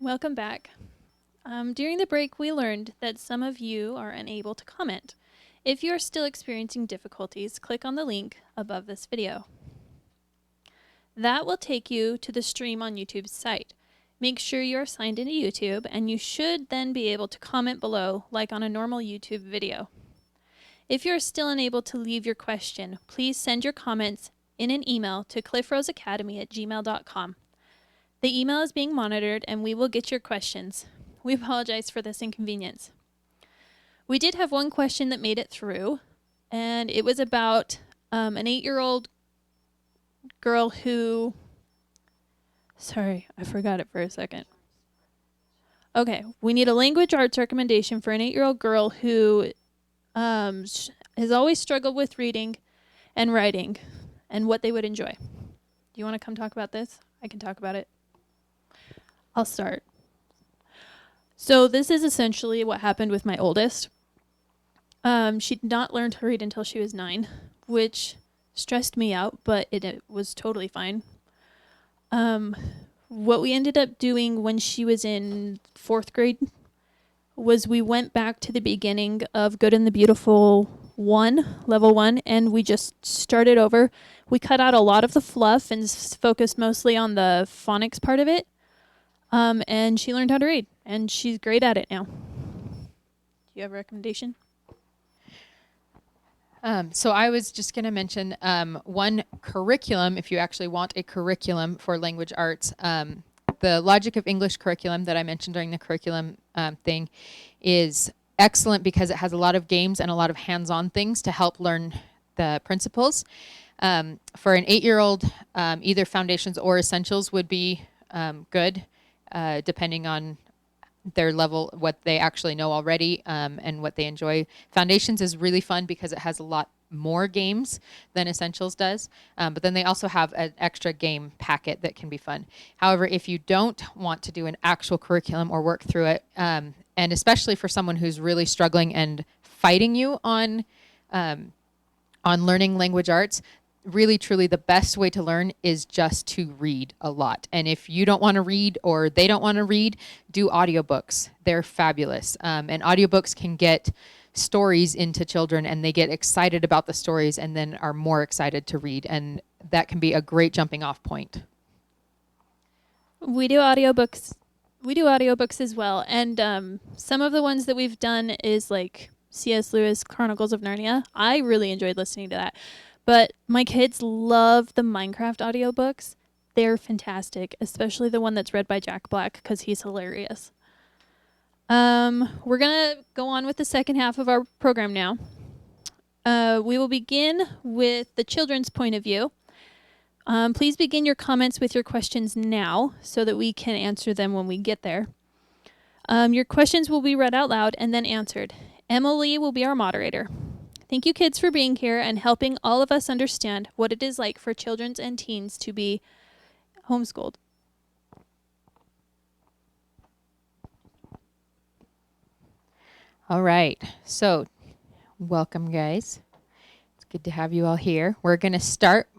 Welcome back. During the break, we learned that some of you are unable to comment. If you are still experiencing difficulties, click on the link above this video. That will take you to the stream on YouTube's site. Make sure you are signed into YouTube, and you should then be able to comment below like on a normal YouTube video. If you're still unable to leave your question, please send your comments in an email to cliffroseacademy@gmail.com. The email is being monitored, and we will get your questions. We apologize for this inconvenience. We did have one question that made it through, and it was about an 8-year-old girl who... Sorry, I forgot it for a second. Okay, we need a language arts recommendation for an 8-year-old girl who has always struggled with reading and writing and what they would enjoy. Do you want to come talk about this? I can talk about it. I'll start. So this is essentially what happened with my oldest. She did not learn to read until she was 9, which stressed me out, but it was totally fine. What we ended up doing when she was in 4th grade was we went back to the beginning of Good and the Beautiful 1, level 1, and we just started over. We cut out a lot of the fluff and focused mostly on the phonics part of it. And she learned how to read, and she's great at it now. Do you have a recommendation? So I was just going to mention one curriculum, if you actually want a curriculum for language arts. The Logic of English curriculum that I mentioned during the curriculum thing is excellent because it has a lot of games and a lot of hands-on things to help learn the principles. For an 8-year-old, either Foundations or Essentials would be good, depending on their level, what they actually know already, and what they enjoy. Foundations is really fun because it has a lot more games than Essentials does, but then they also have an extra game packet that can be fun. However, if you don't want to do an actual curriculum or work through it, and especially for someone who's really struggling and fighting you on learning language arts, really truly the best way to learn is just to read a lot. And if you don't want to read or they don't want to read, do audiobooks. They're fabulous. And audiobooks can get stories into children, and they get excited about the stories and then are more excited to read. And that can be a great jumping off point. We do audiobooks. We do audiobooks as well. And some of the ones that we've done is like C.S. Lewis, Chronicles of Narnia. I really enjoyed listening to that. But my kids love the Minecraft audiobooks. They're fantastic, especially the one that's read by Jack Black because he's hilarious. We're going to go on with the second half of our program now. We will begin with the children's point of view. Please begin your comments with your questions now so that we can answer them when we get there. Your questions will be read out loud and then answered. Emily will be our moderator. Thank you, kids, for being here and helping all of us understand what it is like for children and teens to be homeschooled. All right. So, welcome, guys. It's good to have you all here. We're going to start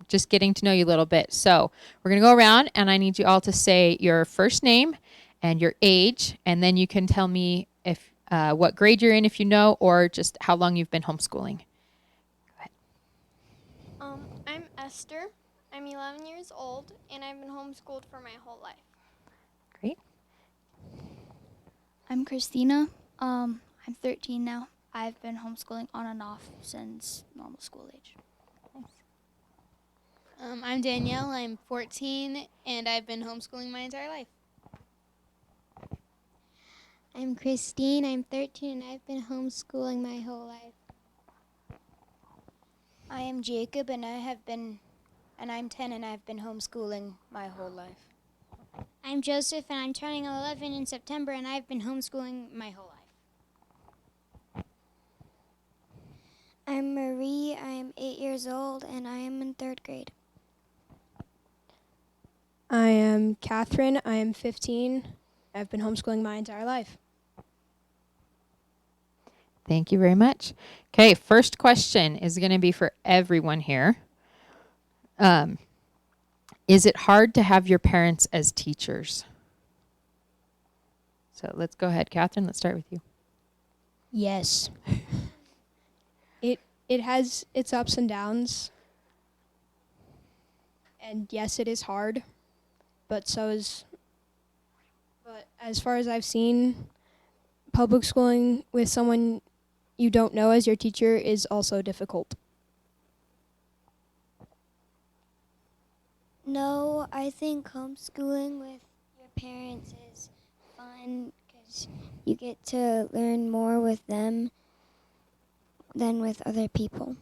just getting to know you a little bit. So, we're going to go around, and I need you all to say your first name and your age, and then you can tell me if what grade you're in if you know, or just how long you've been homeschooling. Go ahead. I'm Esther. I'm 11 years old, and I've been homeschooled for my whole life. Great. I'm Christina. I'm 13 now. I've been homeschooling on and off since normal school age. I'm Danielle. I'm 14, and I've been homeschooling my entire life. I'm Christine. I'm 13, and I've been homeschooling my whole life. I am Jacob, and I'm 10, and I've been homeschooling my whole life. I'm Joseph, and I'm turning 11 in September, and I've been homeschooling my whole life. I'm Marie. I am 8 years old, and I am in 3rd grade. I am Catherine. I am 15. I've been homeschooling my entire life. Thank you very much. Okay, first question is going to be for everyone here. Is it hard to have your parents as teachers? So let's go ahead. Catherine, let's start with you. Yes. It has its ups and downs. And yes, it is hard, but as far as I've seen, public schooling with someone you don't know as your teacher is also difficult. No, I think homeschooling with your parents is fun because you get to learn more with them than with other people.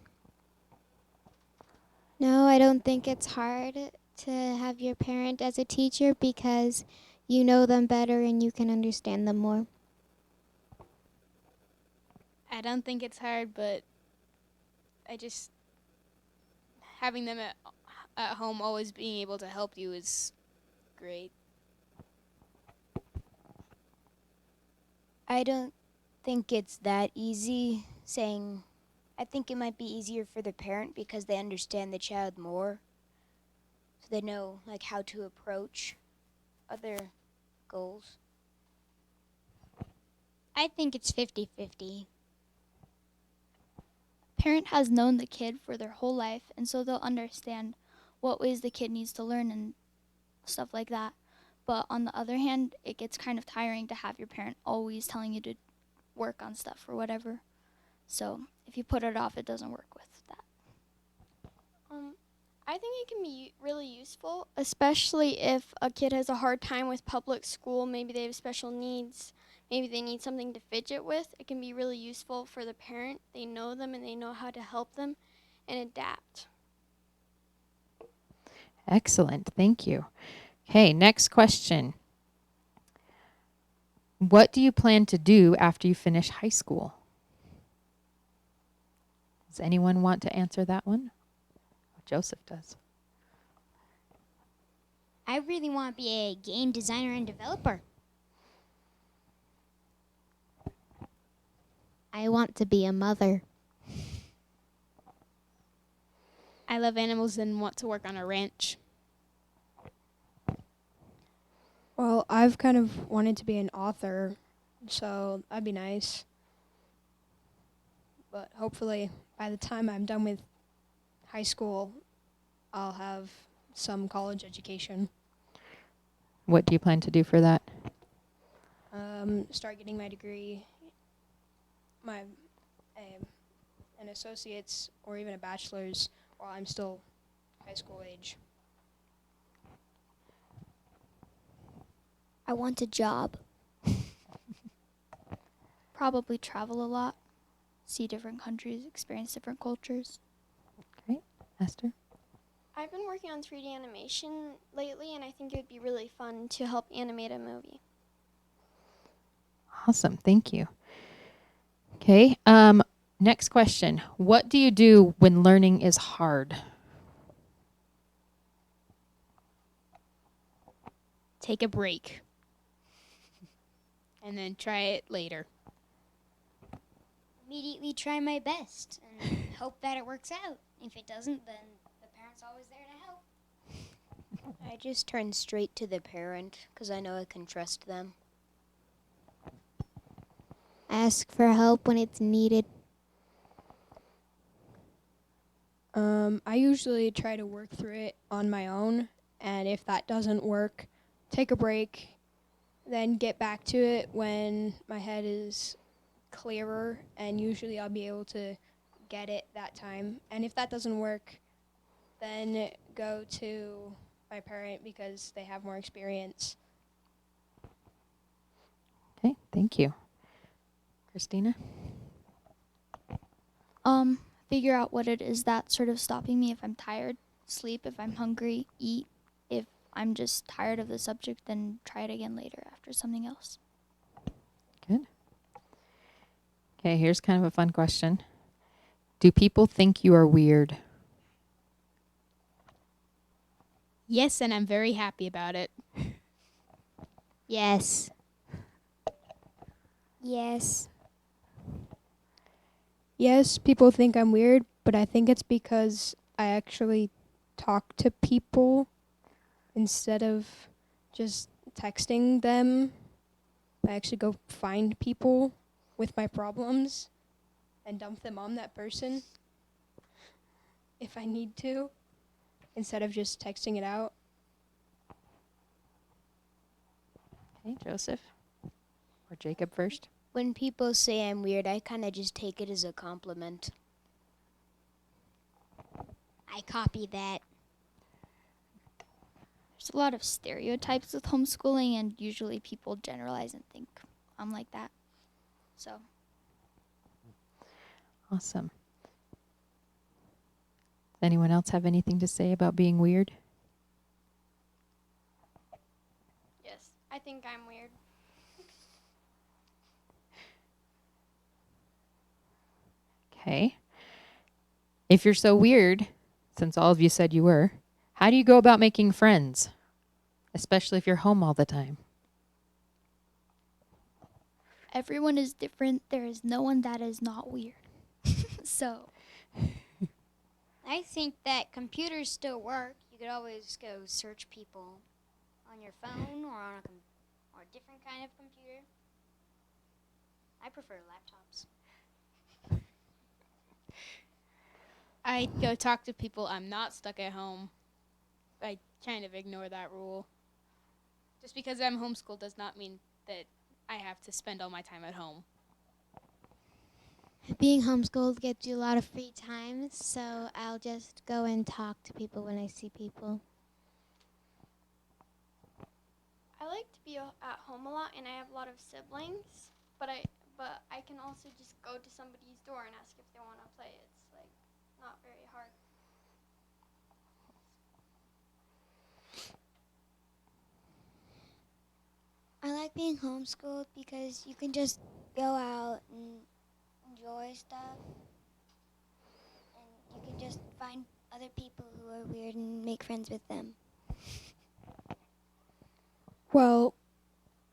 No, I don't think it's hard to have your parent as a teacher because you know them better and you can understand them more. I don't think it's hard, but having them at home always being able to help you is great. I don't think it's that easy saying. I think it might be easier for the parent because they understand the child more. So they know like how to approach other goals. I think it's 50-50. Parent has known the kid for their whole life, and so they'll understand what ways the kid needs to learn and stuff like that. But on the other hand, it gets kind of tiring to have your parent always telling you to work on stuff or whatever. So if you put it off, it doesn't work with that. I think it can be really useful, especially if a kid has a hard time with public school. Maybe they have special needs. Maybe they need something to fidget with. It can be really useful for the parent. They know them and they know how to help them and adapt. Excellent. Thank you. Okay, next question. What do you plan to do after you finish high school? Does anyone want to answer that one? Joseph does. I really want to be a game designer and developer. I want to be a mother. I love animals and want to work on a ranch. Well, I've kind of wanted to be an author, so that'd be nice. But hopefully, by the time I'm done with high school, I'll have some college education. What do you plan to do for that? Start getting my degree, an associate's or even a bachelor's while I'm still high school age. I want a job. Probably travel a lot, see different countries, experience different cultures. Okay, Esther? I've been working on 3D animation lately, and I think it would be really fun to help animate a movie. Awesome, thank you. Okay, next question. What do you do when learning is hard? Take a break. And then try it later. Immediately try my best and hope that it works out. If it doesn't, then the parent's always there to help. I just turn straight to the parent because I know I can trust them. Ask for help when it's needed. I usually try to work through it on my own, and if that doesn't work, take a break, then get back to it when my head is clearer, and usually I'll be able to get it that time. And if that doesn't work, then go to my parent because they have more experience. Okay, thank you. Christina? Figure out what it is that's sort of stopping me. If I'm tired, sleep. If I'm hungry, eat. If I'm just tired of the subject, then try it again later after something else. Good. Okay, here's kind of a fun question. Do people think you are weird? Yes, and I'm very happy about it. Yes. Yes. Yes, people think I'm weird, but I think it's because I actually talk to people instead of just texting them. I actually go find people with my problems and dump them on that person if I need to, instead of just texting it out. Okay, Joseph or Jacob first. When people say I'm weird, I kind of just take it as a compliment. I copy that. There's a lot of stereotypes with homeschooling, and usually people generalize and think I'm like that. So Awesome. Anyone else have anything to say about being weird? Yes, I think I'm weird. Okay. If you're so weird, since all of you said you were, how do you go about making friends? Especially if you're home all the time. everyone is different. There is no one that is not weird. So I think that computers still work. You could always go search people on your phone or on or a different kind of computer. I prefer laptops. I go talk to people. I'm not stuck at home. I kind of ignore that rule. Just because I'm homeschooled does not mean that I have to spend all my time at home. Being homeschooled gets you a lot of free time, so I'll just go and talk to people when I see people. I like to be at home a lot, and I have a lot of siblings. But I can also just go to somebody's door and ask if they want to play. It's like not very hard. I like being homeschooled because you can just go out and enjoy stuff. And you can just find other people who are weird and make friends with them. Well,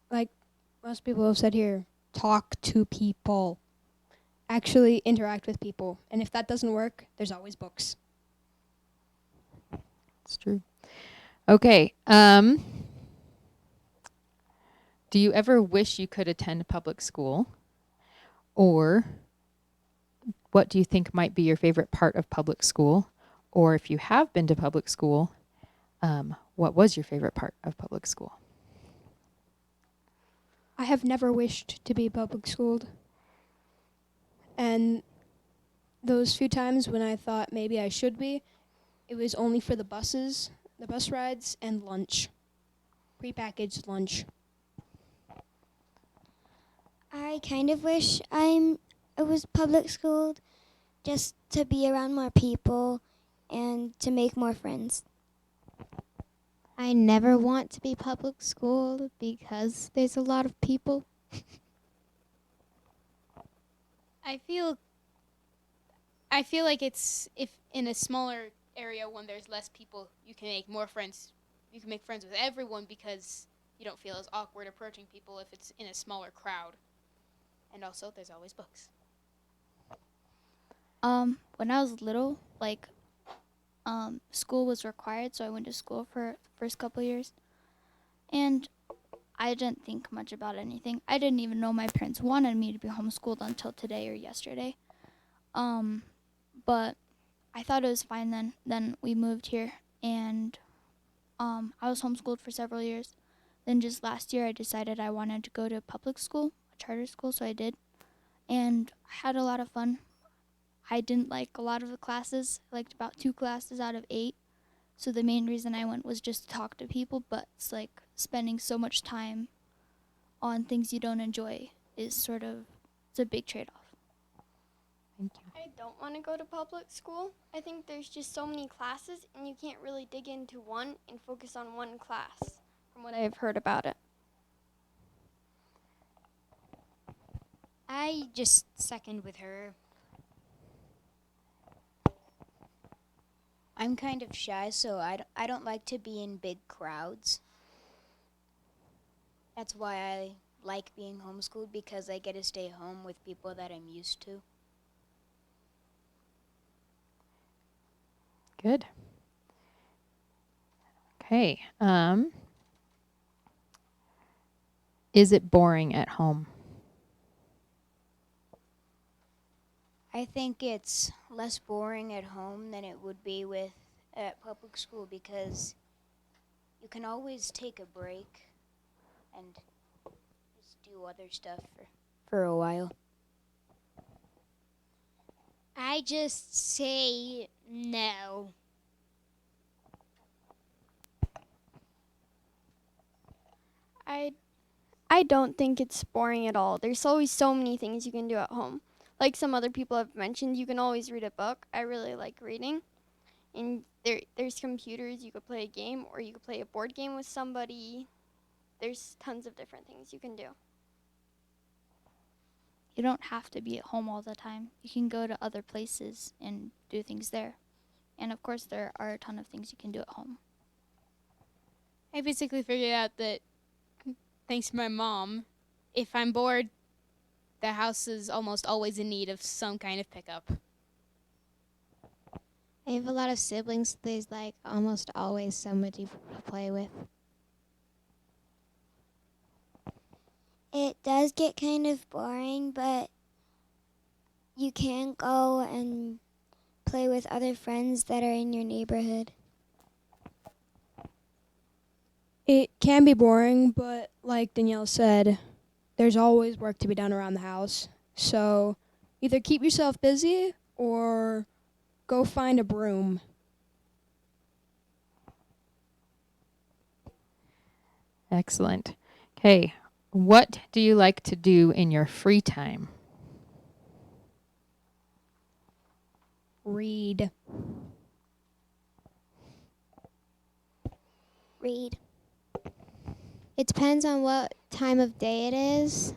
like most people have said here, talk to people. Actually interact with people. And if that doesn't work, there's always books. It's true. Okay. Do you ever wish you could attend public school? Or what do you think might be your favorite part of public school? Or if you have been to public school, what was your favorite part of public school? I have never wished to be public schooled. And those few times when I thought maybe I should be, it was only for the buses, the bus rides, and lunch. Prepackaged lunch. I kind of wish I was public schooled just to be around more people and to make more friends. I never want to be public schooled because there's a lot of people. I feel like it's if in a smaller area when there's less people, you can make more friends. You can make friends with everyone because you don't feel as awkward approaching people if it's in a smaller crowd. And also, there's always books. when I was little, school was required, so I went to school for the first couple of years. And I didn't think much about anything. I didn't even know my parents wanted me to be homeschooled until today or yesterday. But I thought it was fine then. Then we moved here, and I was homeschooled for several years. Then just last year, I decided I wanted to go to public school, a charter school, so I did. And I had a lot of fun. I didn't like a lot of the classes. I liked about 2 classes out of 8. So the main reason I went was just to talk to people, but it's like spending so much time on things you don't enjoy is it's a big trade-off. Thank you. I don't want to go to public school. I think there's just so many classes, and you can't really dig into one and focus on one class, from what I've heard about it. I just second with her. I'm kind of shy, so I don't like to be in big crowds. That's why I like being homeschooled, because I get to stay home with people that I'm used to. Good. Okay. Is it boring at home? I think it's less boring at home than it would be with at public school because you can always take a break and just do other stuff for a while. I just say no. I don't think it's boring at all. There's always so many things you can do at home. Like some other people have mentioned, you can always read a book. I really like reading. And there's computers, you could play a game or you could play a board game with somebody. There's tons of different things you can do. You don't have to be at home all the time. You can go to other places and do things there. And of course, there are a ton of things you can do at home. I basically figured out that, thanks to my mom, if I'm bored, the house is almost always in need of some kind of pickup. I have a lot of siblings. So there's like almost always somebody to play with. It does get kind of boring, but you can go and play with other friends that are in your neighborhood. It can be boring, but like Danielle said, there's always work to be done around the house. So either keep yourself busy or go find a broom. Excellent. Okay. What do you like to do in your free time? Read. Read. It depends on what time of day it is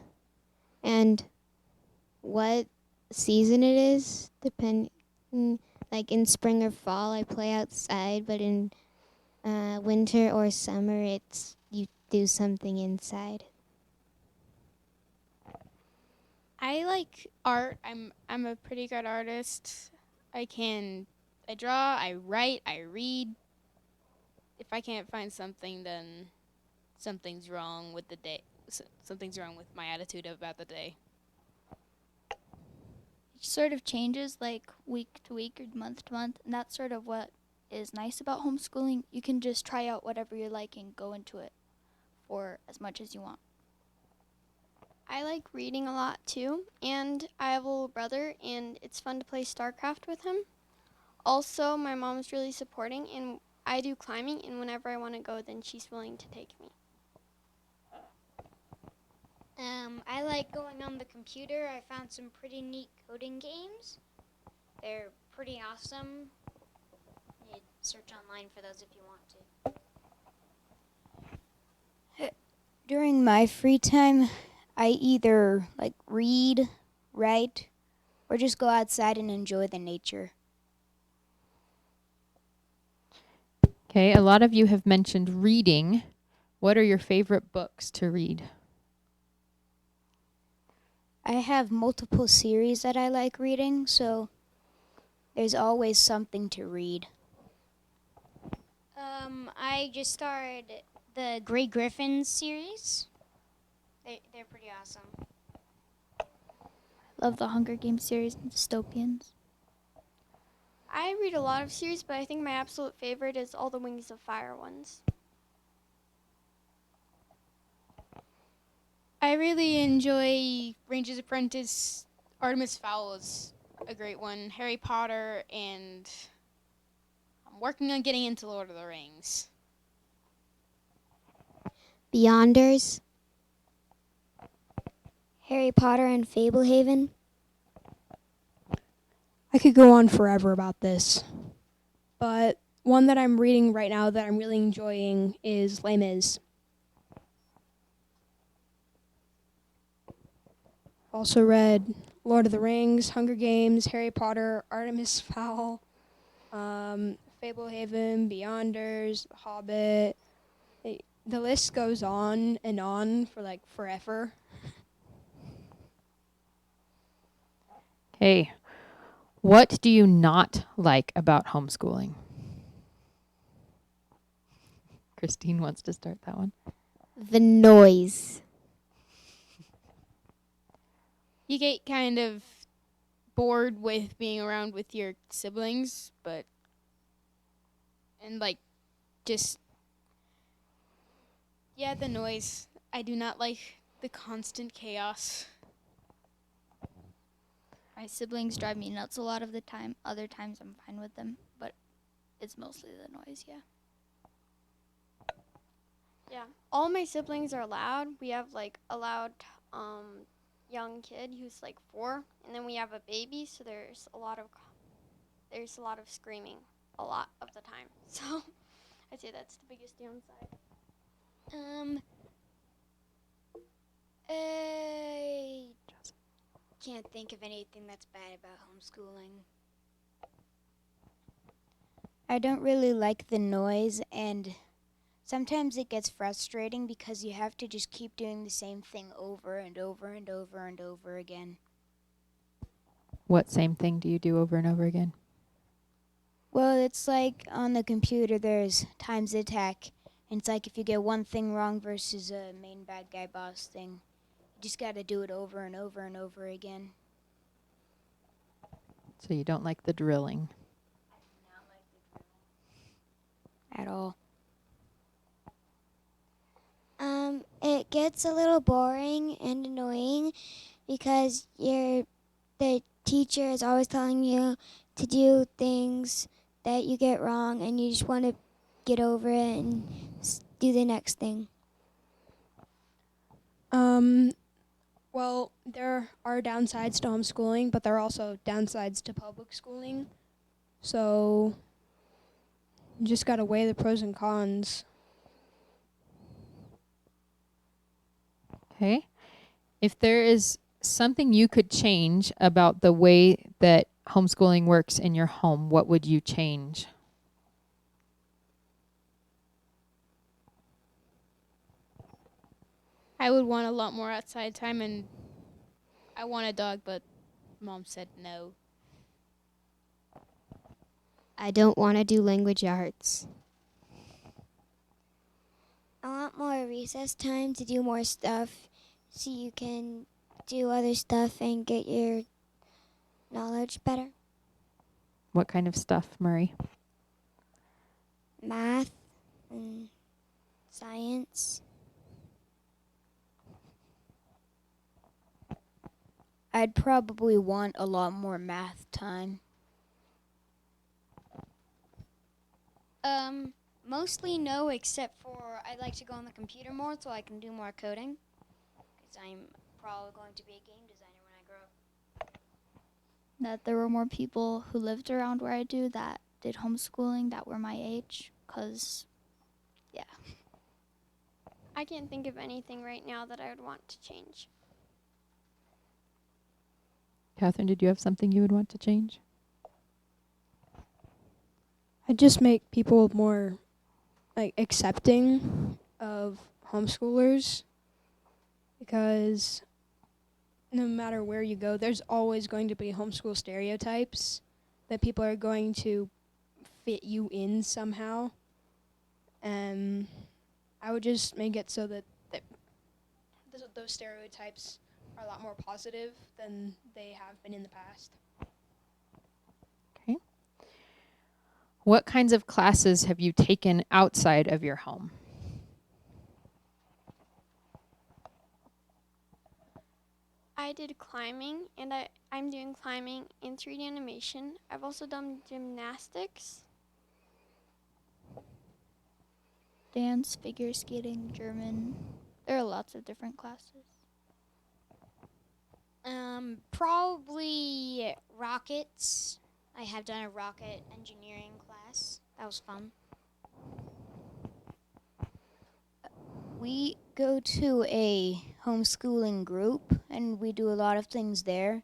and what season it is. Like in spring or fall, I play outside, but in winter or summer, it's you do something inside. I like art. I'm a pretty good artist. I draw, I write, I read. If I can't find something, then something's wrong with the day. Something's wrong with my attitude about the day. It sort of changes like week to week or month to month, and that's sort of what is nice about homeschooling. You can just try out whatever you like and go into it for as much as you want. I like reading a lot too, and I have a little brother, and it's fun to play StarCraft with him. Also, my mom's really supporting, and I do climbing, and whenever I want to go, then she's willing to take me. I like going on the computer. I found some pretty neat coding games. They're pretty awesome. You can search online for those if you want to. During my free time, I either like read, write, or just go outside and enjoy the nature. Okay, a lot of you have mentioned reading. What are your favorite books to read? I have multiple series that I like reading, so there's always something to read. I just started the Grey Griffins series. They're pretty awesome. Love the Hunger Games series and Dystopians. I read a lot of series, but I think my absolute favorite is all the Wings of Fire ones. I really enjoy Ranger's Apprentice. Artemis Fowl is a great one. Harry Potter, and I'm working on getting into Lord of the Rings. Beyonders. Harry Potter and Fablehaven. I could go on forever about this, but one that I'm reading right now that I'm really enjoying is Les Mis. Also read Lord of the Rings, Hunger Games, Harry Potter, Artemis Fowl, Fablehaven, Beyonders, The Hobbit. The list goes on and on for like forever. Okay. What do you not like about homeschooling? Christine wants to start that one. The noise. You get kind of bored with being around with your siblings, and like just the noise. I do not like the constant chaos. My siblings drive me nuts a lot of the time. Other times I'm fine with them, but it's mostly the noise, yeah. Yeah, all my siblings are loud. We have like a loud young kid who's like 4, and then we have a baby, so there's a lot of screaming a lot of the time. So I'd say that's the biggest downside. I can't think of anything that's bad about homeschooling. I don't really like the noise, and sometimes it gets frustrating because you have to just keep doing the same thing over and over and over and over again. What same thing do you do over and over again? Well, it's like on the computer there's times attack, and it's like if you get one thing wrong versus a main bad guy boss thing, you just gotta do it over and over and over again. So you don't like the drilling. At all. It gets a little boring and annoying because the teacher is always telling you to do things that you get wrong, and you just want to get over it and do the next thing. Well, there are downsides to homeschooling, but there are also downsides to public schooling. So you just got to weigh the pros and cons. Okay. If there is something you could change about the way that homeschooling works in your home, what would you change? I would want a lot more outside time, and I want a dog, but Mom said no. I don't want to do language arts. I want more recess time to do more stuff so you can do other stuff and get your knowledge better. What kind of stuff, Murray? Math and science. I'd probably want a lot more math time. Mostly no, except for I'd like to go on the computer more so I can do more coding. Because I'm probably going to be a game designer when I grow up. That there were more people who lived around where I do that did homeschooling that were my age, because, yeah. I can't think of anything right now that I would want to change. Catherine, did you have something you would want to change? I'd just make people more accepting of homeschoolers, because no matter where you go, there's always going to be homeschool stereotypes that people are going to fit you in somehow. And I would just make it so that those stereotypes are a lot more positive than they have been in the past. Okay. What kinds of classes have you taken outside of your home? I did climbing, and I'm doing climbing in 3D animation. I've also done gymnastics. Dance, figure skating, German. There are lots of different classes. Probably rockets. I have done a rocket engineering class. That was fun. We go to a homeschooling group, and we do a lot of things there.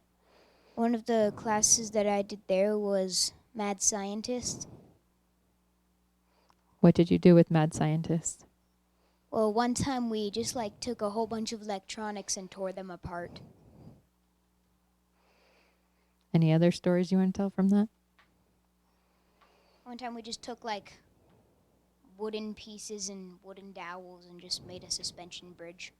One of the classes that I did there was Mad Scientist. What did you do with Mad Scientist? Well, one time we just took a whole bunch of electronics and tore them apart. Any other stories you want to tell from that? One time we just took wooden pieces and wooden dowels and just made a suspension bridge.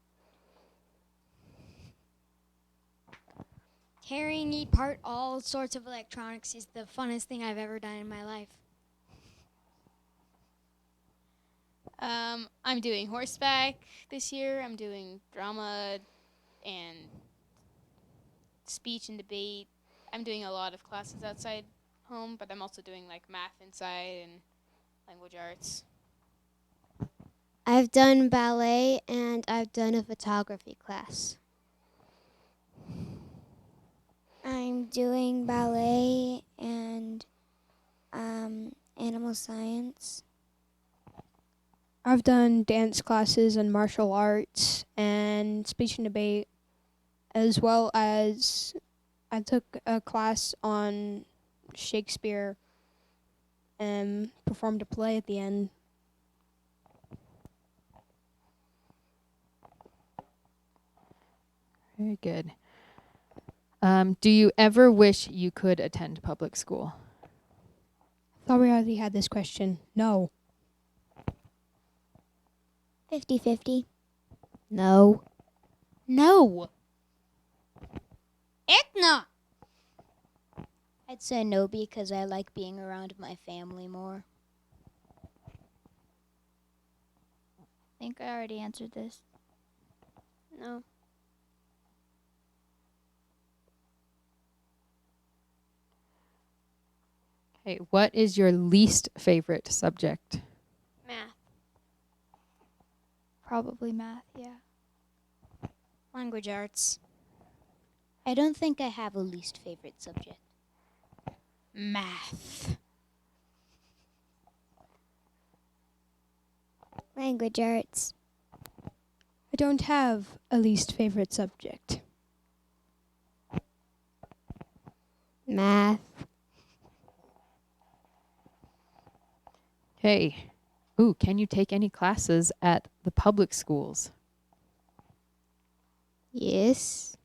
Carrying apart all sorts of electronics is the funnest thing I've ever done in my life. I'm doing horseback this year. I'm doing drama and speech and debate. I'm doing a lot of classes outside home, but I'm also doing like math inside and language arts. I've done ballet and I've done a photography class. I'm doing ballet and animal science. I've done dance classes and martial arts and speech and debate, as well as I took a class on Shakespeare and performed a play at the end. Very good. Do you ever wish you could attend public school? Thought we already had this question. No. 50-50. No. No. Heck no! I'd say no because I like being around my family more. I think I already answered this. No. Okay, what is your least favorite subject? Math. Probably math, yeah. Language arts. I don't think I have a least favorite subject. Math. Language arts. I don't have a least favorite subject. Math. Okay. Ooh, can you take any classes at the public schools? Yes.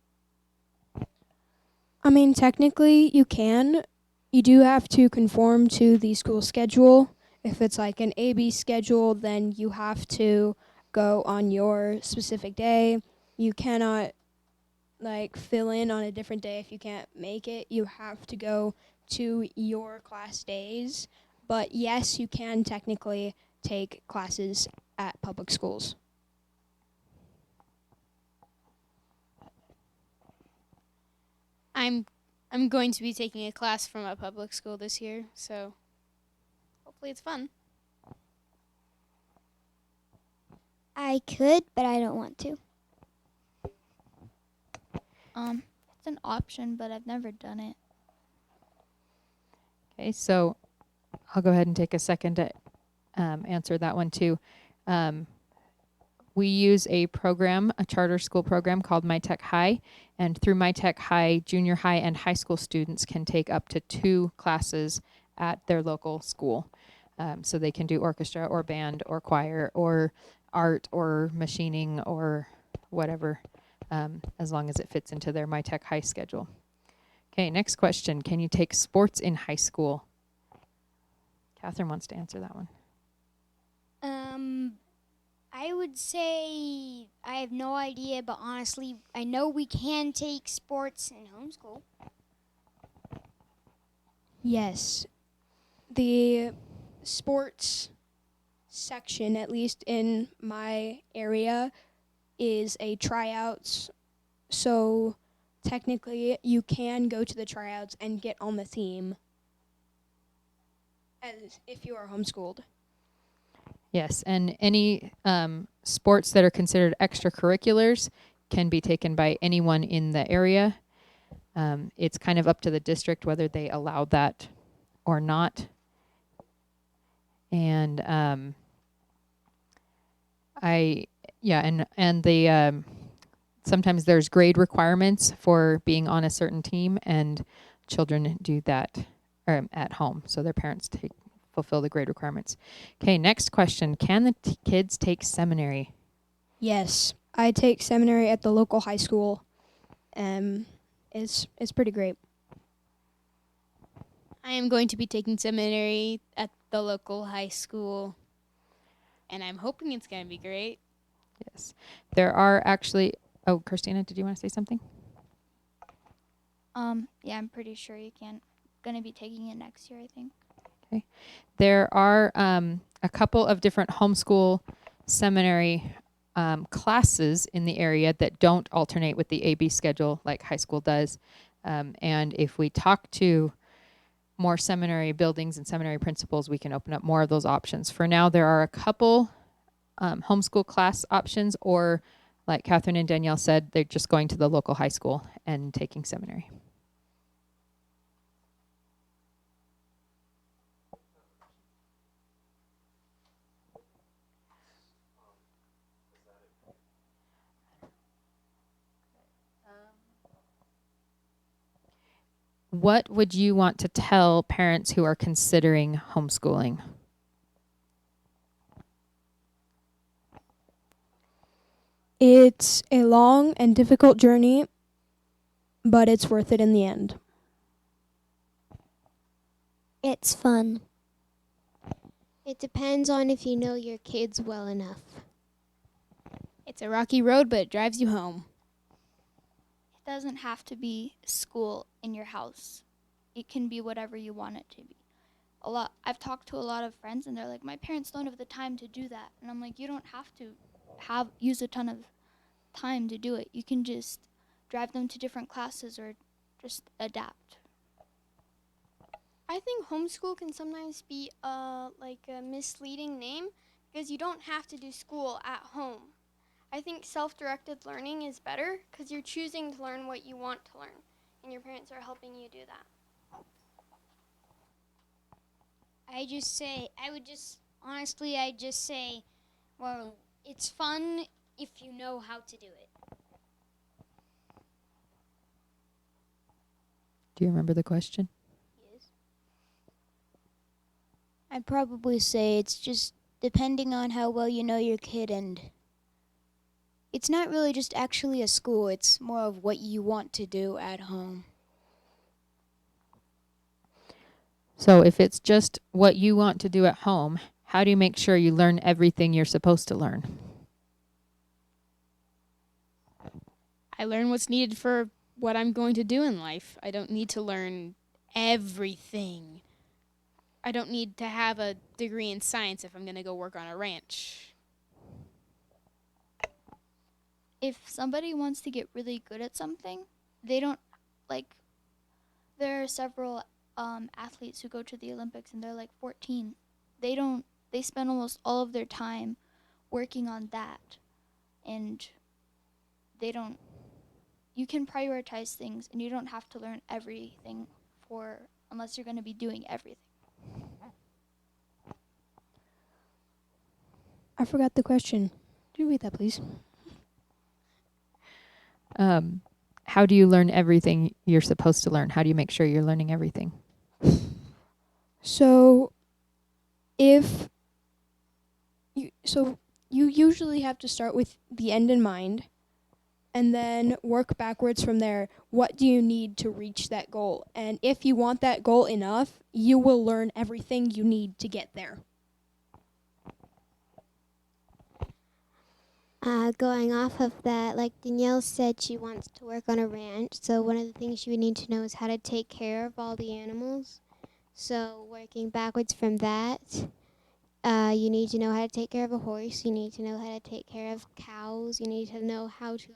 I mean, technically, you can. You do have to conform to the school schedule. If it's like an AB schedule, then you have to go on your specific day. You cannot like fill in on a different day if you can't make it. You have to go to your class days. But yes, you can technically take classes at public schools. I'm going to be taking a class from a public school this year, so hopefully it's fun. I could, but I don't want to. It's an option, but I've never done it. Okay, so I'll go ahead and take a second to answer that one too. We use a program, a charter school program called My Tech High, and through My Tech High, junior high and high school students can take up to 2 classes at their local school. So they can do orchestra or band or choir or art or machining or whatever, as long as it fits into their My Tech High schedule. Okay, next question. Can you take sports in high school? Catherine wants to answer that one. I would say I have no idea, but honestly, I know we can take sports in homeschool. Yes. The sports section, at least in my area, is a tryouts. So technically, you can go to the tryouts and get on the team as if you are homeschooled. Yes, and any sports that are considered extracurriculars can be taken by anyone in the area. It's kind of up to the district whether they allow that or not. And sometimes there's grade requirements for being on a certain team, and children do that at home, so their parents fulfill the grade requirements. Okay, next question. Can the kids take seminary? Yes, I take seminary at the local high school. It's pretty great. I am going to be taking seminary at the local high school, and I'm hoping it's going to be great. Yes. There are actually... Oh, Christina, did you want to say something? Yeah, I'm pretty sure you can. Gonna be taking it next year, I think. There are a couple of different homeschool seminary classes in the area that don't alternate with the AB schedule like high school does. And if we talk to more seminary buildings and seminary principals, we can open up more of those options. For now, there are a couple homeschool class options, or like Catherine and Danielle said, they're just going to the local high school and taking seminary. What would you want to tell parents who are considering homeschooling? It's a long and difficult journey, but it's worth it in the end. It's fun. It depends on if you know your kids well enough. It's a rocky road, but it drives you home. It doesn't have to be school in your house. It can be whatever you want it to be. I've talked to a lot of friends and they're like, my parents don't have the time to do that. And I'm like, you don't have to use a ton of time to do it. You can just drive them to different classes or just adapt. I think homeschool can sometimes be like a misleading name because you don't have to do school at home. I think self-directed learning is better because you're choosing to learn what you want to learn, and your parents are helping you do that. I just say, well, it's fun if you know how to do it. Do you remember the question? Yes. I'd probably say it's just depending on how well you know your kid, and it's not really just actually a school, it's more of what you want to do at home. So if it's just what you want to do at home, how do you make sure you learn everything you're supposed to learn? I learn what's needed for what I'm going to do in life. I don't need to learn everything. I don't need to have a degree in science if I'm going to go work on a ranch. If somebody wants to get really good at something, they don't, like, there are several athletes who go to the Olympics and they're like 14. They spend almost all of their time working on that. And you can prioritize things and you don't have to learn everything unless you're going to be doing everything. I forgot the question. Could you read that, please? How do you learn everything you're supposed to learn? How do you make sure you're learning everything? So, you usually have to start with the end in mind and then work backwards from there. What do you need to reach that goal? And if you want that goal enough, you will learn everything you need to get there. Going off of that, like Danielle said, she wants to work on a ranch. So one of the things she would need to know is how to take care of all the animals. So working backwards from that, you need to know how to take care of a horse. You need to know how to take care of cows. You need to know how to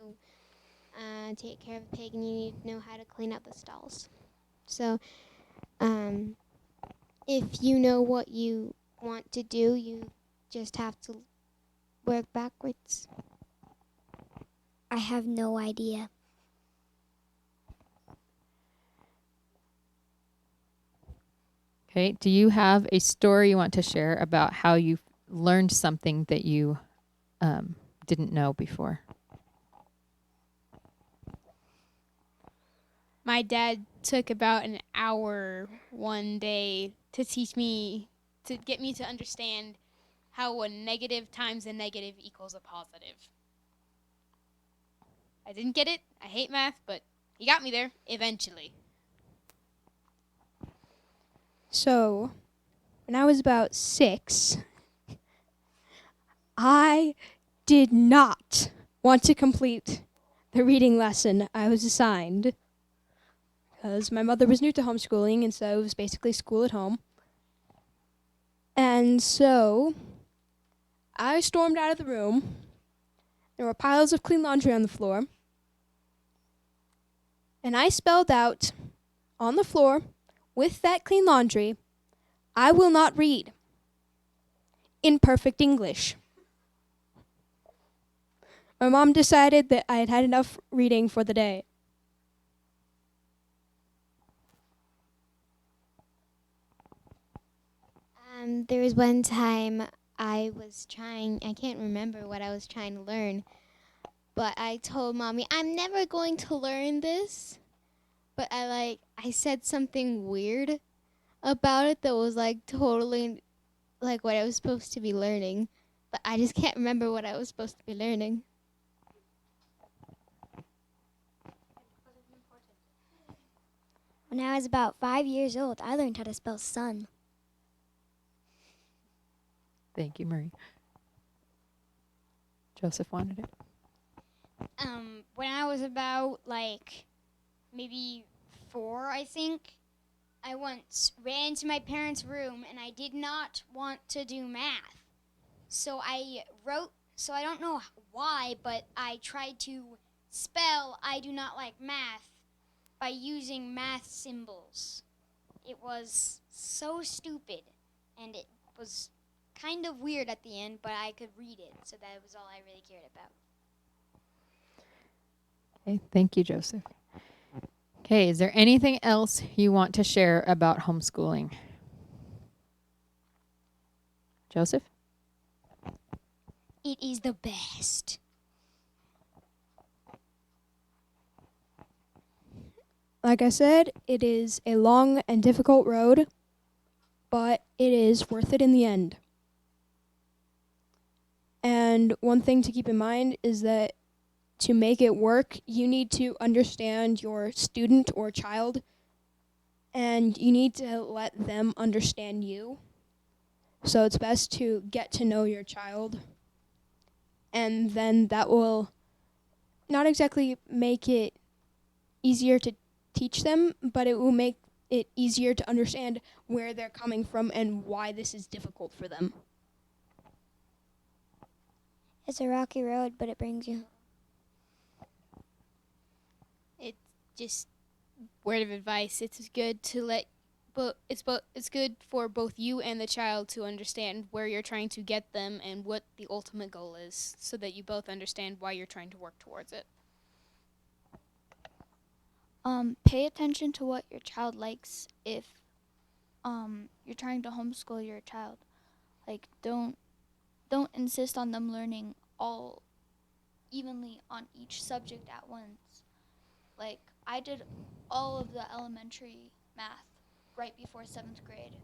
take care of a pig, and you need to know how to clean up the stalls. So if you know what you want to do, you just have to work backwards. I have no idea. Okay. Do you have a story you want to share about how you learned something that you didn't know before? My dad took about an hour one day to get me to understand how a negative times a negative equals a positive. I didn't get it. I hate math, but he got me there eventually. So, when I was about 6, I did not want to complete the reading lesson I was assigned because my mother was new to homeschooling, and so it was basically school at home. And so I stormed out of the room. There were piles of clean laundry on the floor. And I spelled out on the floor with that clean laundry, "I will not read," in perfect English. My mom decided that I had had enough reading for the day. There was one time I can't remember what I was trying to learn, but I told mommy, "I'm never going to learn this." But I said something weird about it that was like totally like what I was supposed to be learning, but I just can't remember what I was supposed to be learning. When I was about 5 years old, I learned how to spell sun. Thank you, Marie. Joseph wanted it. When I was about maybe 4, I think, I once ran into my parents' room and I did not want to do math. So I don't know why, but I tried to spell "I do not like math" by using math symbols. It was so stupid, and it was kind of weird at the end, but I could read it, so that was all I really cared about. Okay, thank you, Joseph. Okay, is there anything else you want to share about homeschooling? Joseph? It is the best. Like I said, it is a long and difficult road, but it is worth it in the end. And one thing to keep in mind is that to make it work, you need to understand your student or child, and you need to let them understand you. So it's best to get to know your child, and then that will not exactly make it easier to teach them, but it will make it easier to understand where they're coming from and why this is difficult for them. It's a rocky road, but it brings you home. It's just word of advice. It's good to it's good for both you and the child to understand where you're trying to get them and what the ultimate goal is, so that you both understand why you're trying to work towards it. Pay attention to what your child likes if you're trying to homeschool your child. Like don't insist on them learning all evenly on each subject at once. Like I did all of the elementary math right before 7th grade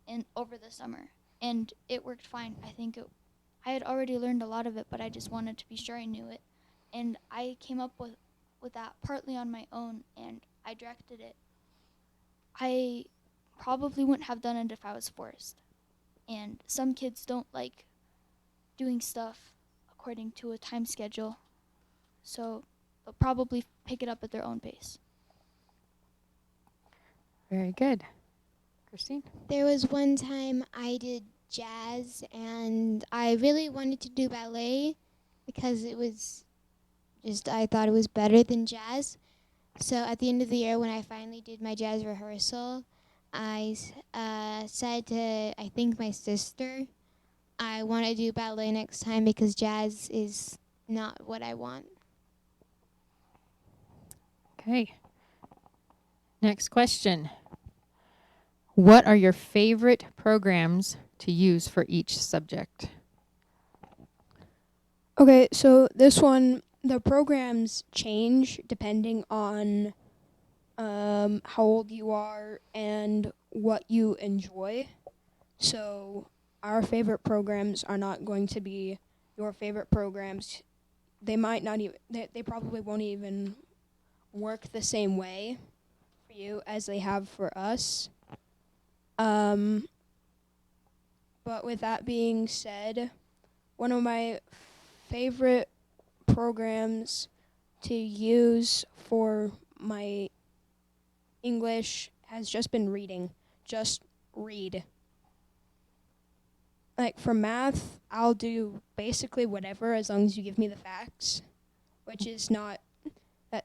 and over the summer, and it worked fine. I had already learned a lot of it, but I just wanted to be sure I knew it, and I came up with that partly on my own, and I directed it. I probably wouldn't have done it if I was forced. And some kids don't like doing stuff according to a time schedule, so they'll probably pick it up at their own pace. Very good. Christine? There was one time I did jazz, and I really wanted to do ballet because it was I thought it was better than jazz. So at the end of the year, when I finally did my jazz rehearsal, I said to, I think, my sister, I want to do ballet next time because jazz is not what I want. Okay. Next question. What are your favorite programs to use for each subject? Okay, so this one, the programs change depending on how old you are and what you enjoy. So our favorite programs are not going to be your favorite programs. They might not even, they probably won't even work the same way for you as they have for us. But with that being said, one of my favorite programs to use for my English has just been reading. Just read. Like for math, I'll do basically whatever as long as you give me the facts, which is not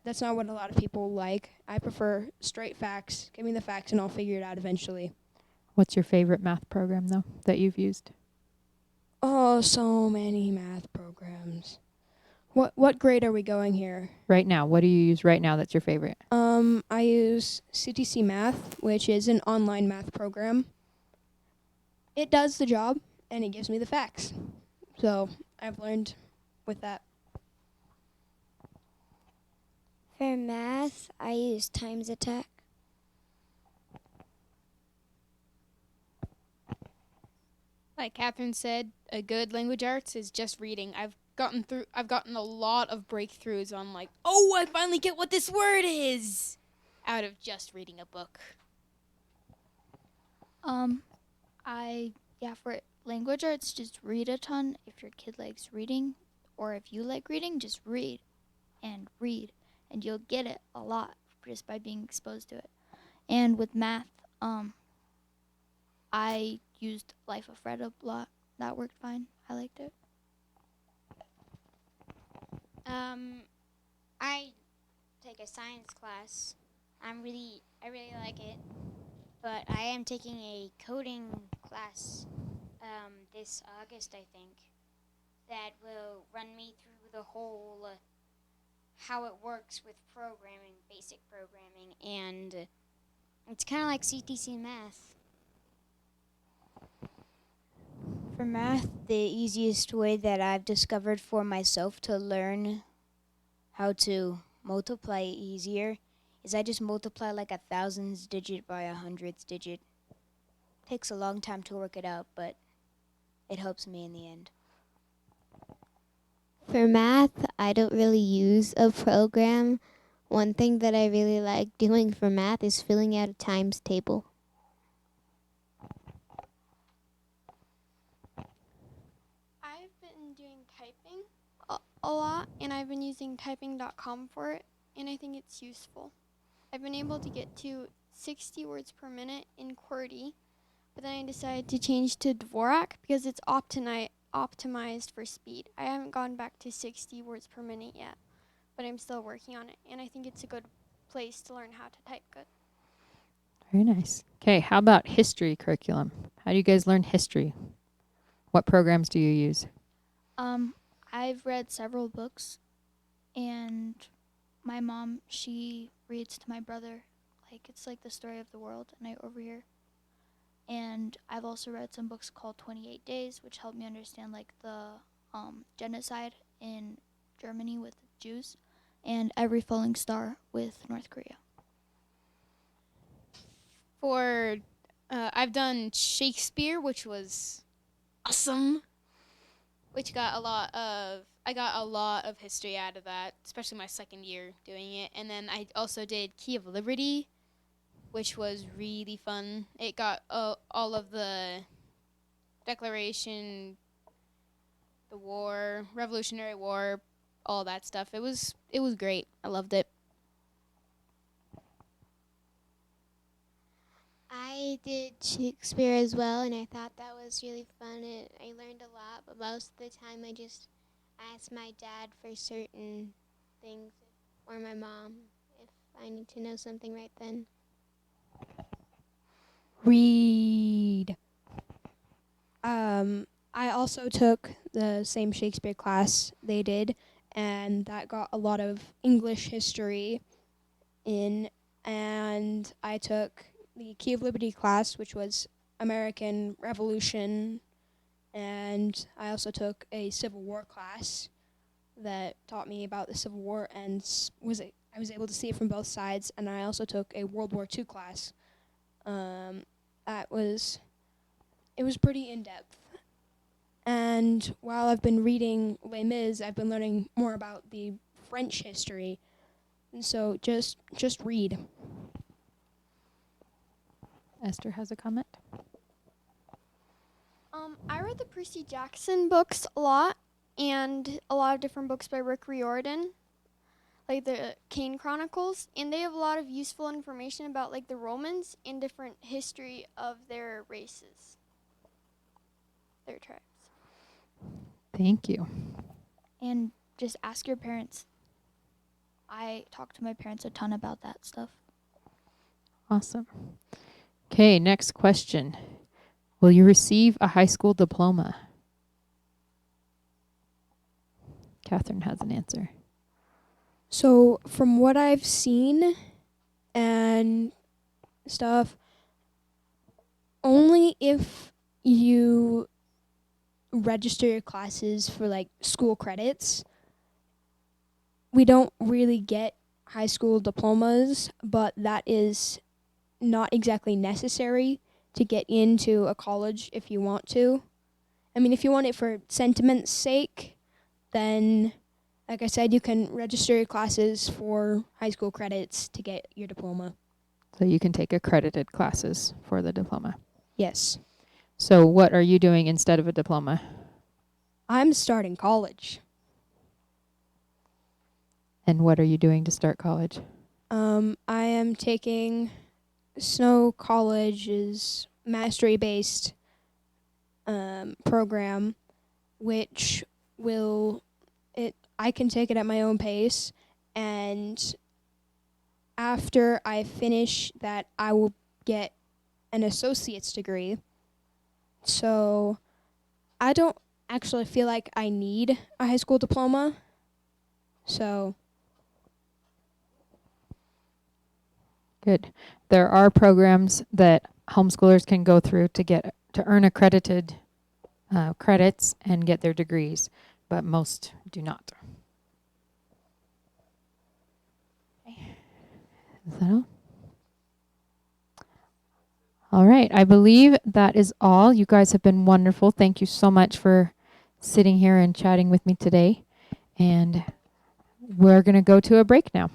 that's not what a lot of people like. I prefer straight facts. Give me the facts and I'll figure it out eventually. What's your favorite math program, though, that you've used? Oh, so many math programs. What grade are we going here? Right now, what do you use right now that's your favorite? I use CTC Math, which is an online math program. It does the job and it gives me the facts. So I've learned with that. For math, I use Times Attack. Like Catherine said, a good language arts is just reading. I've gotten a lot of breakthroughs on like, oh, I finally get what this word is out of just reading a book. For language arts, just read a ton. If your kid likes reading, or if you like reading, just read, and you'll get it a lot just by being exposed to it. And with math, I used Life of Fred a lot. That worked fine. I liked it. I take a science class. I really like it, but I am taking a coding class this August, I think, that will run me through the whole how it works with programming, basic programming, and it's kind of like CTC math. For math, the easiest way that I've discovered for myself to learn how to multiply easier is I just multiply like a thousands digit by a hundreds digit. Takes a long time to work it out, but it helps me in the end. For math, I don't really use a program. One thing that I really like doing for math is filling out a times table. I've been doing typing a lot, and I've been using typing.com for it, and I think it's useful. I've been able to get to 60 words per minute in QWERTY, but then I decided to change to Dvorak because it's optimized for speed. I haven't gone back to 60 words per minute yet, but I'm still working on it, and I think it's a good place to learn how to type good. Very nice. Okay, how about history curriculum? How do you guys learn history? What programs do you use? I've read several books, and my mom, she reads to my brother, like it's like the story of the world, and I overhear. And I've also read some books called 28 Days, which helped me understand like the genocide in Germany with the Jews, and Every Falling Star with North Korea. For I've done Shakespeare, which was awesome. Which I got a lot of history out of that, especially my second year doing it. And then I also did Key of Liberty, which was really fun. It got all of the Declaration, the war, Revolutionary War, all that stuff. It was great. I loved it. I did Shakespeare as well, and I thought that was really fun. I learned a lot, but most of the time I just asked my dad for certain things, or my mom, if I need to know something right then. Read. I also took the same Shakespeare class they did, and that got a lot of English history in, and I took the Key of Liberty class, which was American Revolution, and I also took a Civil War class that taught me about the Civil War and I was able to see it from both sides, and I also took a World War II class. It was pretty in-depth. And while I've been reading Les Mis, I've been learning more about the French history. And so just read. Esther has a comment. I read the Percy Jackson books a lot, and a lot of different books by Rick Riordan. like the Kane Chronicles, and they have a lot of useful information about like the Romans and different history of their races, their tribes. Thank you. And just ask your parents. I talk to my parents a ton about that stuff. Awesome. Okay, next question. Will you receive a high school diploma? Catherine has an answer. So, from what I've seen and stuff, only if you register your classes for like school credits. We don't really get high school diplomas, but that is not exactly necessary to get into a college if you want to. I mean, if you want it for sentiment's sake, then, like I said, you can register your classes for high school credits to get your diploma. So you can take accredited classes for the diploma. Yes. So what are you doing instead of a diploma? I'm starting college. And what are you doing to start college? I am taking Snow College's mastery-based program, which I can take it at my own pace, and after I finish that, I will get an associate's degree. So I don't actually feel like I need a high school diploma. So Good. There are programs that homeschoolers can go through to earn accredited credits and get their degrees, but most do not. Is that all? All right. I believe that is all. You guys have been wonderful. Thank you so much for sitting here and chatting with me today. And we're going to go to a break now.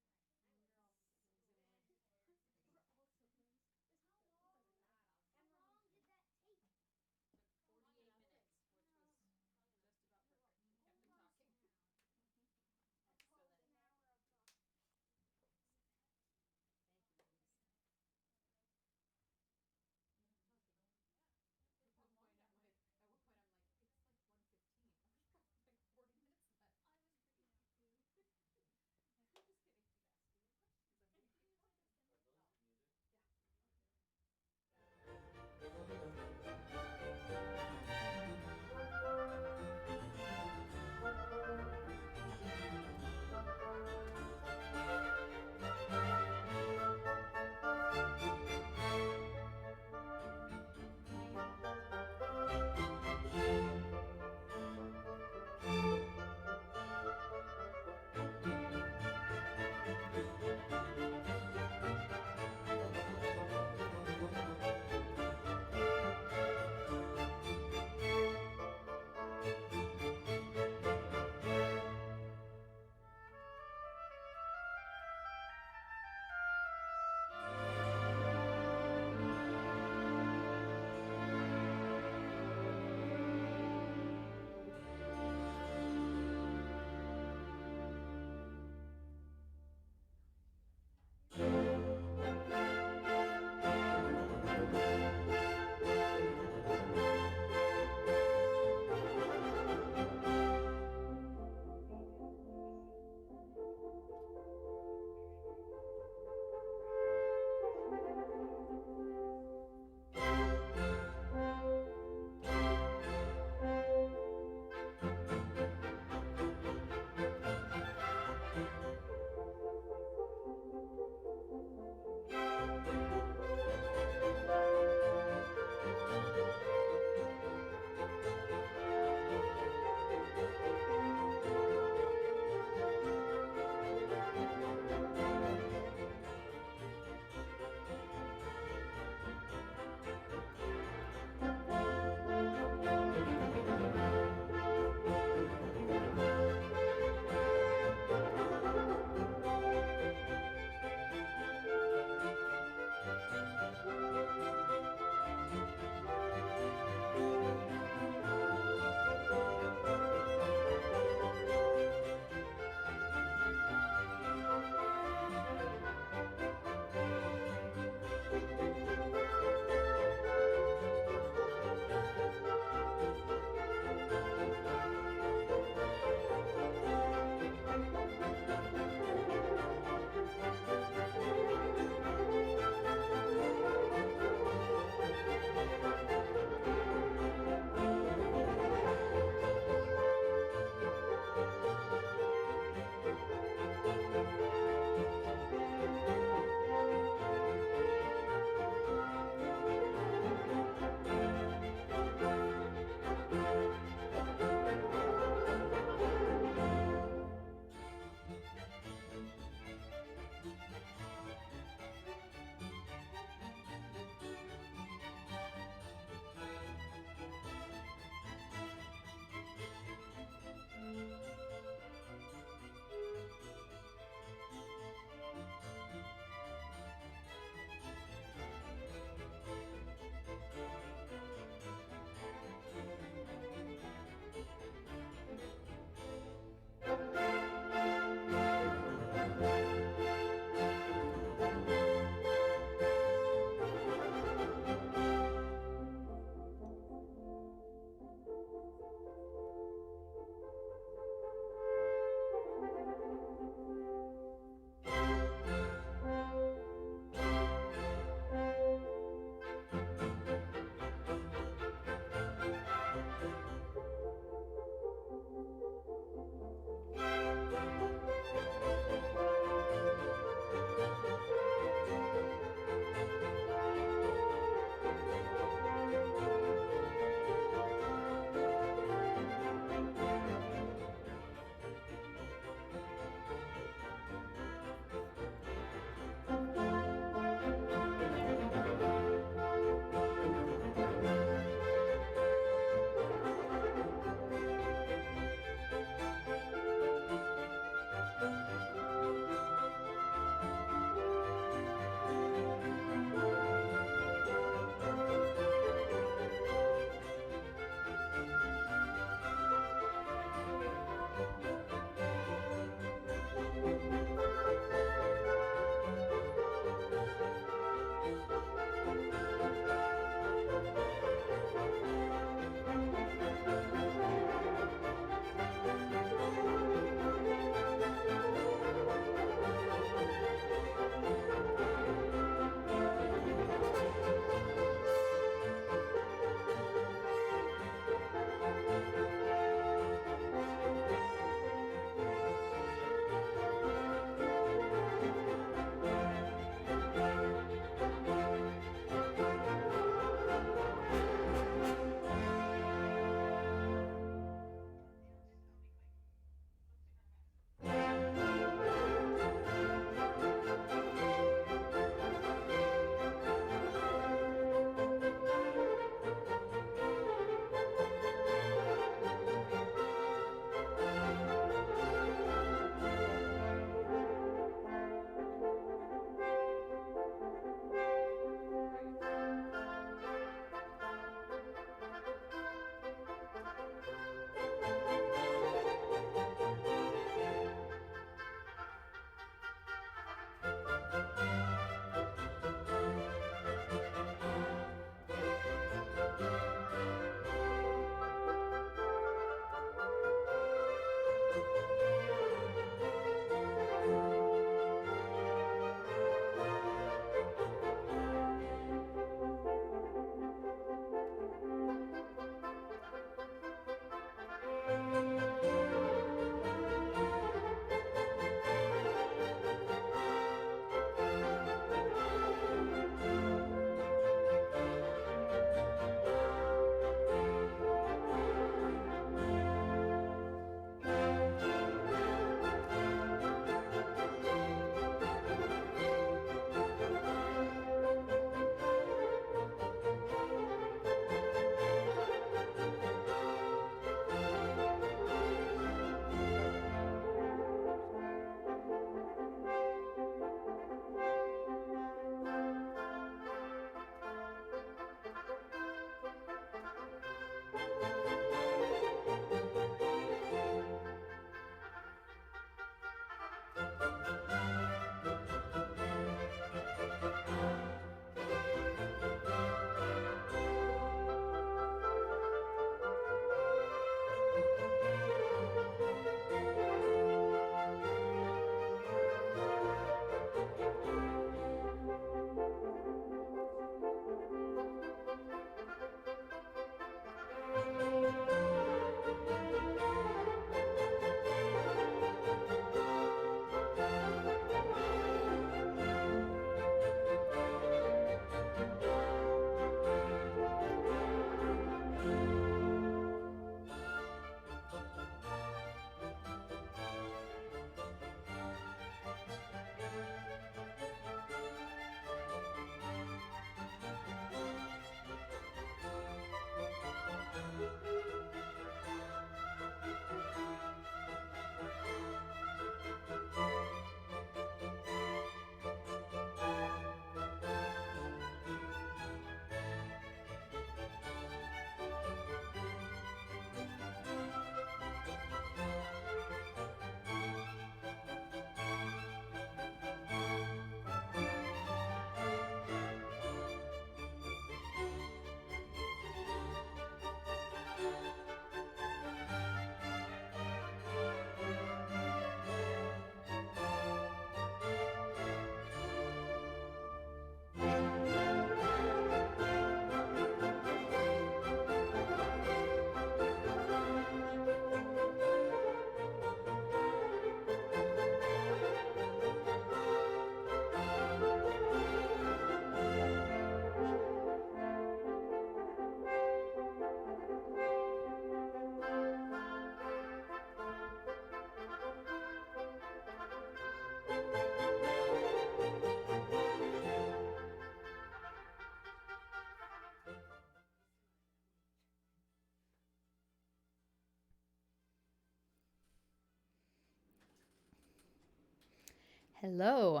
Hello.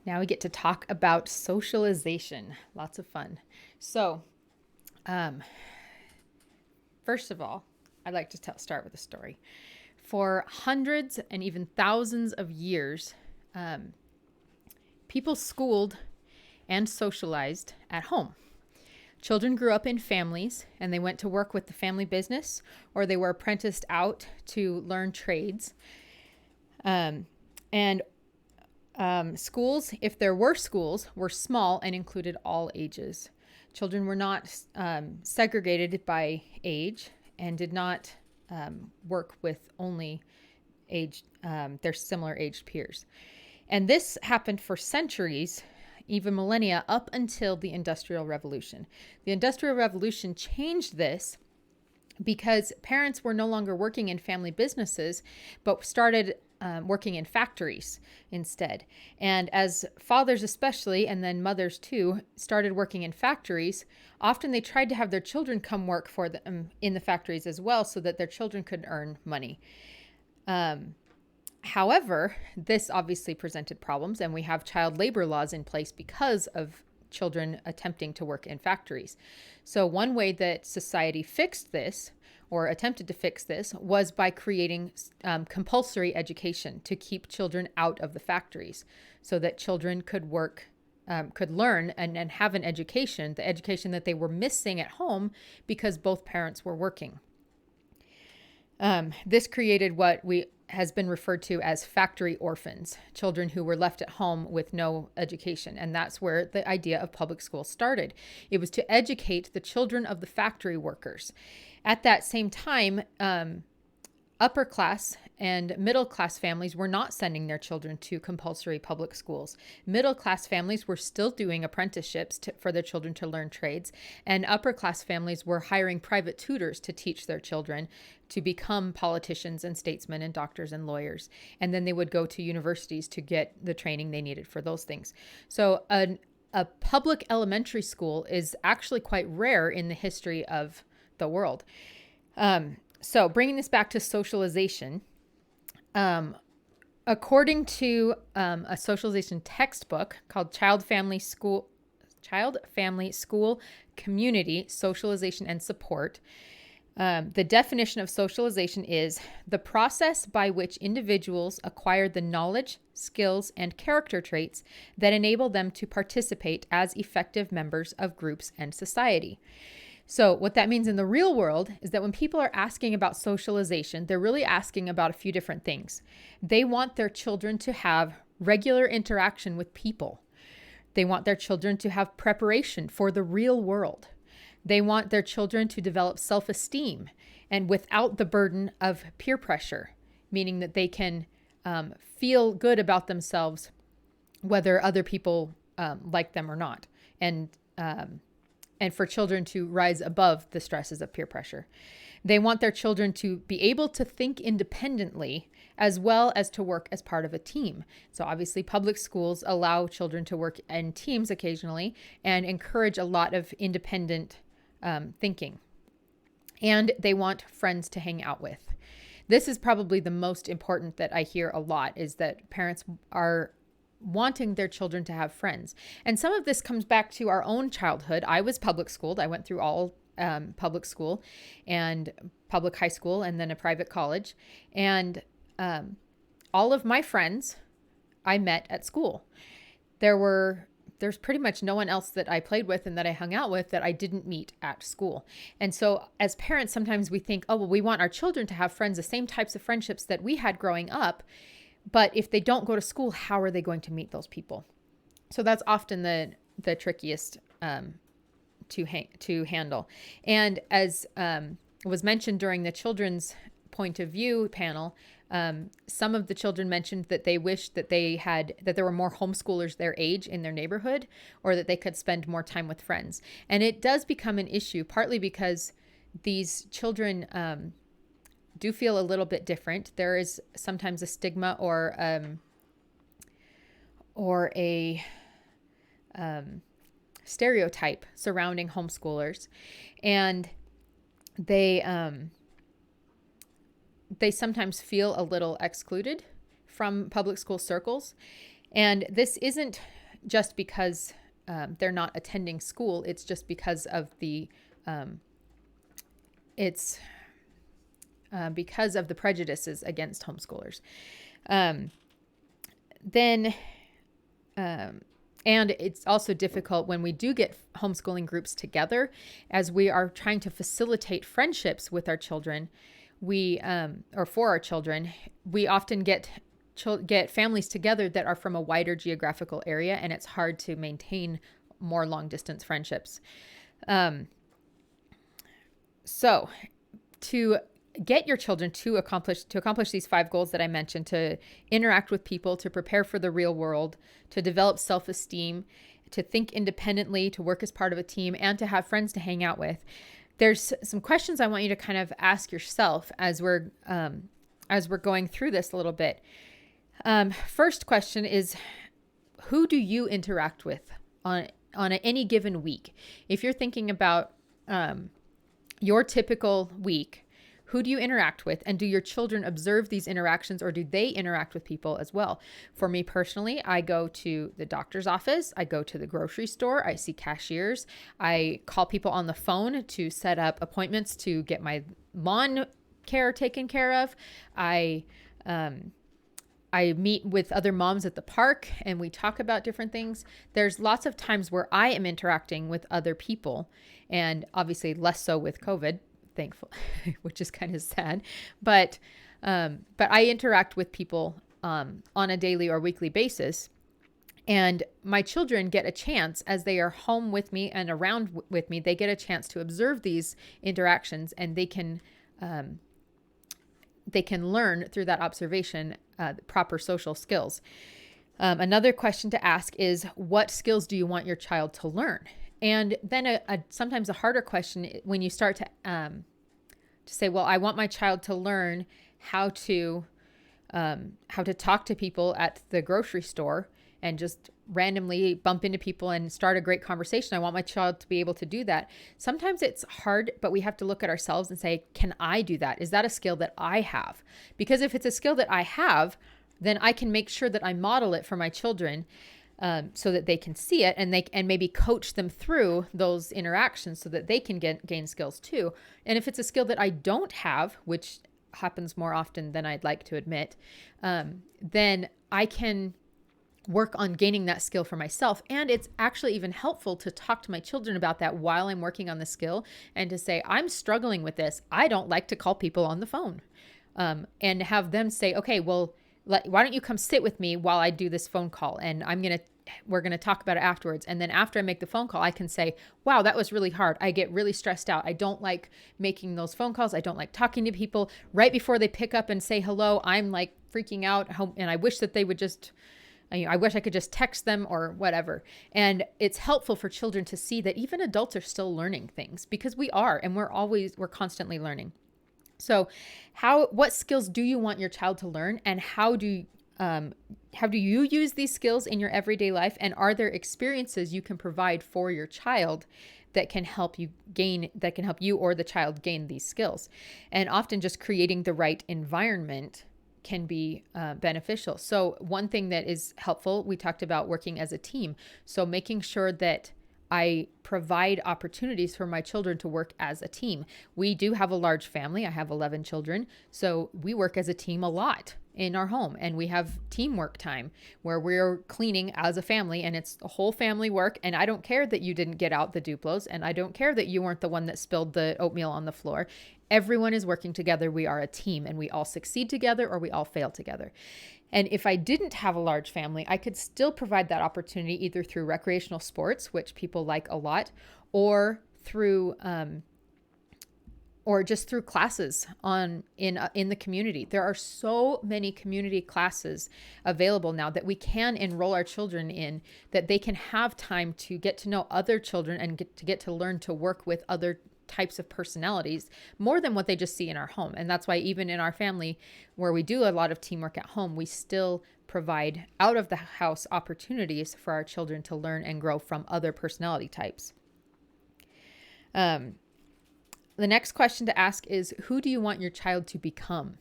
Now we get to talk about socialization. Lots of fun. So, first of all, I'd like to start with a story. For hundreds and even thousands of years, people schooled and socialized at home. Children grew up in families and they went to work with the family business, or they were apprenticed out to learn trades. Schools, if there were schools, were small and included all ages. Children were not segregated by age and did not work with only their similar aged peers. And this happened for centuries, even millennia, up until the Industrial Revolution. The Industrial Revolution changed this because parents were no longer working in family businesses, but started working in factories instead. And as fathers especially, and then mothers too, started working in factories, often they tried to have their children come work for them in the factories as well, so that their children could earn money. However, this obviously presented problems, and we have child labor laws in place because of children attempting to work in factories. So one way that society fixed this, or attempted to fix this, was by creating compulsory education to keep children out of the factories, so that children could work, could learn and have an education, the education that they were missing at home because both parents were working. This created what has been referred to as factory orphans, children who were left at home with no education. And that's where the idea of public school started. It was to educate the children of the factory workers. At that same time, upper class and middle class families were not sending their children to compulsory public schools. Middle class families were still doing apprenticeships for their children to learn trades, and upper class families were hiring private tutors to teach their children to become politicians and statesmen and doctors and lawyers. And then they would go to universities to get the training they needed for those things. So a public elementary school is actually quite rare in the history of the world. So bringing this back to socialization, according to a socialization textbook called Child Family School Community Socialization and Support, the definition of socialization is the process by which individuals acquire the knowledge, skills, and character traits that enable them to participate as effective members of groups and society. So what that means in the real world is that when people are asking about socialization, they're really asking about a few different things. They want their children to have regular interaction with people. They want their children to have preparation for the real world. They want their children to develop self-esteem and without the burden of peer pressure, meaning that they can feel good about themselves, whether other people like them or not. And for children to rise above the stresses of peer pressure. They want their children to be able to think independently as well as to work as part of a team. So obviously public schools allow children to work in teams occasionally and encourage a lot of independent thinking. And they want friends to hang out with. This is probably the most important that I hear a lot, is that parents are wanting their children to have friends. And some of this comes back to our own childhood. I was public schooled. I went through all public school and public high school and then a private college. And all of my friends I met at school. There's pretty much no one else that I played with and that I hung out with that I didn't meet at school. And so as parents, sometimes we think, oh, well, we want our children to have friends, the same types of friendships that we had growing up. But if they don't go to school, how are they going to meet those people? So that's often the trickiest to handle. And as was mentioned during the children's point of view panel, some of the children mentioned that they wished that that there were more homeschoolers their age in their neighborhood, or that they could spend more time with friends. And it does become an issue, partly because these children do feel a little bit different. There is sometimes a stigma or a stereotype surrounding homeschoolers, and they sometimes feel a little excluded from public school circles. And this isn't just because they're not attending school. It's just because of the because of the prejudices against homeschoolers. And it's also difficult when we do get homeschooling groups together, as we are trying to facilitate friendships with our children. Or for our children, we often get families together that are from a wider geographical area, and it's hard to maintain more long distance friendships. So to get your children to accomplish these 5 goals that I mentioned, to interact with people, to prepare for the real world, to develop self-esteem, to think independently, to work as part of a team, and to have friends to hang out with, there's some questions I want you to kind of ask yourself as we're going through this a little bit. First question is, who do you interact with on any given week? If you're thinking about your typical week, who do you interact with? And do your children observe these interactions, or do they interact with people as well? For me personally, I go to the doctor's office. I go to the grocery store. I see cashiers. I call people on the phone to set up appointments to get my lawn care taken care of. I meet with other moms at the park and we talk about different things. There's lots of times where I am interacting with other people, and obviously less so with COVID, thankful, which is kind of sad. But I interact with people on a daily or weekly basis. And my children get a chance, as they are home with me and around with me, they get a chance to observe these interactions, and they can learn through that observation proper social skills. Another question to ask is, what skills do you want your child to learn? And then sometimes a harder question when you start to say, well, I want my child to learn how to talk to people at the grocery store and just randomly bump into people and start a great conversation. I want my child to be able to do that. Sometimes it's hard, but we have to look at ourselves and say, can I do that? Is that a skill that I have? Because if it's a skill that I have, then I can make sure that I model it for my children, so that they can see it, and maybe coach them through those interactions so that they can gain skills too. And if it's a skill that I don't have, which happens more often than I'd like to admit, then I can work on gaining that skill for myself. And it's actually even helpful to talk to my children about that while I'm working on the skill, and to say, I'm struggling with this. I don't like to call people on the phone, and have them say, okay, well, why don't you come sit with me while I do this phone call, and we're going to talk about it afterwards. And then after I make the phone call, I can say, wow, that was really hard. I get really stressed out. I don't like making those phone calls. I don't like talking to people right before they pick up and say hello. I'm like freaking out, and I wish that they would just, I wish I could just text them or whatever. And it's helpful for children to see that even adults are still learning things, because we are, and we're constantly learning. So what skills do you want your child to learn, and how do you use these skills in your everyday life? And are there experiences you can provide for your child that can help you or the child gain these skills? And often just creating the right environment can be beneficial. So one thing that is helpful, we talked about working as a team. So making sure that I provide opportunities for my children to work as a team. We do have a large family. I have 11 children. So we work as a team a lot in our home, and we have teamwork time where we're cleaning as a family, and it's a whole family work. And I don't care that you didn't get out the Duplos, and I don't care that you weren't the one that spilled the oatmeal on the floor. Everyone is working together. We are a team, and we all succeed together or we all fail together. And if I didn't have a large family, I could still provide that opportunity either through recreational sports, which people like a lot, or through or just through classes in the community. There are so many community classes available now that we can enroll our children in, that they can have time to get to know other children and get to learn to work with other types of personalities more than what they just see in our home. And that's why even in our family, where we do a lot of teamwork at home, we still provide out of the house opportunities for our children to learn and grow from other personality types. The next question to ask is, who do you want your child to become?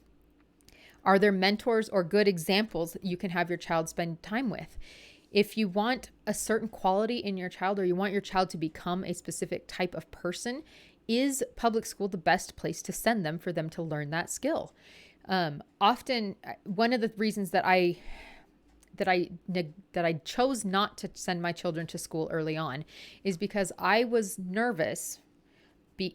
Are there mentors or good examples that you can have your child spend time with? If you want a certain quality in your child, or you want your child to become a specific type of person, is public school the best place to send them for them to learn that skill? Often, one of the reasons that I chose not to send my children to school early on is because I was nervous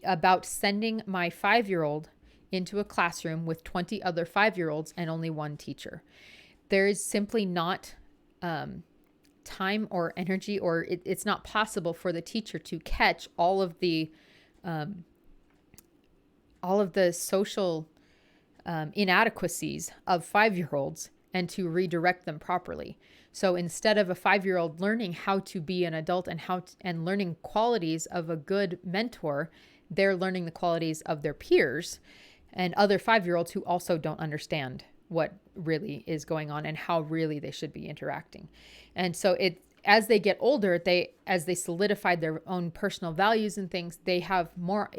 about sending my 5-year-old into a classroom with 20 other 5-year-olds and only one teacher. There is simply not time or energy, or it's not possible for the teacher to catch all of the social inadequacies of 5-year-olds and to redirect them properly. So instead of a 5-year-old learning how to be an adult and learning qualities of a good mentor, they're learning the qualities of their peers and other 5-year-olds who also don't understand what really is going on and how really they should be interacting. And so as they get older, as they solidify their own personal values and things, they have more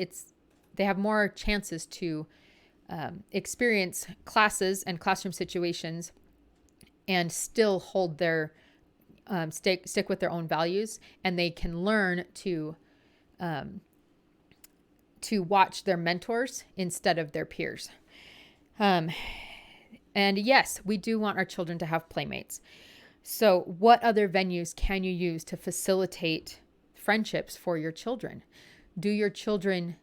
chances to experience classes and classroom situations and still hold their stick with their own values, and they can learn to watch their mentors instead of their peers. And yes, we do want our children to have playmates. So what other venues can you use to facilitate friendships for your children? Do your children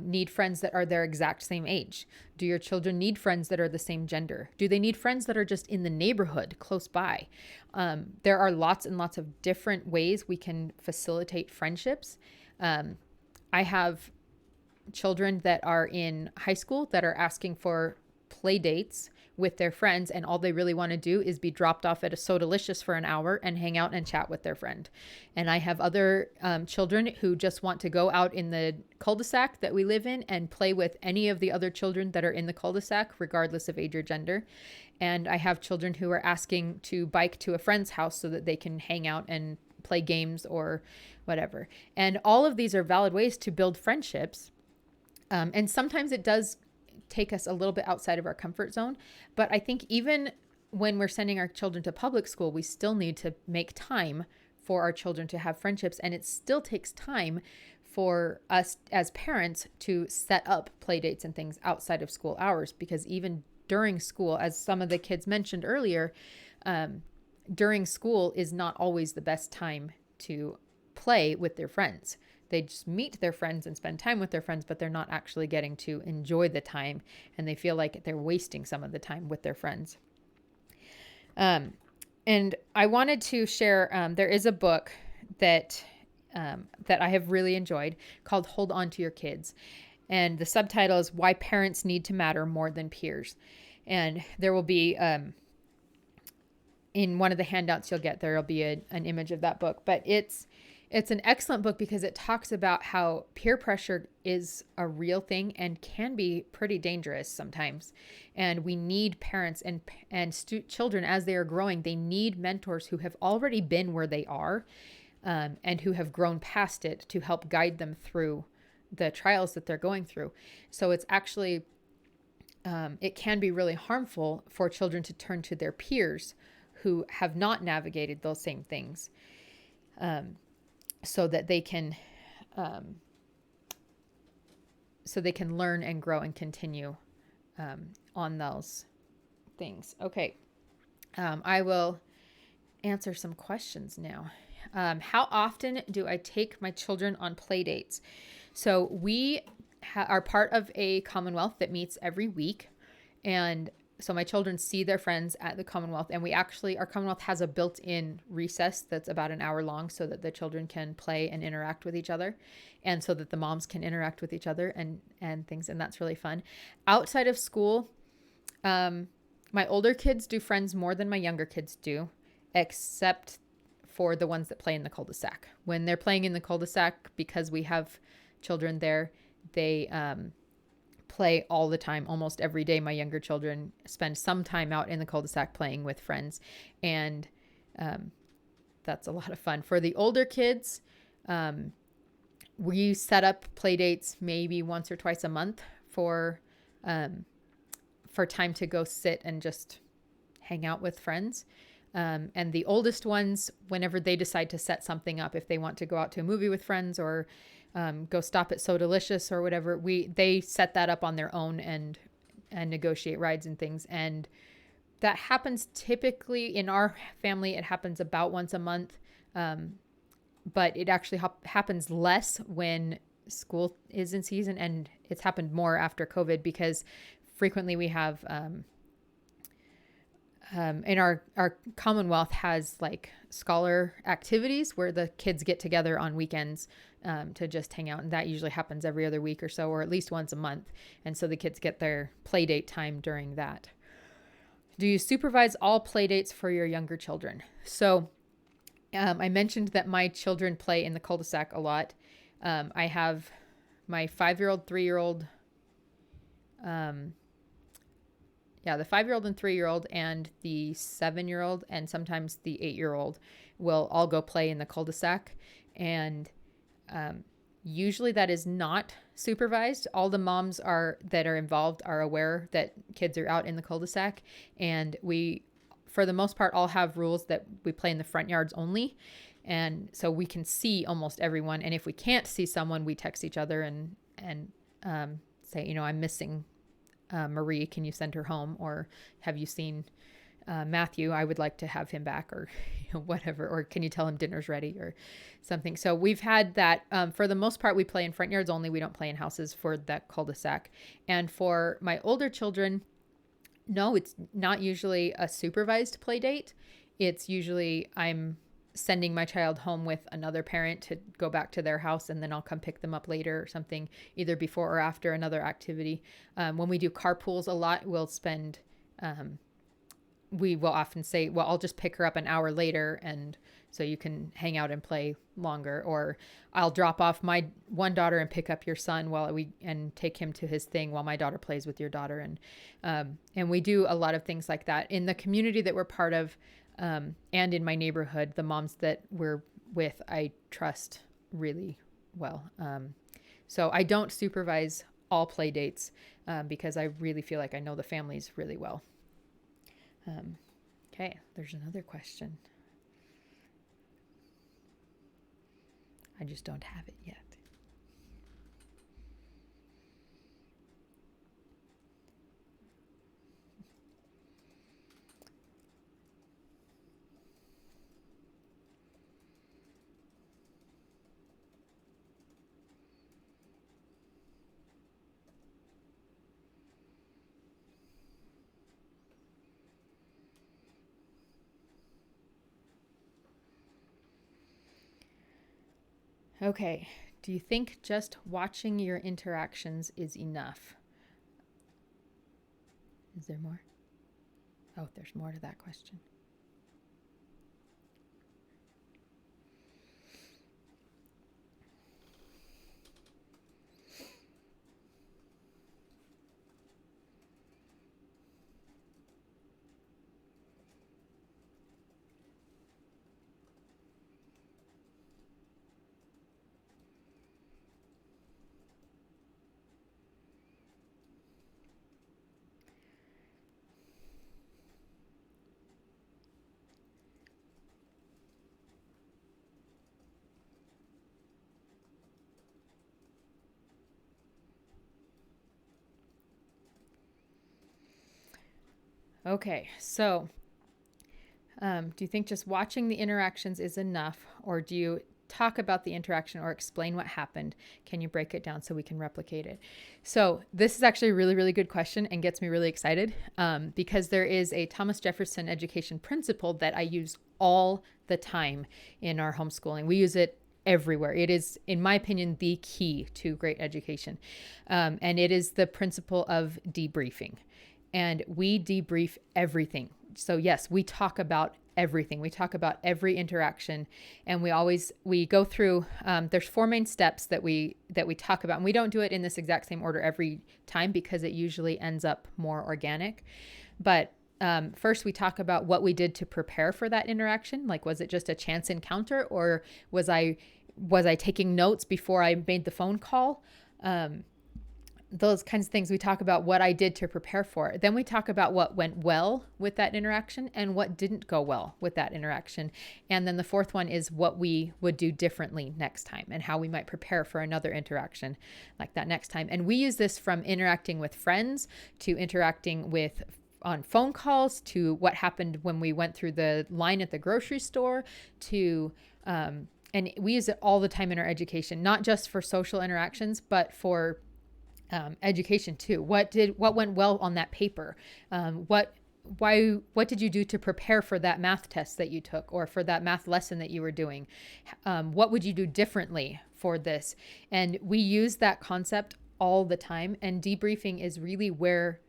need friends that are their exact same age? Do your children need friends that are the same gender? Do they need friends that are just in the neighborhood close by? There are lots and lots of different ways we can facilitate friendships. I have children that are in high school that are asking for play dates with their friends, and all they really want to do is be dropped off at a So-Delicious for an hour and hang out and chat with their friend. And I have other children who just want to go out in the cul-de-sac that we live in and play with any of the other children that are in the cul-de-sac, regardless of age or gender. And I have children who are asking to bike to a friend's house so that they can hang out and play games or whatever. And all of these are valid ways to build friendships. And sometimes it does take us a little bit outside of our comfort zone. But I think even when we're sending our children to public school, we still need to make time for our children to have friendships. And it still takes time for us as parents to set up play dates and things outside of school hours, because even during school, as some of the kids mentioned earlier, during school is not always the best time to play with their friends. They just meet their friends and spend time with their friends, but they're not actually getting to enjoy the time, and they feel like they're wasting some of the time with their friends. And I wanted to share, there is a book that I have really enjoyed called Hold On to Your Kids. And the subtitle is Why Parents Need to Matter More Than Peers. And there will be, in one of the handouts you'll get, there will be an image of that book. But it's an excellent book because it talks about how peer pressure is a real thing and can be pretty dangerous sometimes. And we need parents and children as they are growing, they need mentors who have already been where they are and who have grown past it to help guide them through the trials that they're going through. So it's actually, it can be really harmful for children to turn to their peers who have not navigated those same things. So that they can learn and grow and continue on those things. Okay. I will answer some questions now. How often do I take my children on play dates? So we are part of a Commonwealth that meets every week, and so my children see their friends at the Commonwealth, and our Commonwealth has a built-in recess that's about an hour long so that the children can play and interact with each other, and so that the moms can interact with each other and things, and that's really fun. Outside of school, my older kids do friends more than my younger kids do, except for the ones that play in the cul-de-sac. When they're playing in the cul-de-sac, because we have children there, they play all the time, almost every day. My younger children spend some time out in the cul-de-sac playing with friends, and that's a lot of fun. For the older kids, we set up play dates maybe once or twice a month for for time to go sit and just hang out with friends. And the oldest ones, whenever they decide to set something up, if they want to go out to a movie with friends or go stop at So Delicious or whatever, they set that up on their own and negotiate rides and things. And that happens typically in our family. It happens about once a month, but it actually happens less when school is in season, and it's happened more after COVID because frequently we have in our Commonwealth has like scholar activities where the kids get together on weekends to just hang out. And that usually happens every other week or so, or at least once a month. And so the kids get their play date time during that. Do you supervise all play dates for your younger children? So I mentioned that my children play in the cul-de-sac a lot. I have my 5-year-old, 3-year-old, the 5-year-old and 3-year-old and the 7-year-old and sometimes the 8-year-old will all go play in the cul-de-sac. And usually that is not supervised. All the moms that are involved are aware that kids are out in the cul-de-sac. And we, for the most part, all have rules that we play in the front yards only. And so we can see almost everyone. And if we can't see someone, we text each other and say, I'm missing Marie, can you send her home? Or have you seen Matthew? I would like to have him back, or whatever. Or can you tell him dinner's ready or something? So we've had that. For the most part, we play in front yards only. We don't play in houses for that cul-de-sac. And for my older children, no, it's not usually a supervised play date. It's usually I'm sending my child home with another parent to go back to their house, and then I'll come pick them up later or something, either before or after another activity. When we do carpools a lot, we will often say, well, I'll just pick her up an hour later, and so you can hang out and play longer. Or I'll drop off my one daughter and pick up your son and take him to his thing while my daughter plays with your daughter. And we do a lot of things like that in the community that we're part of. And in my neighborhood, the moms that we're with, I trust really well. So I don't supervise all play dates because I really feel like I know the families really well. Okay, there's another question. I just don't have it yet. Okay, do you think just watching your interactions is enough? Is there more? Oh, there's more to that question. Okay, so do you think just watching the interactions is enough, or do you talk about the interaction or explain what happened? Can you break it down so we can replicate it? So this is actually a really, really good question and gets me really excited because there is a Thomas Jefferson education principle that I use all the time in our homeschooling. We use it everywhere. It is, in my opinion, the key to great education. And it is the principle of debriefing. And we debrief everything. So yes, we talk about everything. We talk about every interaction, and we go through, there's 4 main steps that we talk about, and we don't do it in this exact same order every time because it usually ends up more organic. But first we talk about what we did to prepare for that interaction. Like, was it just a chance encounter, or was I taking notes before I made the phone call? those kinds of things. We talk about what I did to prepare for it. Then we talk about what went well with that interaction and what didn't go well with that interaction. And then the fourth one is what we would do differently next time and how we might prepare for another interaction like that next time. And we use this from interacting with friends to interacting with on phone calls to what happened when we went through the line at the grocery store to, and we use it all the time in our education, not just for social interactions, but for education too. What went well on that paper? What did you do to prepare for that math test that you took or for that math lesson that you were doing? What would you do differently for this? And we use that concept all the time. And debriefing is really where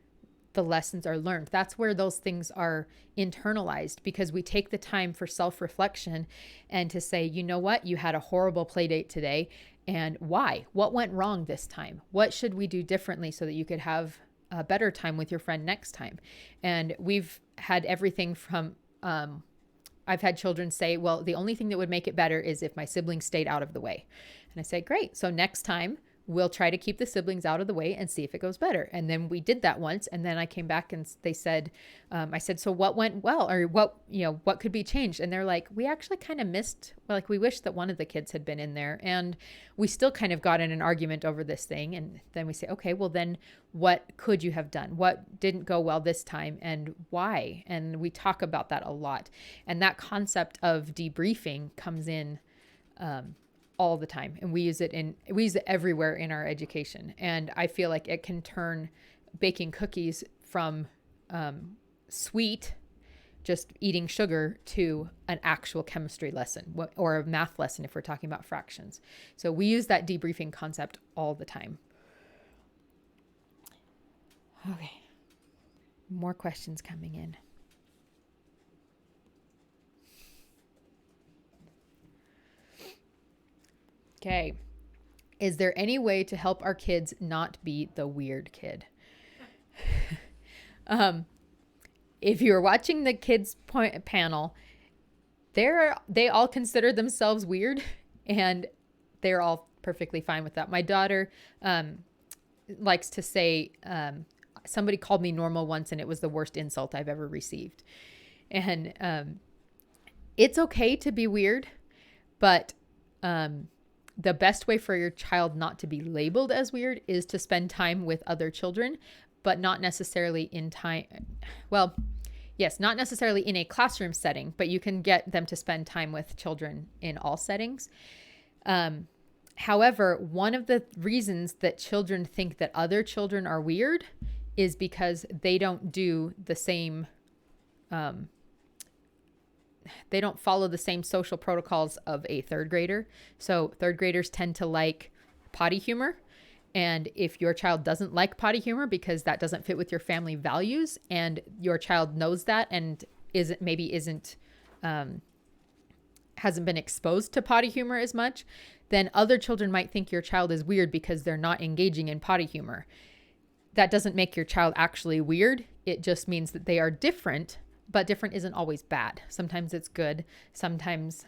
the lessons are learned. That's where those things are internalized, because we take the time for self-reflection and to say, you know what, you had a horrible play date today. And why? What went wrong this time? What should we do differently so that you could have a better time with your friend next time? And we've had everything from, I've had children say, well, the only thing that would make it better is if my siblings stayed out of the way. And I say, great. So next time we'll try to keep the siblings out of the way and see if it goes better. And then we did that once. And then I came back and they said, I said, so what went well, or what could be changed? And they're like, we actually kind of missed, like, we wish that one of the kids had been in there. And we still kind of got in an argument over this thing. And then we say, okay, well then what could you have done? What didn't go well this time and why? And we talk about that a lot. And that concept of debriefing comes in, all the time. And we use it everywhere in our education. And I feel like it can turn baking cookies from sweet, just eating sugar, to an actual chemistry lesson or a math lesson if we're talking about fractions. So we use that debriefing concept all the time. Okay. More questions coming in. Okay. Is there any way to help our kids not be the weird kid? If you're watching the kids panel, they all consider themselves weird, and they're all perfectly fine with that. My daughter likes to say, somebody called me normal once and it was the worst insult I've ever received. And it's okay to be weird, but the best way for your child not to be labeled as weird is to spend time with other children, but not necessarily in time. Well, yes, not necessarily in a classroom setting, but you can get them to spend time with children in all settings. However, one of the reasons that children think that other children are weird is because they don't do the same, they don't follow the same social protocols of a third grader. So third graders tend to like potty humor. And if your child doesn't like potty humor because that doesn't fit with your family values, and your child knows that and hasn't been exposed to potty humor as much, then other children might think your child is weird because they're not engaging in potty humor. That doesn't make your child actually weird. It just means that they are different. But different isn't always bad. Sometimes it's good. Sometimes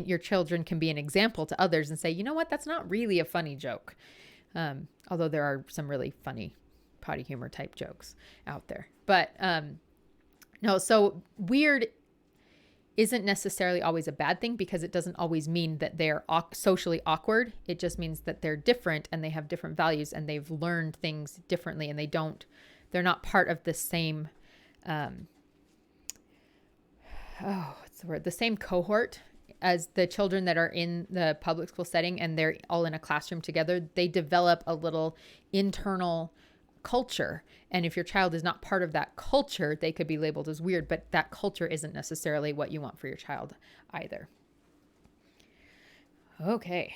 your children can be an example to others and say, you know what, that's not really a funny joke. Although there are some really funny potty humor type jokes out there. But no, so weird isn't necessarily always a bad thing, because it doesn't always mean that they're socially awkward. It just means that they're different and they have different values and they've learned things differently, and they're not part of the same the same cohort as the children that are in the public school setting, and they're all in a classroom together. They develop a little internal culture. And if your child is not part of that culture, they could be labeled as weird, but that culture isn't necessarily what you want for your child either. Okay.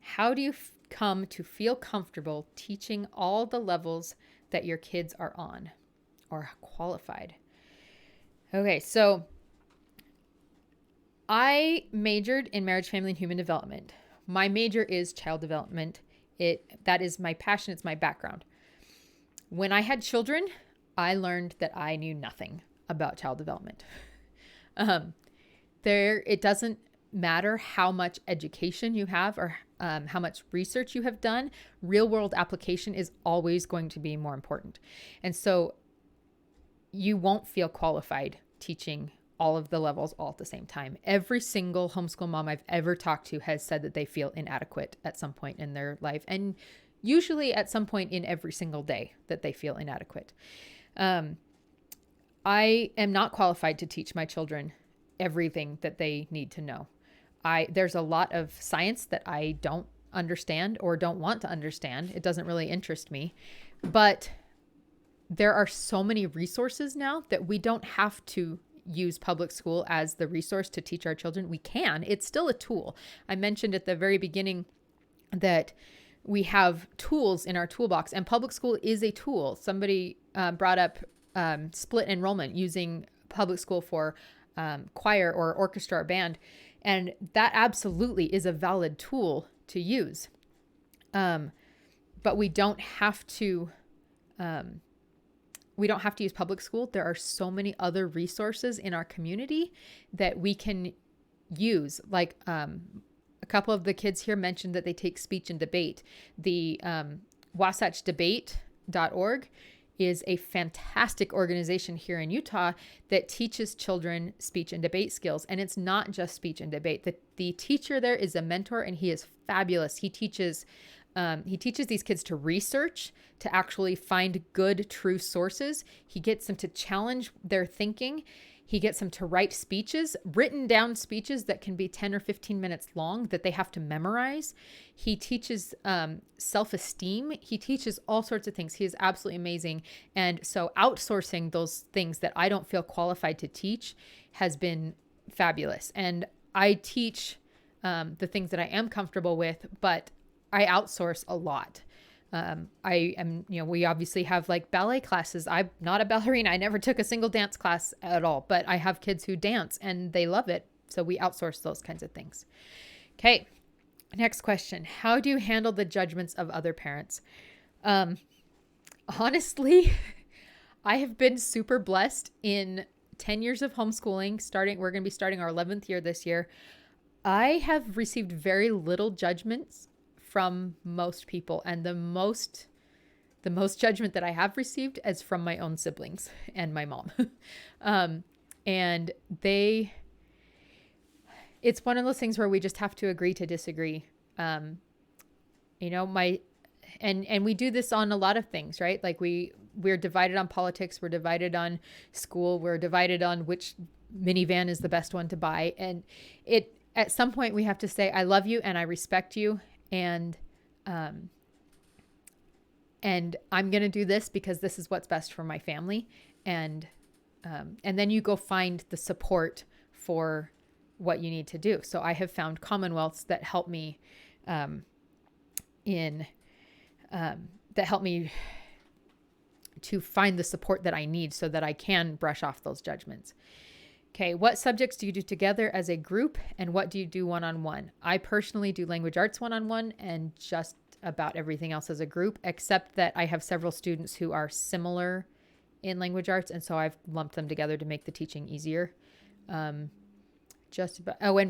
How do you come to feel comfortable teaching all the levels that your kids are on or qualified? Okay, so I majored in marriage, family, and human development. My major is child development. That is my passion. It's my background. When I had children, I learned that I knew nothing about child development. It doesn't matter how much education you have or how much research you have done, real world application is always going to be more important. And so you won't feel qualified teaching all of the levels all at the same time. Every single homeschool mom I've ever talked to has said that they feel inadequate at some point in their life, and usually at some point in every single day that they feel inadequate. I am not qualified to teach my children everything that they need to know. There's a lot of science that I don't understand or don't want to understand. It doesn't really interest me. But there are so many resources now that we don't have to use public school as the resource to teach our children. We can. It's still a tool. I mentioned at the very beginning that we have tools in our toolbox, and public school is a tool. Somebody brought up split enrollment, using public school for choir or orchestra or band. And that absolutely is a valid tool to use. But we don't have to use public school. There are so many other resources in our community that we can use. Like a couple of the kids here mentioned that they take speech and debate. The wasatchdebate.org is a fantastic organization here in Utah that teaches children speech and debate skills. And it's not just speech and debate. The teacher there is a mentor, and he is fabulous. He teaches these kids to research, to actually find good, true sources. He gets them to challenge their thinking. He gets them to write speeches, written down speeches that can be 10 or 15 minutes long that they have to memorize. He teaches self-esteem. He teaches all sorts of things. He is absolutely amazing. And so outsourcing those things that I don't feel qualified to teach has been fabulous. And I teach the things that I am comfortable with, but I outsource a lot. We obviously have like ballet classes. I'm not a ballerina. I never took a single dance class at all, but I have kids who dance and they love it. So we outsource those kinds of things. Okay. Next question. How do you handle the judgments of other parents? Honestly, I have been super blessed in 10 years of homeschooling. We're going to be starting our 11th year this year. I have received very little judgments from most people, and the most judgment that I have received is from my own siblings and my mom. And it's one of those things where we just have to agree to disagree. And we do this on a lot of things, right? Like we're divided on politics, we're divided on school, we're divided on which minivan is the best one to buy. And at some point we have to say, I love you and I respect you. And I'm going to do this because this is what's best for my family. And then you go find the support for what you need to do. So I have found commonwealths that help me, to find the support that I need so that I can brush off those judgments. Okay, what subjects do you do together as a group, and what do you do one-on-one? I personally do language arts one-on-one and just about everything else as a group, except that I have several students who are similar in language arts, and so I've lumped them together to make the teaching easier. And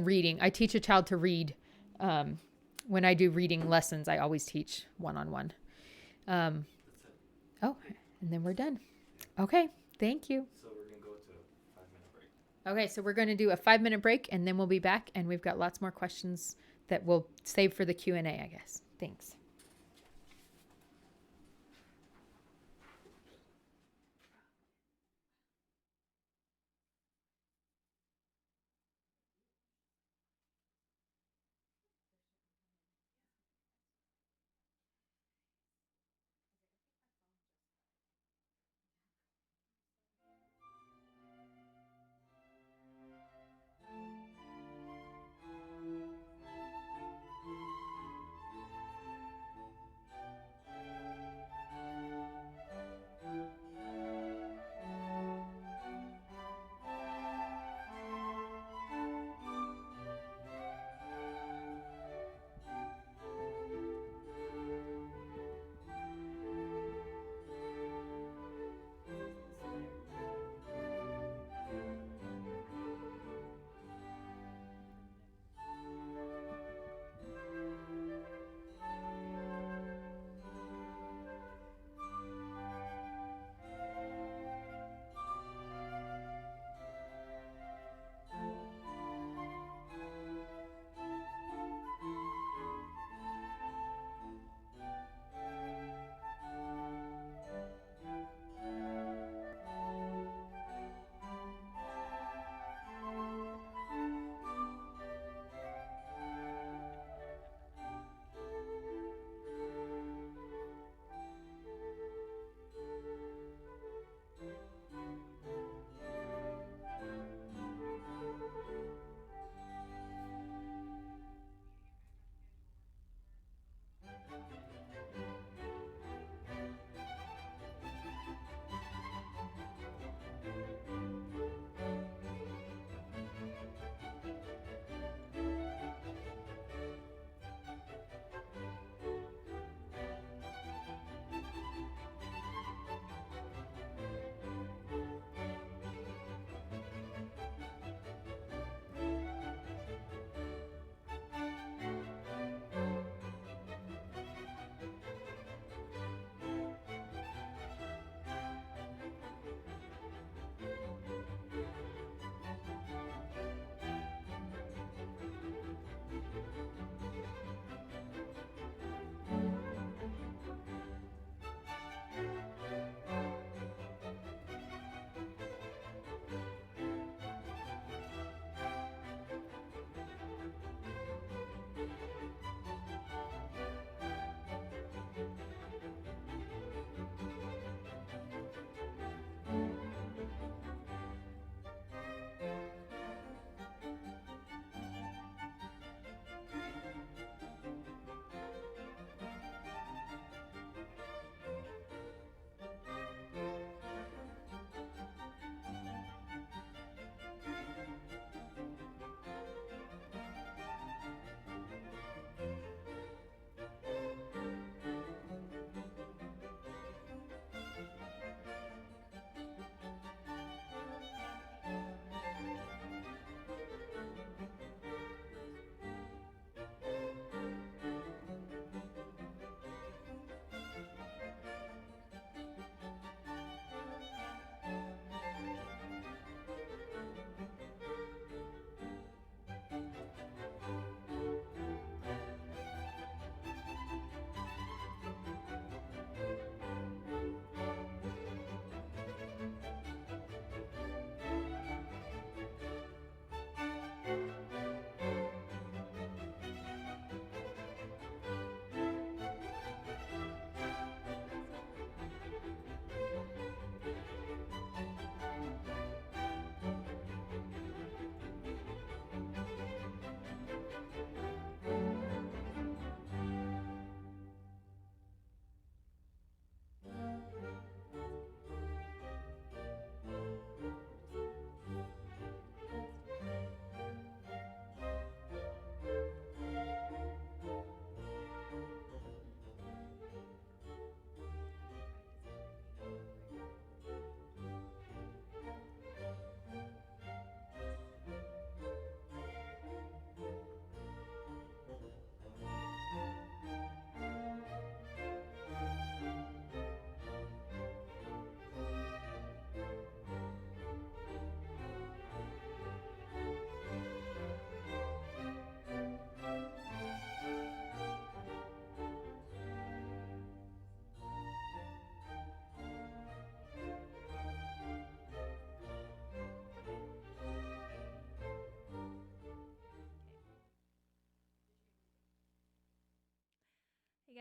reading. I teach a child to read. When I do reading lessons, I always teach one-on-one. And then we're done. Okay, thank you. Okay, so we're going to do a 5-minute break, and then we'll be back, and we've got lots more questions that we'll save for the Q&A, I guess. Thanks.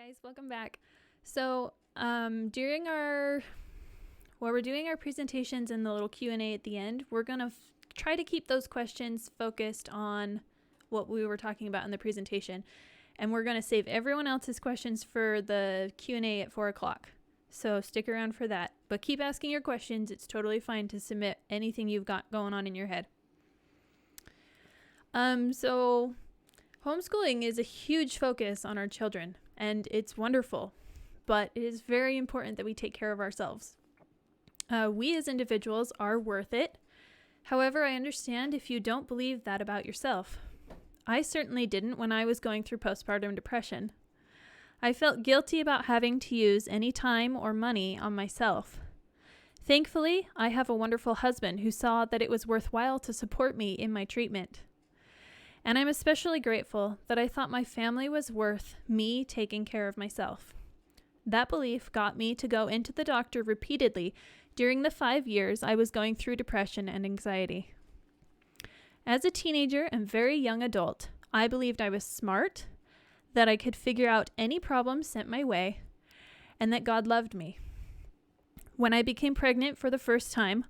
guys, welcome back. So during while we're doing our presentations and the little Q&A at the end, we're going to try to keep those questions focused on what we were talking about in the presentation. And we're going to save everyone else's questions for the Q&A at 4 o'clock. So stick around for that. But keep asking your questions. It's totally fine to submit anything you've got going on in your head. So homeschooling is a huge focus on our children, and it's wonderful. But it is very important that we take care of ourselves. We as individuals are worth it. However, I understand if you don't believe that about yourself. I certainly didn't when I was going through postpartum depression. I felt guilty about having to use any time or money on myself. Thankfully, I have a wonderful husband who saw that it was worthwhile to support me in my treatment. And I'm especially grateful that I thought my family was worth me taking care of myself. That belief got me to go into the doctor repeatedly during the 5 years I was going through depression and anxiety. As a teenager and very young adult, I believed I was smart, that I could figure out any problem sent my way, and that God loved me. When I became pregnant for the first time,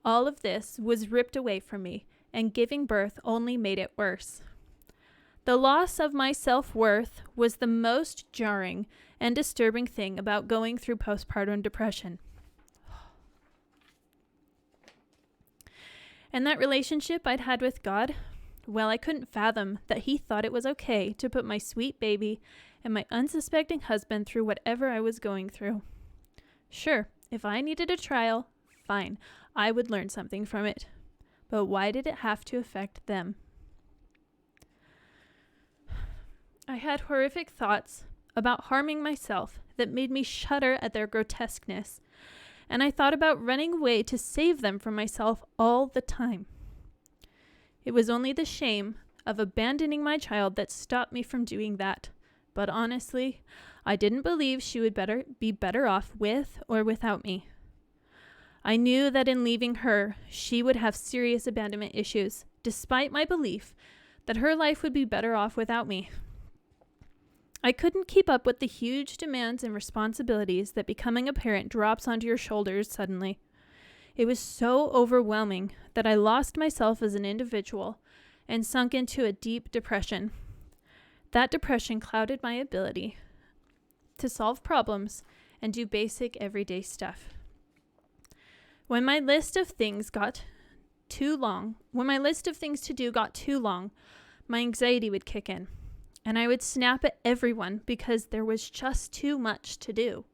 all of this was ripped away from me, and giving birth only made it worse. The loss of my self-worth was the most jarring and disturbing thing about going through postpartum depression. And that relationship I'd had with God, well, I couldn't fathom that He thought it was okay to put my sweet baby and my unsuspecting husband through whatever I was going through. Sure, if I needed a trial, fine, I would learn something from it. But why did it have to affect them? I had horrific thoughts about harming myself that made me shudder at their grotesqueness, and I thought about running away to save them from myself all the time. It was only the shame of abandoning my child that stopped me from doing that, but honestly, I didn't believe she would be better off with or without me. I knew that in leaving her, she would have serious abandonment issues, despite my belief that her life would be better off without me. I couldn't keep up with the huge demands and responsibilities that becoming a parent drops onto your shoulders suddenly. It was so overwhelming that I lost myself as an individual and sunk into a deep depression. That depression clouded my ability to solve problems and do basic everyday stuff. When my list of things to do got too long, my anxiety would kick in. And I would snap at everyone because there was just too much to do.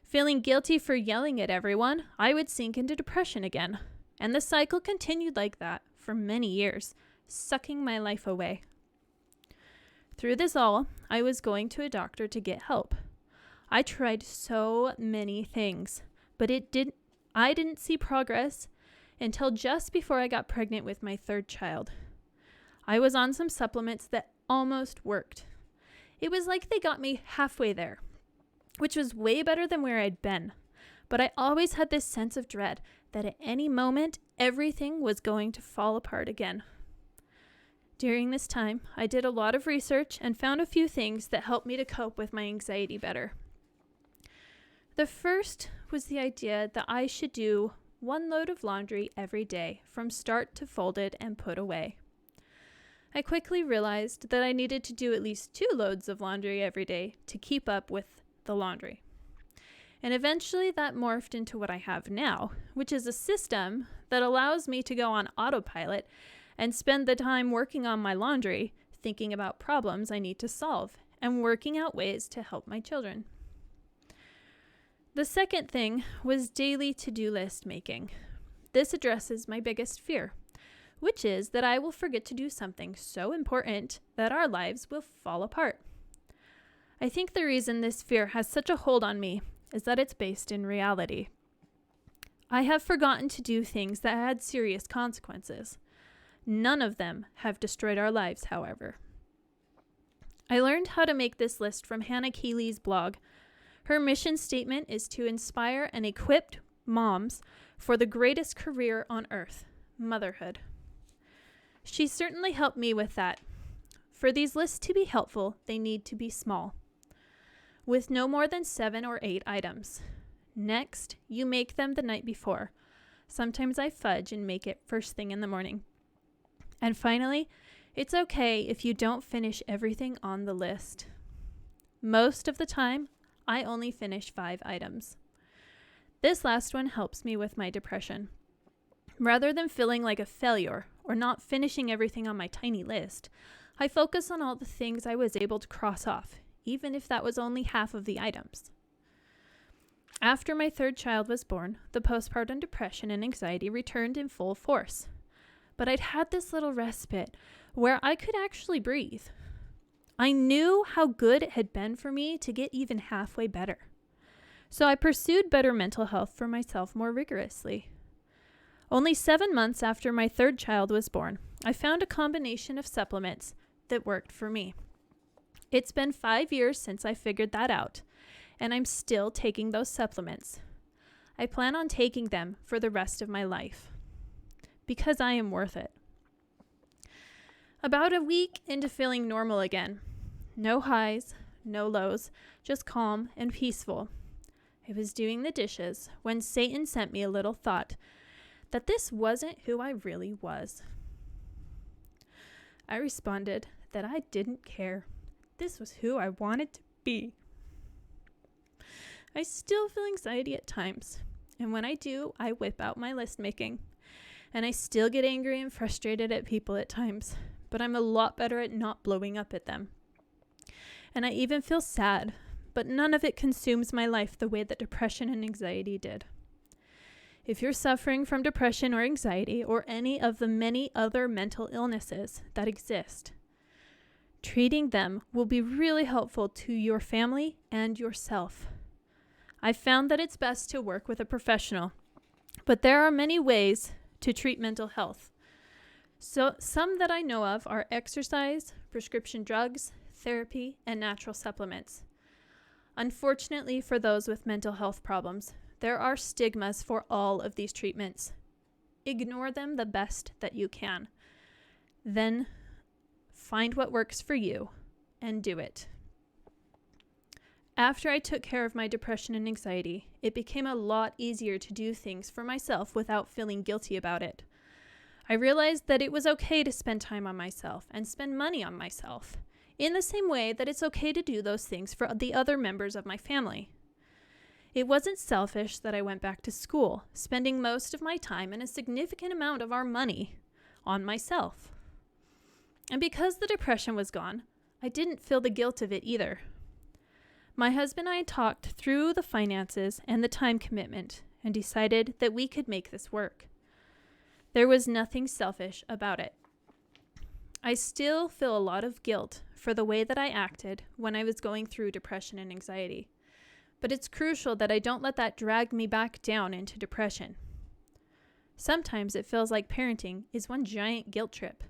Feeling guilty for yelling at everyone, I would sink into depression again. And the cycle continued like that for many years, sucking my life away. Through this all, I was going to a doctor to get help. I tried so many things, but I didn't see progress until just before I got pregnant with my third child. I was on some supplements that almost worked. It was like they got me halfway there, which was way better than where I'd been. But I always had this sense of dread that at any moment, everything was going to fall apart again. During this time, I did a lot of research and found a few things that helped me to cope with my anxiety better. The first was the idea that I should do 1 load of laundry every day from start to folded and put away. I quickly realized that I needed to do at least 2 loads of laundry every day to keep up with the laundry. And eventually that morphed into what I have now, which is a system that allows me to go on autopilot and spend the time working on my laundry, thinking about problems I need to solve, and working out ways to help my children. The second thing was daily to-do list making. This addresses my biggest fear, which is that I will forget to do something so important that our lives will fall apart. I think the reason this fear has such a hold on me is that it's based in reality. I have forgotten to do things that had serious consequences. None of them have destroyed our lives, however. I learned how to make this list from Hannah Keeley's blog. Her mission statement is to inspire and equip moms for the greatest career on earth, motherhood. She certainly helped me with that. For these lists to be helpful, they need to be small. with no more than 7 or 8 items. Next, you make them the night before. Sometimes I fudge and make it first thing in the morning. And finally, it's okay if you don't finish everything on the list. Most of the time, I only finish 5 items. This last one helps me with my depression. Rather than feeling like a failure or not finishing everything on my tiny list, I focus on all the things I was able to cross off, even if that was only half of the items. After my 3rd child was born, the postpartum depression and anxiety returned in full force. But I'd had this little respite where I could actually breathe. I knew how good it had been for me to get even halfway better. So I pursued better mental health for myself more rigorously. Only 7 months after my 3rd child was born, I found a combination of supplements that worked for me. It's been 5 years since I figured that out, and I'm still taking those supplements. I plan on taking them for the rest of my life because I am worth it. About a week into feeling normal again. No highs, no lows, just calm and peaceful. I was doing the dishes when Satan sent me a little thought that this wasn't who I really was. I responded that I didn't care. This was who I wanted to be. I still feel anxiety at times, and when I do, I whip out my list making. And I still get angry and frustrated at people at times, but I'm a lot better at not blowing up at them. And I even feel sad, but none of it consumes my life the way that depression and anxiety did. If you're suffering from depression or anxiety or any of the many other mental illnesses that exist, treating them will be really helpful to your family and yourself. I've found that it's best to work with a professional, but there are many ways to treat mental health. So some that I know of are exercise, prescription drugs, therapy, and natural supplements. Unfortunately, for those with mental health problems, there are stigmas for all of these treatments. Ignore them the best that you can. Then find what works for you and do it. After I took care of my depression and anxiety, it became a lot easier to do things for myself without feeling guilty about it. I realized that it was okay to spend time on myself and spend money on myself, in the same way that it's okay to do those things for the other members of my family. It wasn't selfish that I went back to school, spending most of my time and a significant amount of our money on myself. And because the depression was gone, I didn't feel the guilt of it either. My husband and I talked through the finances and the time commitment and decided that we could make this work. There was nothing selfish about it. I still feel a lot of guilt for the way that I acted when I was going through depression and anxiety. But it's crucial that I don't let that drag me back down into depression. Sometimes it feels like parenting is one giant guilt trip.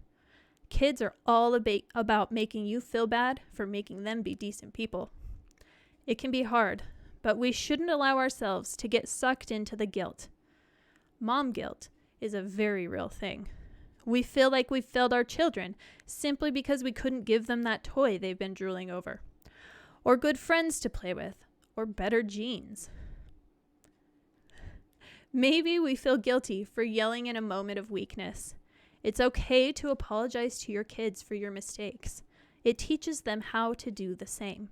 Kids are all about making you feel bad for making them be decent people. It can be hard, but we shouldn't allow ourselves to get sucked into the guilt. Mom guilt is a very real thing. We feel like we've failed our children simply because we couldn't give them that toy they've been drooling over, or good friends to play with, or better genes. Maybe we feel guilty for yelling in a moment of weakness. It's okay to apologize to your kids for your mistakes. It teaches them how to do the same.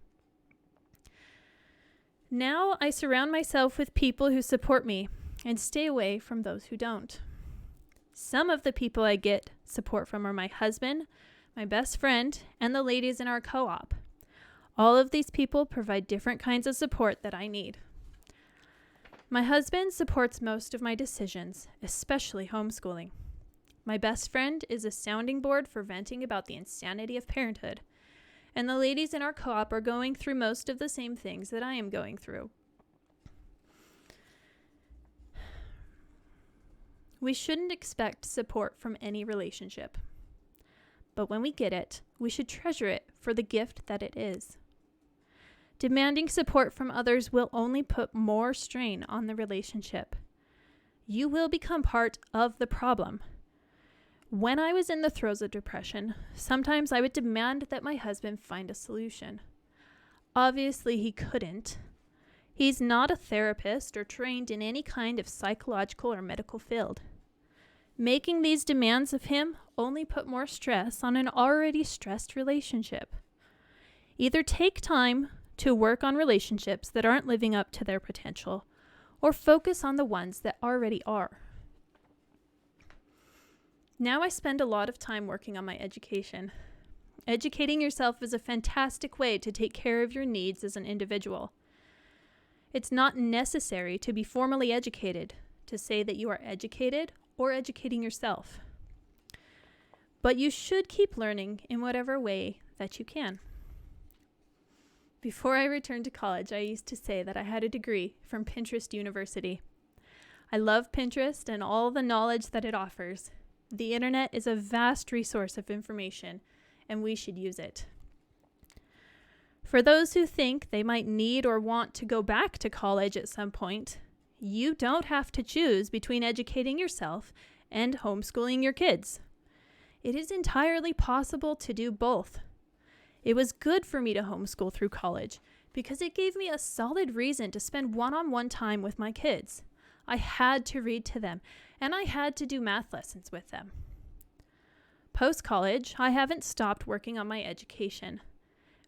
Now I surround myself with people who support me and stay away from those who don't. Some of the people I get support from are my husband, my best friend, and the ladies in our co-op. All of these people provide different kinds of support that I need. My husband supports most of my decisions, especially homeschooling. My best friend is a sounding board for venting about the insanity of parenthood. And the ladies in our co-op are going through most of the same things that I am going through. We shouldn't expect support from any relationship. But when we get it, we should treasure it for the gift that it is. Demanding support from others will only put more strain on the relationship. You will become part of the problem. When I was in the throes of depression, sometimes I would demand that my husband find a solution. Obviously, he couldn't. He's not a therapist or trained in any kind of psychological or medical field. Making these demands of him only put more stress on an already stressed relationship. Either take time to work on relationships that aren't living up to their potential, or focus on the ones that already are. Now I spend a lot of time working on my education. Educating yourself is a fantastic way to take care of your needs as an individual. It's not necessary to be formally educated to say that you are educated or educating yourself. But you should keep learning in whatever way that you can. Before I returned to college, I used to say that I had a degree from Pinterest University. I love Pinterest and all the knowledge that it offers. The internet is a vast resource of information, and we should use it. For those who think they might need or want to go back to college at some point, you don't have to choose between educating yourself and homeschooling your kids. It is entirely possible to do both. It was good for me to homeschool through college because it gave me a solid reason to spend one-on-one time with my kids. I had to read to them, and I had to do math lessons with them. Post-college, I haven't stopped working on my education.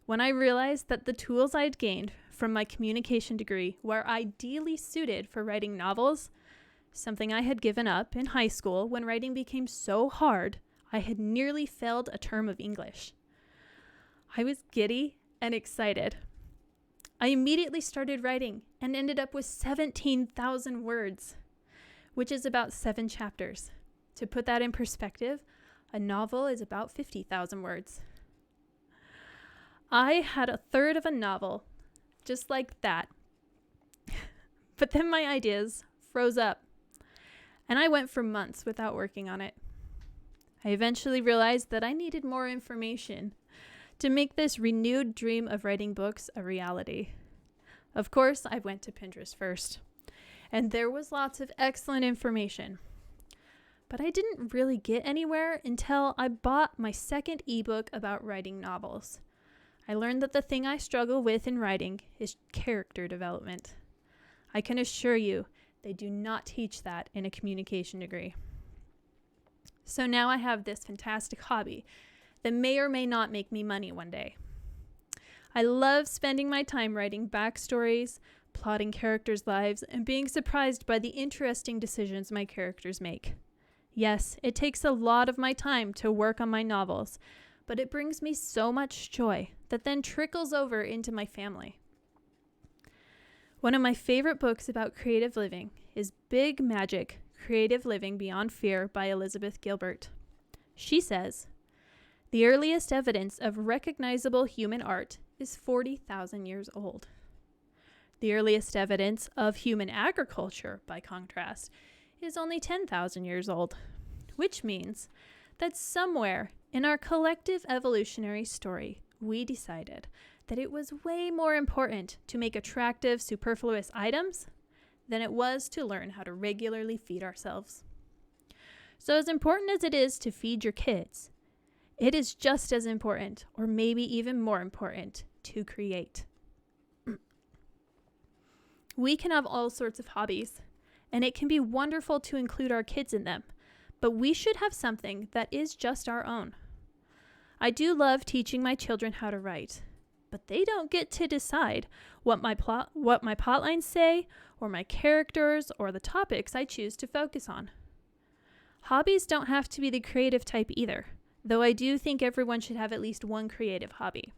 When I realized that the tools I'd gained from my communication degree were ideally suited for writing novels, something I had given up in high school when writing became so hard, I had nearly failed a term of English. I was giddy and excited. I immediately started writing and ended up with 17,000 words, which is about 7 chapters. To put that in perspective, a novel is about 50,000 words. I had a third of a novel, just like that. But then my ideas froze up, and I went for months without working on it. I eventually realized that I needed more information to make this renewed dream of writing books a reality. Of course, I went to Pinterest first, and there was lots of excellent information. But I didn't really get anywhere until I bought my second ebook about writing novels. I learned that the thing I struggle with in writing is character development. I can assure you, they do not teach that in a communication degree. So now I have this fantastic hobby that may or may not make me money one day. I love spending my time writing backstories, plotting characters' lives, and being surprised by the interesting decisions my characters make. Yes, it takes a lot of my time to work on my novels, but it brings me so much joy that then trickles over into my family. One of my favorite books about creative living is Big Magic: Creative Living Beyond Fear by Elizabeth Gilbert. She says, "The earliest evidence of recognizable human art is 40,000 years old. The earliest evidence of human agriculture, by contrast, is only 10,000 years old, which means that somewhere in our collective evolutionary story, we decided that it was way more important to make attractive, superfluous items than it was to learn how to regularly feed ourselves. So as important as it is to feed your kids, it is just as important, or maybe even more important, to create. We can have all sorts of hobbies, and it can be wonderful to include our kids in them, but we should have something that is just our own. I do love teaching my children how to write, but they don't get to decide what my plotlines say, or my characters, or the topics I choose to focus on. Hobbies don't have to be the creative type either, though I do think everyone should have at least one creative hobby.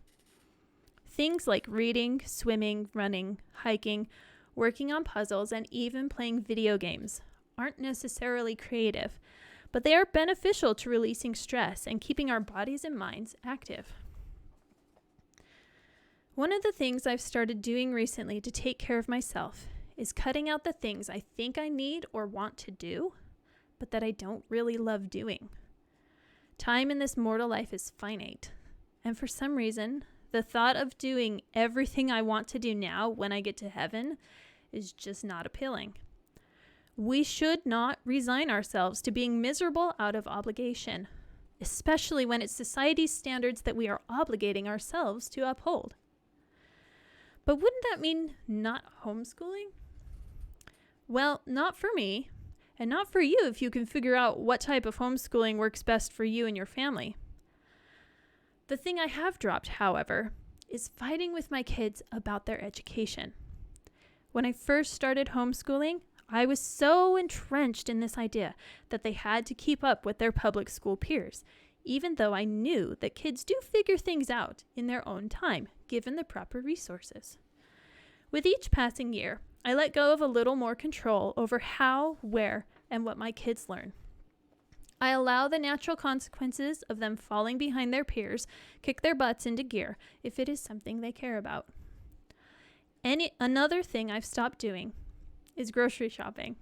Things like reading, swimming, running, hiking, working on puzzles, and even playing video games aren't necessarily creative, but they are beneficial to releasing stress and keeping our bodies and minds active. One of the things I've started doing recently to take care of myself is cutting out the things I think I need or want to do, but that I don't really love doing. Time in this mortal life is finite, and for some reason, the thought of doing everything I want to do now when I get to heaven is just not appealing. We should not resign ourselves to being miserable out of obligation, especially when it's society's standards that we are obligating ourselves to uphold. But wouldn't that mean not homeschooling? Well, not for me, and not for you if you can figure out what type of homeschooling works best for you and your family. The thing I have dropped, however, is fighting with my kids about their education. When I first started homeschooling, I was so entrenched in this idea that they had to keep up with their public school peers, even though I knew that kids do figure things out in their own time, given the proper resources. With each passing year, I let go of a little more control over how, where, and what my kids learn. I allow the natural consequences of them falling behind their peers kick their butts into gear if it is something they care about. Another thing I've stopped doing is grocery shopping.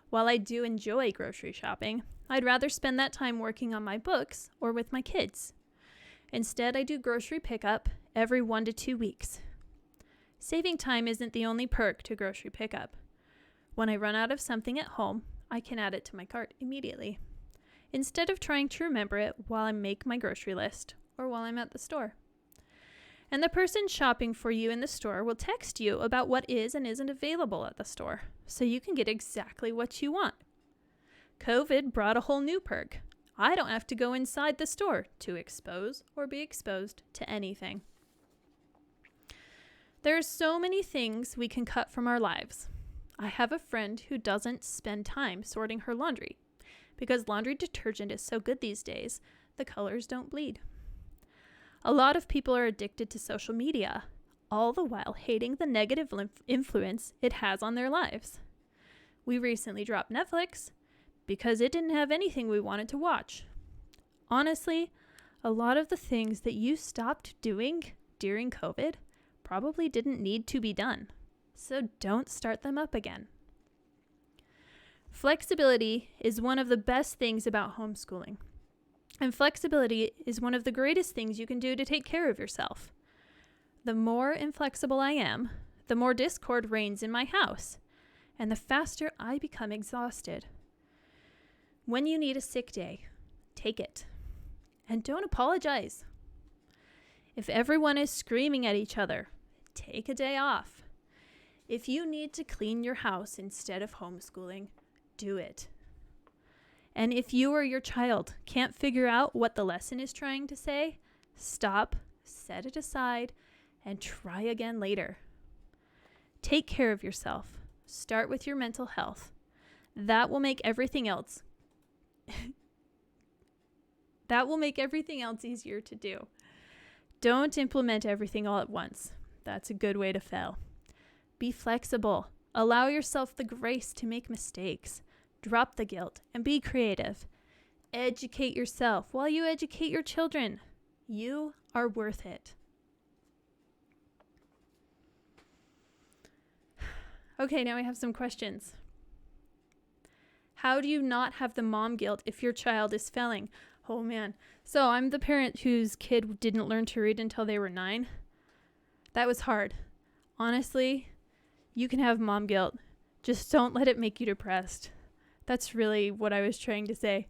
While I do enjoy grocery shopping, I'd rather spend that time working on my books or with my kids. Instead, I do grocery pickup every 1 to 2 weeks. Saving time isn't the only perk to grocery pickup. When I run out of something at home, I can add it to my cart immediately, instead of trying to remember it while I make my grocery list or while I'm at the store. And the person shopping for you in the store will text you about what is and isn't available at the store, so you can get exactly what you want. COVID brought a whole new perk. I don't have to go inside the store to expose or be exposed to anything. There are so many things we can cut from our lives. I have a friend who doesn't spend time sorting her laundry. Because laundry detergent is so good these days, the colors don't bleed. A lot of people are addicted to social media, all the while hating the negative influence it has on their lives. We recently dropped Netflix because it didn't have anything we wanted to watch. Honestly, a lot of the things that you stopped doing during COVID probably didn't need to be done, so don't start them up again. Flexibility is one of the best things about homeschooling. And flexibility is one of the greatest things you can do to take care of yourself. The more inflexible I am, the more discord reigns in my house, and the faster I become exhausted. When you need a sick day, take it. And don't apologize. If everyone is screaming at each other, take a day off. If you need to clean your house instead of homeschooling, do it. And if you or your child can't figure out what the lesson is trying to say, stop, set it aside, and try again later. Take care of yourself. Start with your mental health. That will make everything else easier to do. Don't implement everything all at once. That's a good way to fail. Be flexible. Allow yourself the grace to make mistakes. Drop the guilt and be creative. Educate yourself while you educate your children. You are worth it. Okay, now I have some questions. How do you not have the mom guilt if your child is failing? Oh man. So I'm the parent whose kid didn't learn to read until they were 9. That was hard. Honestly, you can have mom guilt. Just don't let it make you depressed. That's really what I was trying to say.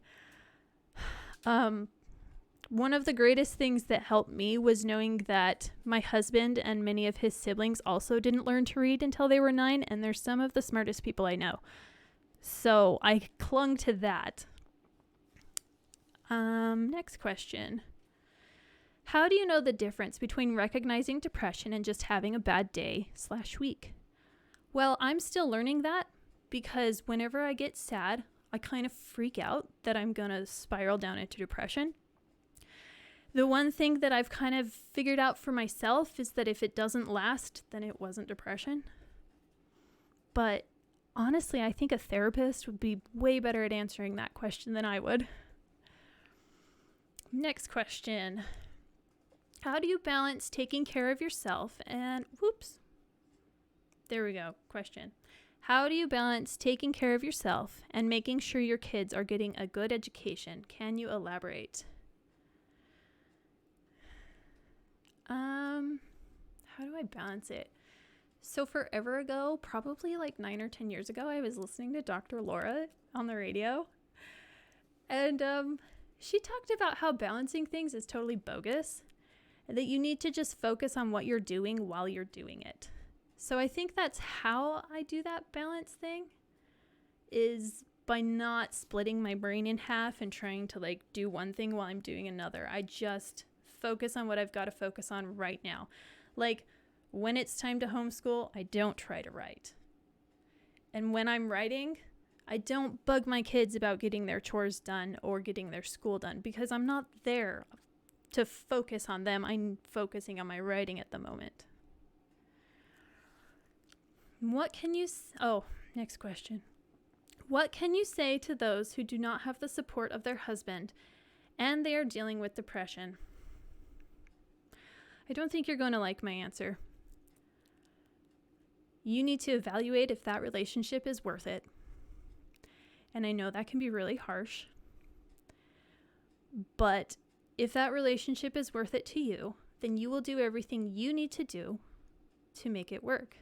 One of the greatest things that helped me was knowing that my husband and many of his siblings also didn't learn to read until they were 9, and they're some of the smartest people I know. So I clung to that. Next question. How do you know the difference between recognizing depression and just having a bad day/week? Well, I'm still learning that because whenever I get sad, I kind of freak out that I'm going to spiral down into depression. The one thing that I've kind of figured out for myself is that if it doesn't last, then it wasn't depression. But honestly, I think a therapist would be way better at answering that question than I would. Next question. How do you balance taking care of yourself and, question. How do you balance taking care of yourself and making sure your kids are getting a good education? Can you elaborate? How do I balance it? So forever ago, probably like 9 or 10 years ago, I was listening to Dr. Laura on the radio. And she talked about how balancing things is totally bogus. that you need to just focus on what you're doing while you're doing it. So I think that's how I do that balance thing, is by not splitting my brain in half and trying to like do one thing while I'm doing another. I just focus on what I've got to focus on right now. Like when it's time to homeschool, I don't try to write. And when I'm writing, I don't bug my kids about getting their chores done or getting their school done because I'm not there to focus on them. I'm focusing on my writing at the moment. What can you... next question. What can you say to those who do not have the support of their husband and they are dealing with depression? I don't think you're going to like my answer. You need to evaluate if that relationship is worth it. And I know that can be really harsh. But if that relationship is worth it to you, then you will do everything you need to do to make it work.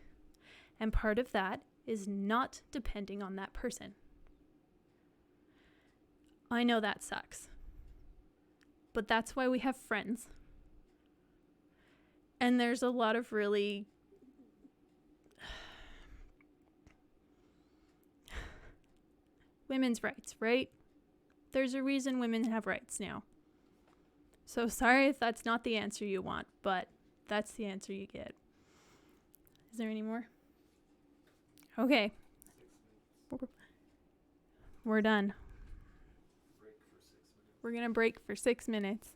And part of that is not depending on that person. I know that sucks. But that's why we have friends. And there's a lot of really women's rights, right? There's a reason women have rights now. So sorry if that's not the answer you want, but that's the answer you get. Is there any more? Okay. We're done. We're going to break for 6 minutes.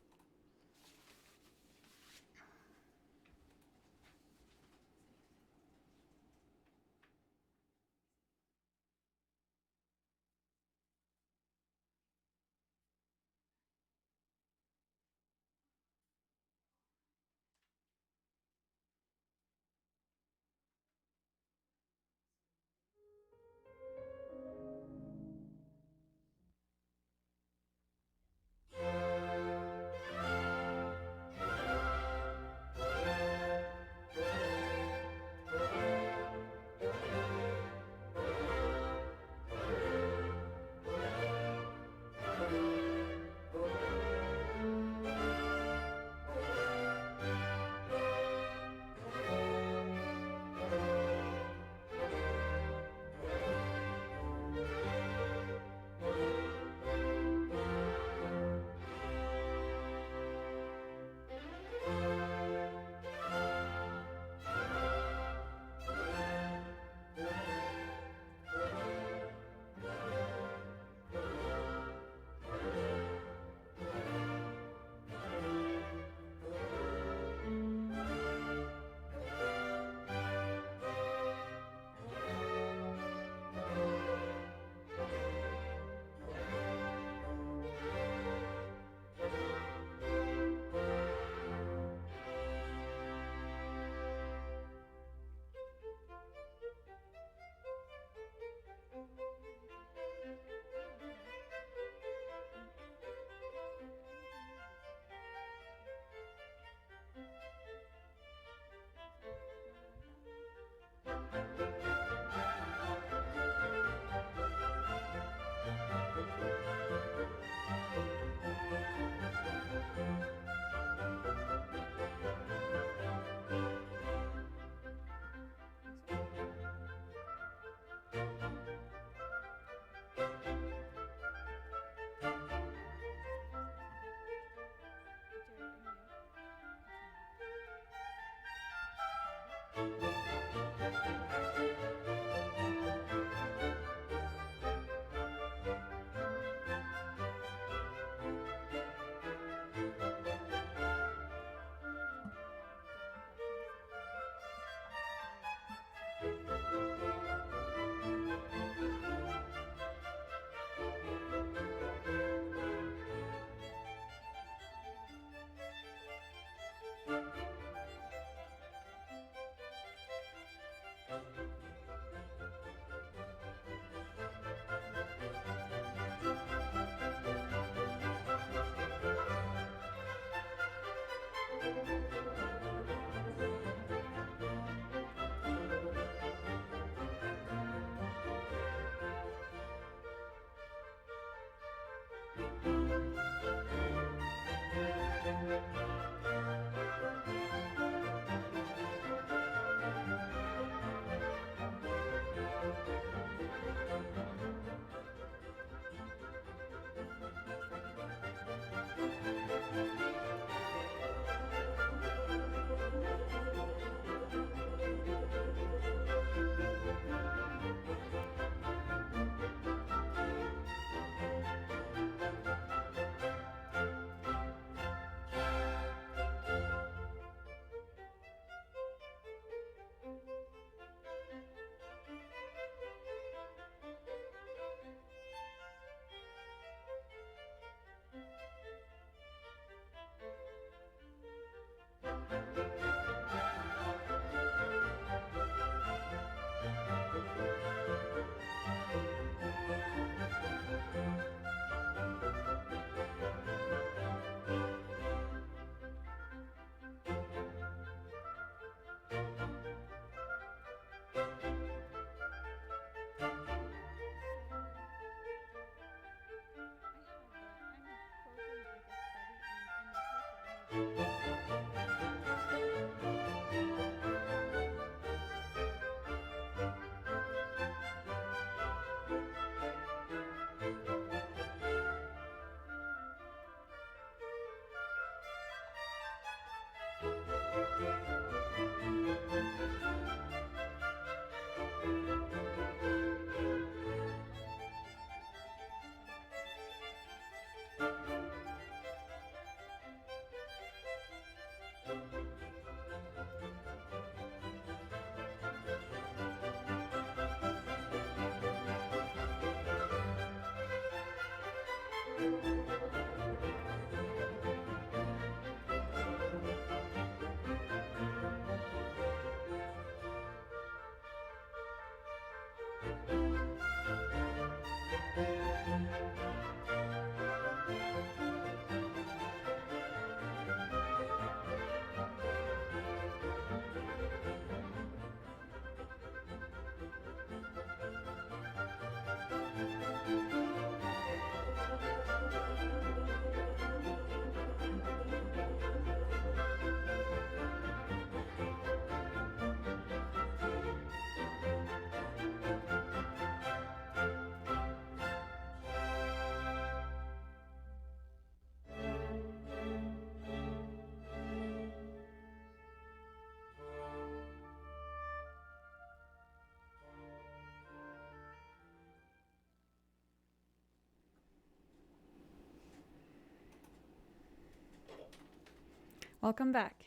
Welcome back.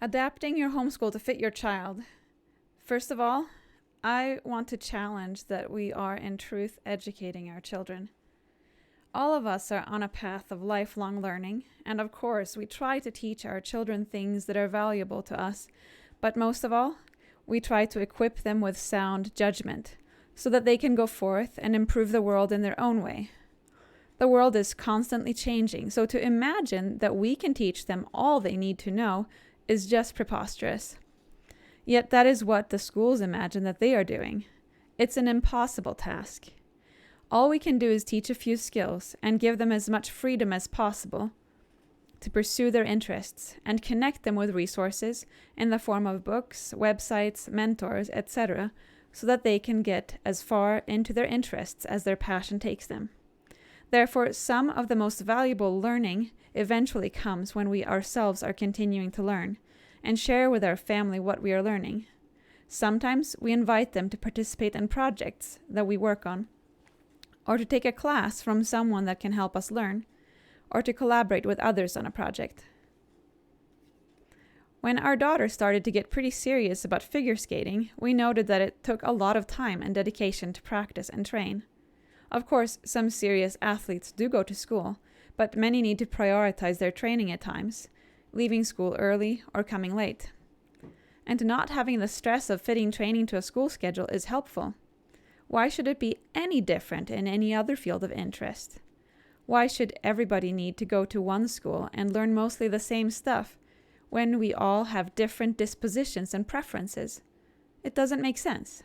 Adapting your homeschool to fit your child. First of all, I want to challenge that we are in truth educating our children. All of us are on a path of lifelong learning, and of course we try to teach our children things that are valuable to us, but most of all, we try to equip them with sound judgment so that they can go forth and improve the world in their own way. The world is constantly changing, so to imagine that we can teach them all they need to know is just preposterous. Yet that is what the schools imagine that they are doing. It's an impossible task. All we can do is teach a few skills and give them as much freedom as possible to pursue their interests and connect them with resources in the form of books, websites, mentors, etc., so that they can get as far into their interests as their passion takes them. Therefore, some of the most valuable learning eventually comes when we ourselves are continuing to learn and share with our family what we are learning. Sometimes we invite them to participate in projects that we work on, or to take a class from someone that can help us learn, or to collaborate with others on a project. When our daughter started to get pretty serious about figure skating, we noted that it took a lot of time and dedication to practice and train. Of course, some serious athletes do go to school, but many need to prioritize their training at times, leaving school early or coming late. And not having the stress of fitting training to a school schedule is helpful. Why should it be any different in any other field of interest? Why should everybody need to go to one school and learn mostly the same stuff when we all have different dispositions and preferences? It doesn't make sense.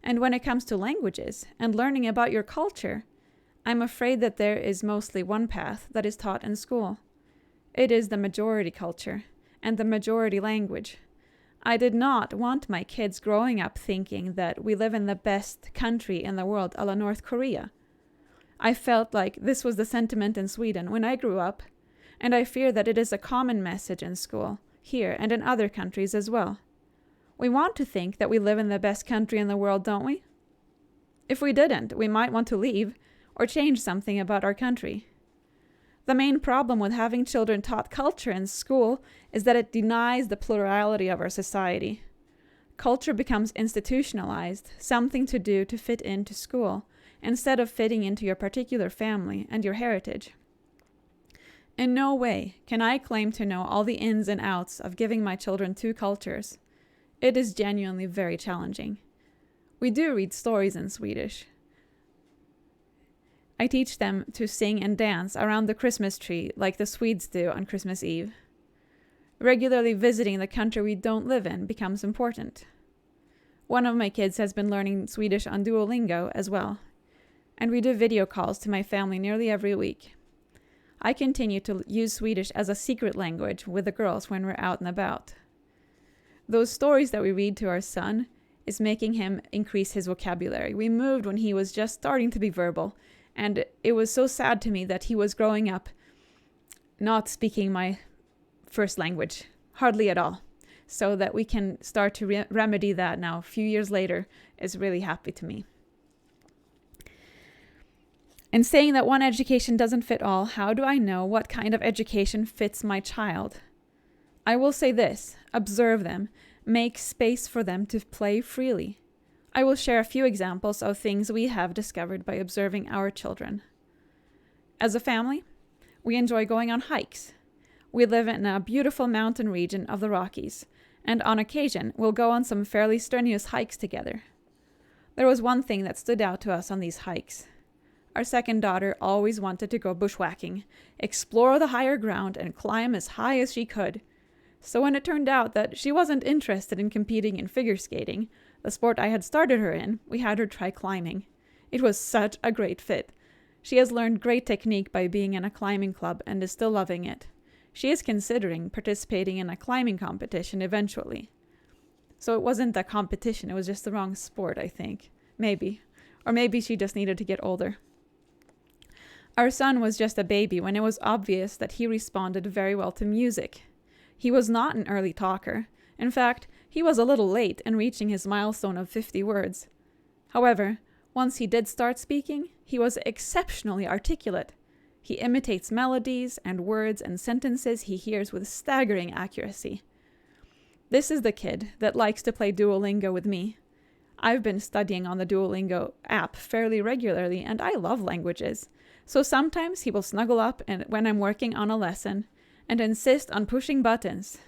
And when it comes to languages and learning about your culture, I'm afraid that there is mostly one path that is taught in school. It is the majority culture and the majority language. I did not want my kids growing up thinking that we live in the best country in the world, a la North Korea. I felt like this was the sentiment in Sweden when I grew up, and I fear that it is a common message in school, here and in other countries as well. We want to think that we live in the best country in the world, don't we? If we didn't, we might want to leave or change something about our country. The main problem with having children taught culture in school is that it denies the plurality of our society. Culture becomes institutionalized, something to do to fit into school, instead of fitting into your particular family and your heritage. In no way can I claim to know all the ins and outs of giving my children two cultures. It is genuinely very challenging. We do read stories in Swedish. I teach them to sing and dance around the Christmas tree like the Swedes do on Christmas Eve. Regularly visiting the country we don't live in becomes important. One of my kids has been learning Swedish on Duolingo as well, and we do video calls to my family nearly every week. I continue to use Swedish as a secret language with the girls when we're out and about. Those stories that we read to our son is making him increase his vocabulary. We moved when he was just starting to be verbal, and it was so sad to me that he was growing up not speaking my first language, hardly at all. So that we can start to remedy that now, a few years later, is really happy to me. In saying that one education doesn't fit all, how do I know what kind of education fits my child? I will say this: observe them, make space for them to play freely. I will share a few examples of things we have discovered by observing our children. As a family, we enjoy going on hikes. We live in a beautiful mountain region of the Rockies, and on occasion we'll go on some fairly strenuous hikes together. There was one thing that stood out to us on these hikes. Our second daughter always wanted to go bushwhacking, explore the higher ground, and climb as high as she could. So when it turned out that she wasn't interested in competing in figure skating, the sport I had started her in, we had her try climbing. It was such a great fit. She has learned great technique by being in a climbing club and is still loving it. She is considering participating in a climbing competition eventually. So it wasn't a competition, it was just the wrong sport, I think. Maybe. Or maybe she just needed to get older. Our son was just a baby when it was obvious that he responded very well to music. He was not an early talker. In fact, he was a little late in reaching his milestone of 50 words. However, once he did start speaking, he was exceptionally articulate. He imitates melodies and words and sentences he hears with staggering accuracy. This is the kid that likes to play Duolingo with me. I've been studying on the Duolingo app fairly regularly, and I love languages. So sometimes he will snuggle up when I'm working on a lesson and insist on pushing buttons.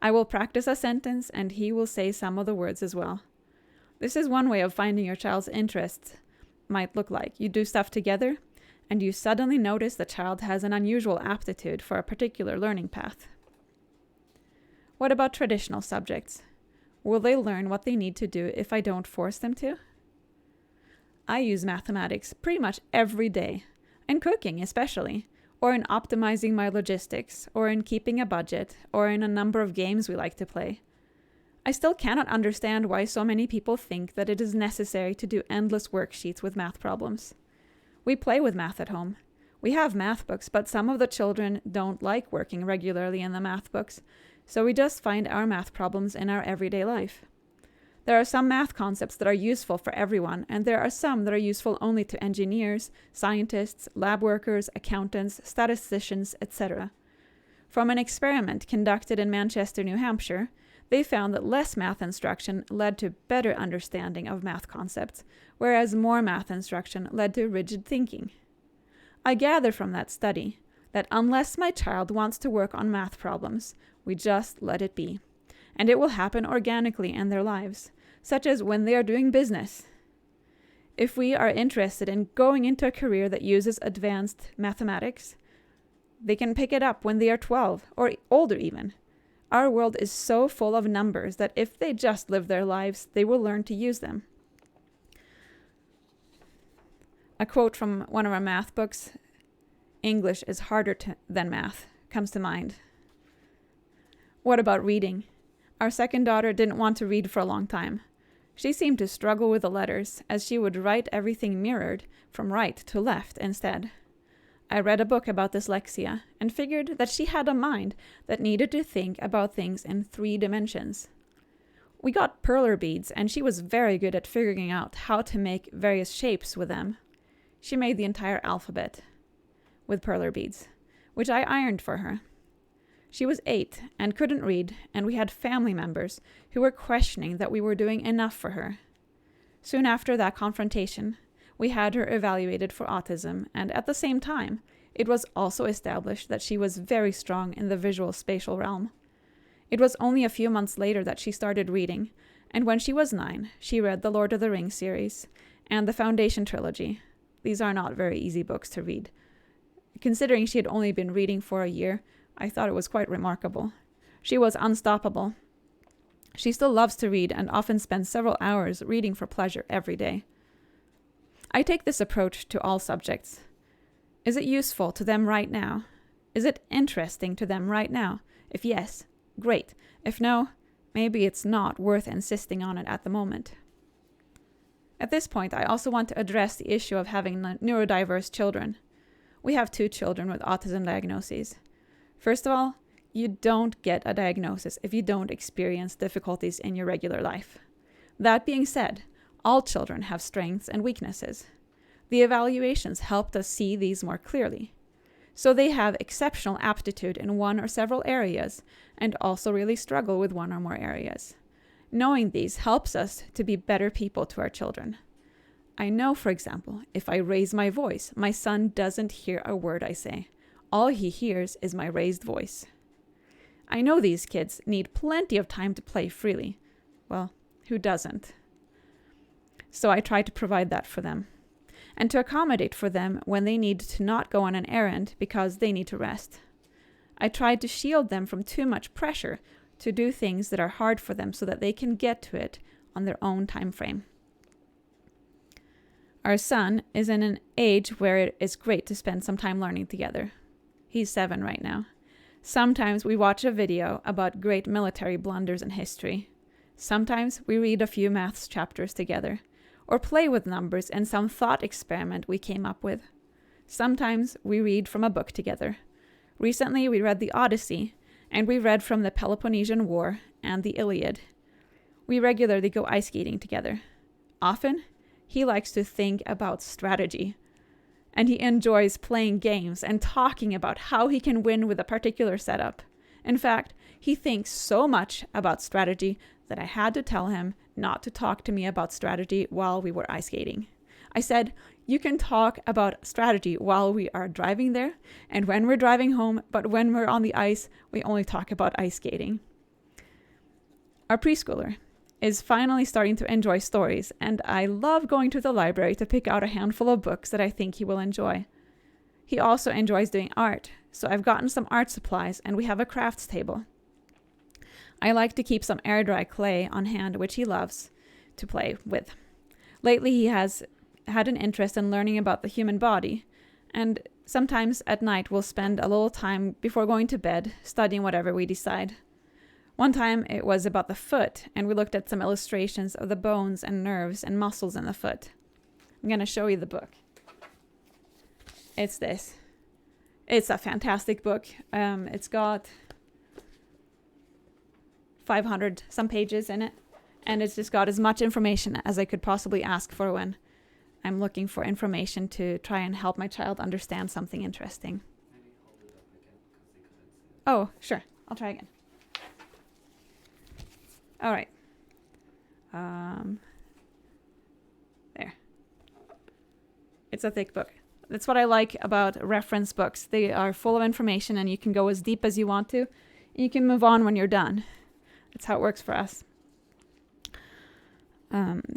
I will practice a sentence and he will say some of the words as well. This is one way of finding your child's interests might look like. You do stuff together and you suddenly notice the child has an unusual aptitude for a particular learning path. What about traditional subjects? Will they learn what they need to do if I don't force them to? I use mathematics pretty much every day, and cooking especially, or in optimizing my logistics, or in keeping a budget, or in a number of games we like to play. I still cannot understand why so many people think that it is necessary to do endless worksheets with math problems. We play with math at home. We have math books, but some of the children don't like working regularly in the math books, so we just find our math problems in our everyday life. There are some math concepts that are useful for everyone, and there are some that are useful only to engineers, scientists, lab workers, accountants, statisticians, etc. From an experiment conducted in Manchester, New Hampshire, they found that less math instruction led to better understanding of math concepts, whereas more math instruction led to rigid thinking. I gather from that study that unless my child wants to work on math problems, we just let it be. And it will happen organically in their lives, such as when they are doing business. If we are interested in going into a career that uses advanced mathematics, they can pick it up when they are 12 or older even. Our world is so full of numbers that if they just live their lives, they will learn to use them. A quote from one of our math books, "English is harder than math," comes to mind. What about reading? Our second daughter didn't want to read for a long time. She seemed to struggle with the letters, as she would write everything mirrored from right to left instead. I read a book about dyslexia and figured that she had a mind that needed to think about things in 3 dimensions. We got perler beads, and she was very good at figuring out how to make various shapes with them. She made the entire alphabet with perler beads, which I ironed for her. She was 8 and couldn't read, and we had family members who were questioning that we were doing enough for her. Soon after that confrontation, we had her evaluated for autism, and at the same time, it was also established that she was very strong in the visual spatial realm. It was only a few months later that she started reading, and when she was 9, she read the Lord of the Rings series and the Foundation trilogy. These are not very easy books to read. Considering she had only been reading for a year, I thought it was quite remarkable. She was unstoppable. She still loves to read and often spends several hours reading for pleasure every day. I take this approach to all subjects. Is it useful to them right now? Is it interesting to them right now? If yes, great. If no, maybe it's not worth insisting on it at the moment. At this point, I also want to address the issue of having neurodiverse children. We have 2 children with autism diagnoses. First of all, you don't get a diagnosis if you don't experience difficulties in your regular life. That being said, all children have strengths and weaknesses. The evaluations helped us see these more clearly. So they have exceptional aptitude in one or several areas and also really struggle with one or more areas. Knowing these helps us to be better people to our children. I know, for example, if I raise my voice, my son doesn't hear a word I say. All he hears is my raised voice. I know these kids need plenty of time to play freely. Well, who doesn't? So I try to provide that for them, and to accommodate for them when they need to not go on an errand because they need to rest. I try to shield them from too much pressure to do things that are hard for them so that they can get to it on their own time frame. Our son is in an age where it is great to spend some time learning together. He's 7 right now. Sometimes we watch a video about great military blunders in history. Sometimes we read a few maths chapters together, or play with numbers in some thought experiment we came up with. Sometimes we read from a book together. Recently we read the Odyssey, and we read from the Peloponnesian War and the Iliad. We regularly go ice skating together. Often, he likes to think about strategy. And he enjoys playing games and talking about how he can win with a particular setup. In fact, he thinks so much about strategy that I had to tell him not to talk to me about strategy while we were ice skating. I said, you can talk about strategy while we are driving there and when we're driving home, but when we're on the ice, we only talk about ice skating. Our preschooler is finally starting to enjoy stories, and I love going to the library to pick out a handful of books that I think he will enjoy. He also enjoys doing art, so I've gotten some art supplies and we have a crafts table. I like to keep some air dry clay on hand, which he loves to play with. Lately, he has had an interest in learning about the human body, and sometimes at night we'll spend a little time before going to bed studying whatever we decide. One time it was about the foot, and we looked at some illustrations of the bones and nerves and muscles in the foot. I'm going to show you the book. It's this. It's a fantastic book. It's got 500 some pages in it, and it's just got as much information as I could possibly ask for when I'm looking for information to try and help my child understand something interesting. Oh, sure. I'll try again. All right. There. It's a thick book. That's what I like about reference books. They are full of information and you can go as deep as you want to. And you can move on when you're done. That's how it works for us.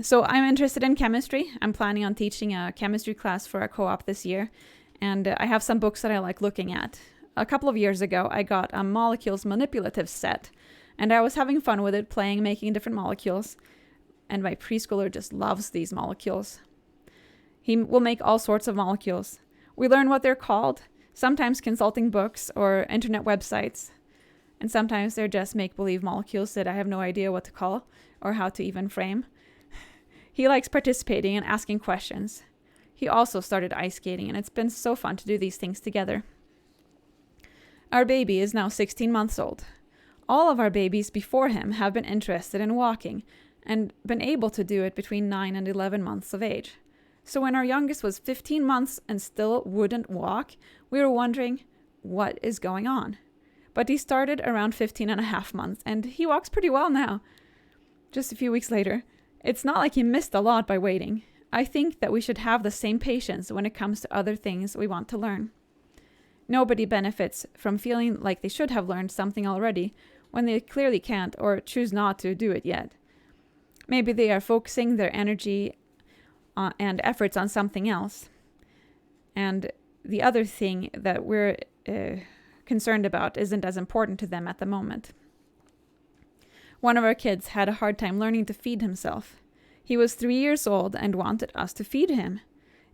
So I'm interested in chemistry. I'm planning on teaching a chemistry class for a co-op this year. And I have some books that I like looking at. A couple of years ago, I got a molecules manipulative set. And I was having fun with it, playing, making different molecules. And my preschooler just loves these molecules. He will make all sorts of molecules. We learn what they're called, sometimes consulting books or internet websites. And sometimes they're just make-believe molecules that I have no idea what to call or how to even frame. He likes participating and asking questions. He also started ice skating, and it's been so fun to do these things together. Our baby is now 16 months old. All of our babies before him have been interested in walking and been able to do it between 9 and 11 months of age. So when our youngest was 15 months and still wouldn't walk, we were wondering, what is going on? But he started around 15 and a half months, and he walks pretty well now. Just a few weeks later, it's not like he missed a lot by waiting. I think that we should have the same patience when it comes to other things we want to learn. Nobody benefits from feeling like they should have learned something already when they clearly can't or choose not to do it yet. Maybe they are focusing their energy and efforts on something else. And the other thing that we're concerned about isn't as important to them at the moment. One of our kids had a hard time learning to feed himself. He was 3 years old and wanted us to feed him.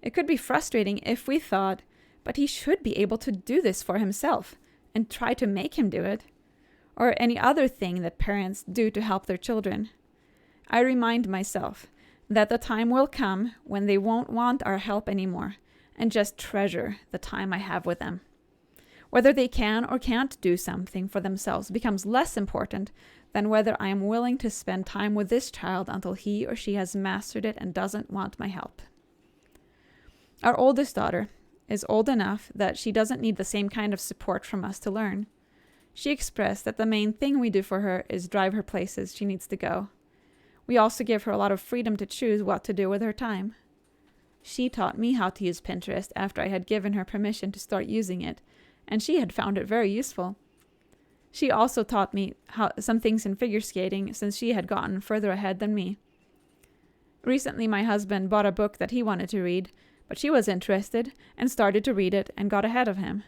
It could be frustrating if we thought, but he should be able to do this for himself, and try to make him do it. Or any other thing that parents do to help their children. I remind myself that the time will come when they won't want our help anymore and just treasure the time I have with them. Whether they can or can't do something for themselves becomes less important than whether I am willing to spend time with this child until he or she has mastered it and doesn't want my help. Our oldest daughter is old enough that she doesn't need the same kind of support from us to learn. She expressed that the main thing we do for her is drive her places she needs to go. We also give her a lot of freedom to choose what to do with her time. She taught me how to use Pinterest after I had given her permission to start using it, and she had found it very useful. She also taught me some things in figure skating since she had gotten further ahead than me. Recently, my husband bought a book that he wanted to read, but she was interested and started to read it and got ahead of him.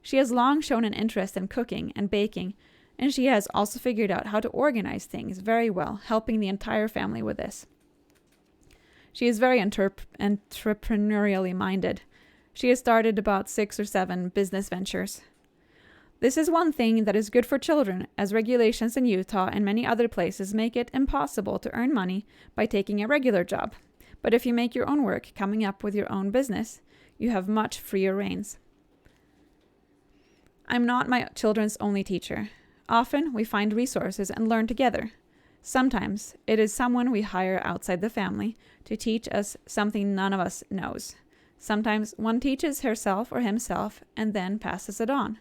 She has long shown an interest in cooking and baking, and she has also figured out how to organize things very well, helping the entire family with this. She is very entrepreneurially minded. She has started about 6 or 7 business ventures. This is one thing that is good for children, as regulations in Utah and many other places make it impossible to earn money by taking a regular job. But if you make your own work coming up with your own business, you have much freer reins. I'm not my children's only teacher. Often we find resources and learn together. Sometimes it is someone we hire outside the family to teach us something none of us knows. Sometimes one teaches herself or himself and then passes it on.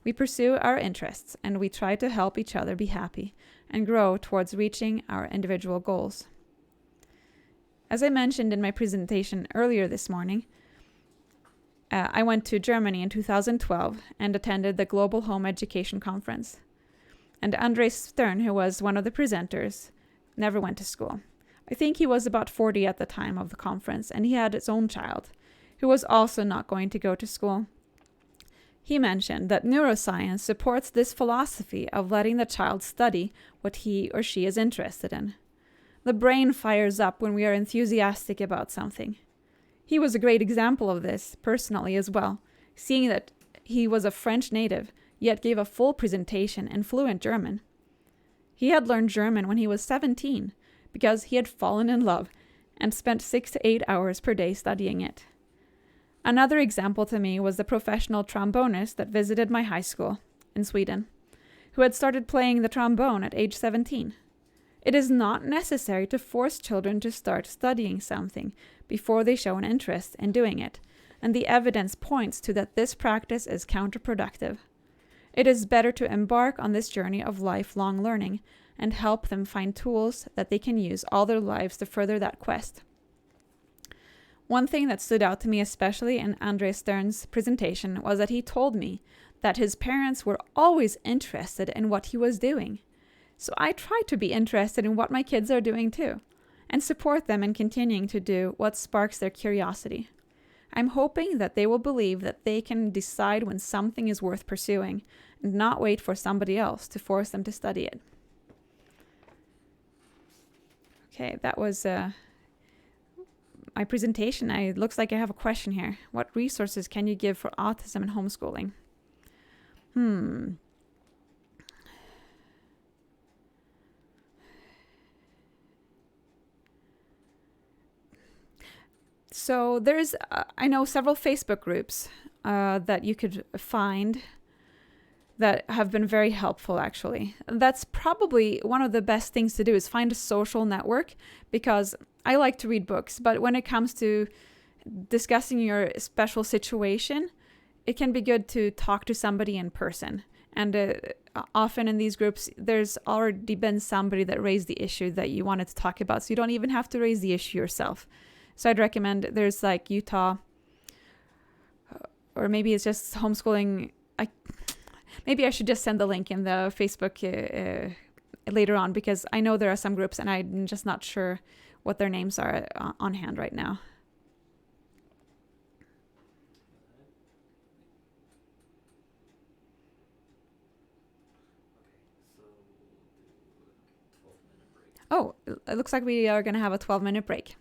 We pursue our interests and we try to help each other be happy and grow towards reaching our individual goals. As I mentioned in my presentation earlier this morning, I went to Germany in 2012 and attended the Global Home Education Conference. And Andres Stern, who was one of the presenters, never went to school. I think he was about 40 at the time of the conference, and he had his own child, who was also not going to go to school. He mentioned that neuroscience supports this philosophy of letting the child study what he or she is interested in. The brain fires up when we are enthusiastic about something. He was a great example of this, personally as well, seeing that he was a French native, yet gave a full presentation in fluent German. He had learned German when he was 17, because he had fallen in love and spent 6 to 8 hours per day studying it. Another example to me was the professional trombonist that visited my high school in Sweden, who had started playing the trombone at age 17. It is not necessary to force children to start studying something before they show an interest in doing it, and the evidence points to that this practice is counterproductive. It is better to embark on this journey of lifelong learning and help them find tools that they can use all their lives to further that quest. One thing that stood out to me especially in Andres Stern's presentation was that he told me that his parents were always interested in what he was doing. So I try to be interested in what my kids are doing too, and support them in continuing to do what sparks their curiosity. I'm hoping that they will believe that they can decide when something is worth pursuing and not wait for somebody else to force them to study it. Okay, that was my presentation. It looks like I have a question here. What resources can you give for autism and homeschooling? So there's, I know several Facebook groups that you could find that have been very helpful, actually. That's probably one of the best things to do is find a social network, because I like to read books, but when it comes to discussing your special situation, it can be good to talk to somebody in person. And often in these groups, there's already been somebody that raised the issue that you wanted to talk about, so you don't even have to raise the issue yourself. So I'd recommend, there's like Utah, or maybe it's just homeschooling. Maybe I should just send the link in the Facebook later on, because I know there are some groups and I'm just not sure what their names are on hand right now. Oh, it looks like we are going to have a 12-minute break.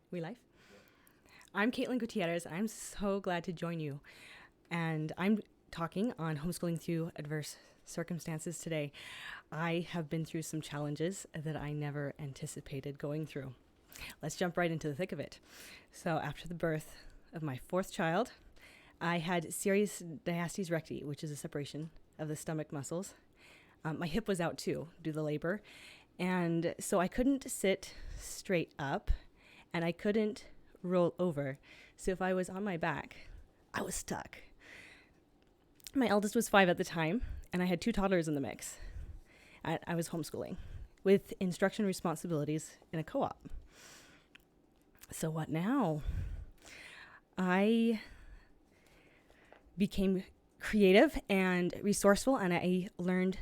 We live? I'm Caitlin Gutierrez. I'm so glad to join you. And I'm talking on homeschooling through adverse circumstances today. I have been through some challenges that I never anticipated going through. Let's jump right into the thick of it. So after the birth of my fourth child, I had serious diastasis recti, which is a separation of the stomach muscles. My hip was out too due to the labor. And so I couldn't sit straight up and I couldn't roll over. So if I was on my back, I was stuck. My eldest was 5 at the time, and I had 2 toddlers in the mix. I was homeschooling with instruction responsibilities in a co-op. So what now? I became creative and resourceful, and I learned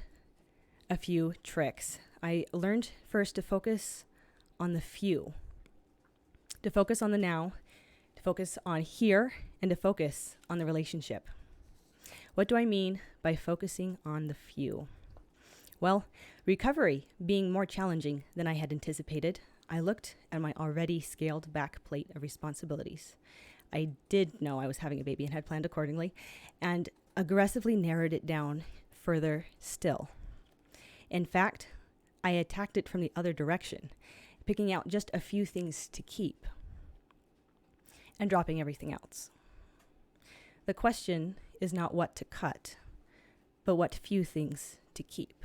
a few tricks. I learned first to focus on the few, to focus on the now, to focus on here, and to focus on the relationship. What do I mean by focusing on the few? Well, recovery being more challenging than I had anticipated, I looked at my already scaled back plate of responsibilities. I did know I was having a baby and had planned accordingly, and aggressively narrowed it down further still. In fact, I attacked it from the other direction, picking out just a few things to keep and dropping everything else. The question is not what to cut, but what few things to keep.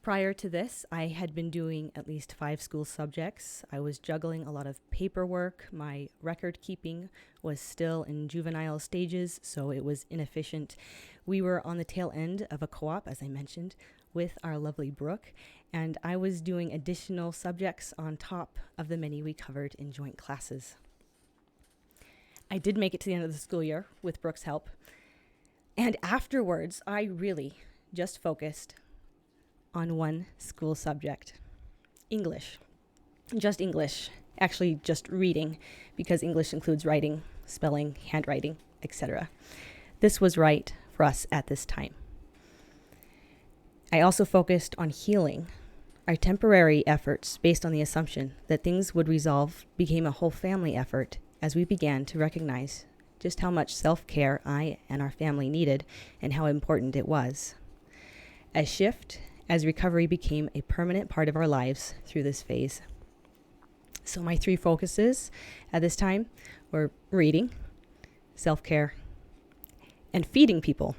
Prior to this, I had been doing at least 5 school subjects. I was juggling a lot of paperwork. My record keeping was still in juvenile stages, so it was inefficient. We were on the tail end of a co-op, as I mentioned, with our lovely Brooke, and I was doing additional subjects on top of the many we covered in joint classes. I did make it to the end of the school year with Brooke's help, and afterwards, I really just focused on one school subject, English. Just English, actually just reading, because English includes writing, spelling, handwriting, etc. This was right for us at this time. I also focused on healing. Our temporary efforts, based on the assumption that things would resolve, became a whole family effort as we began to recognize just how much self-care I and our family needed and how important it was. As recovery became a permanent part of our lives through this phase. So my 3 focuses at this time were reading, self-care, and feeding people.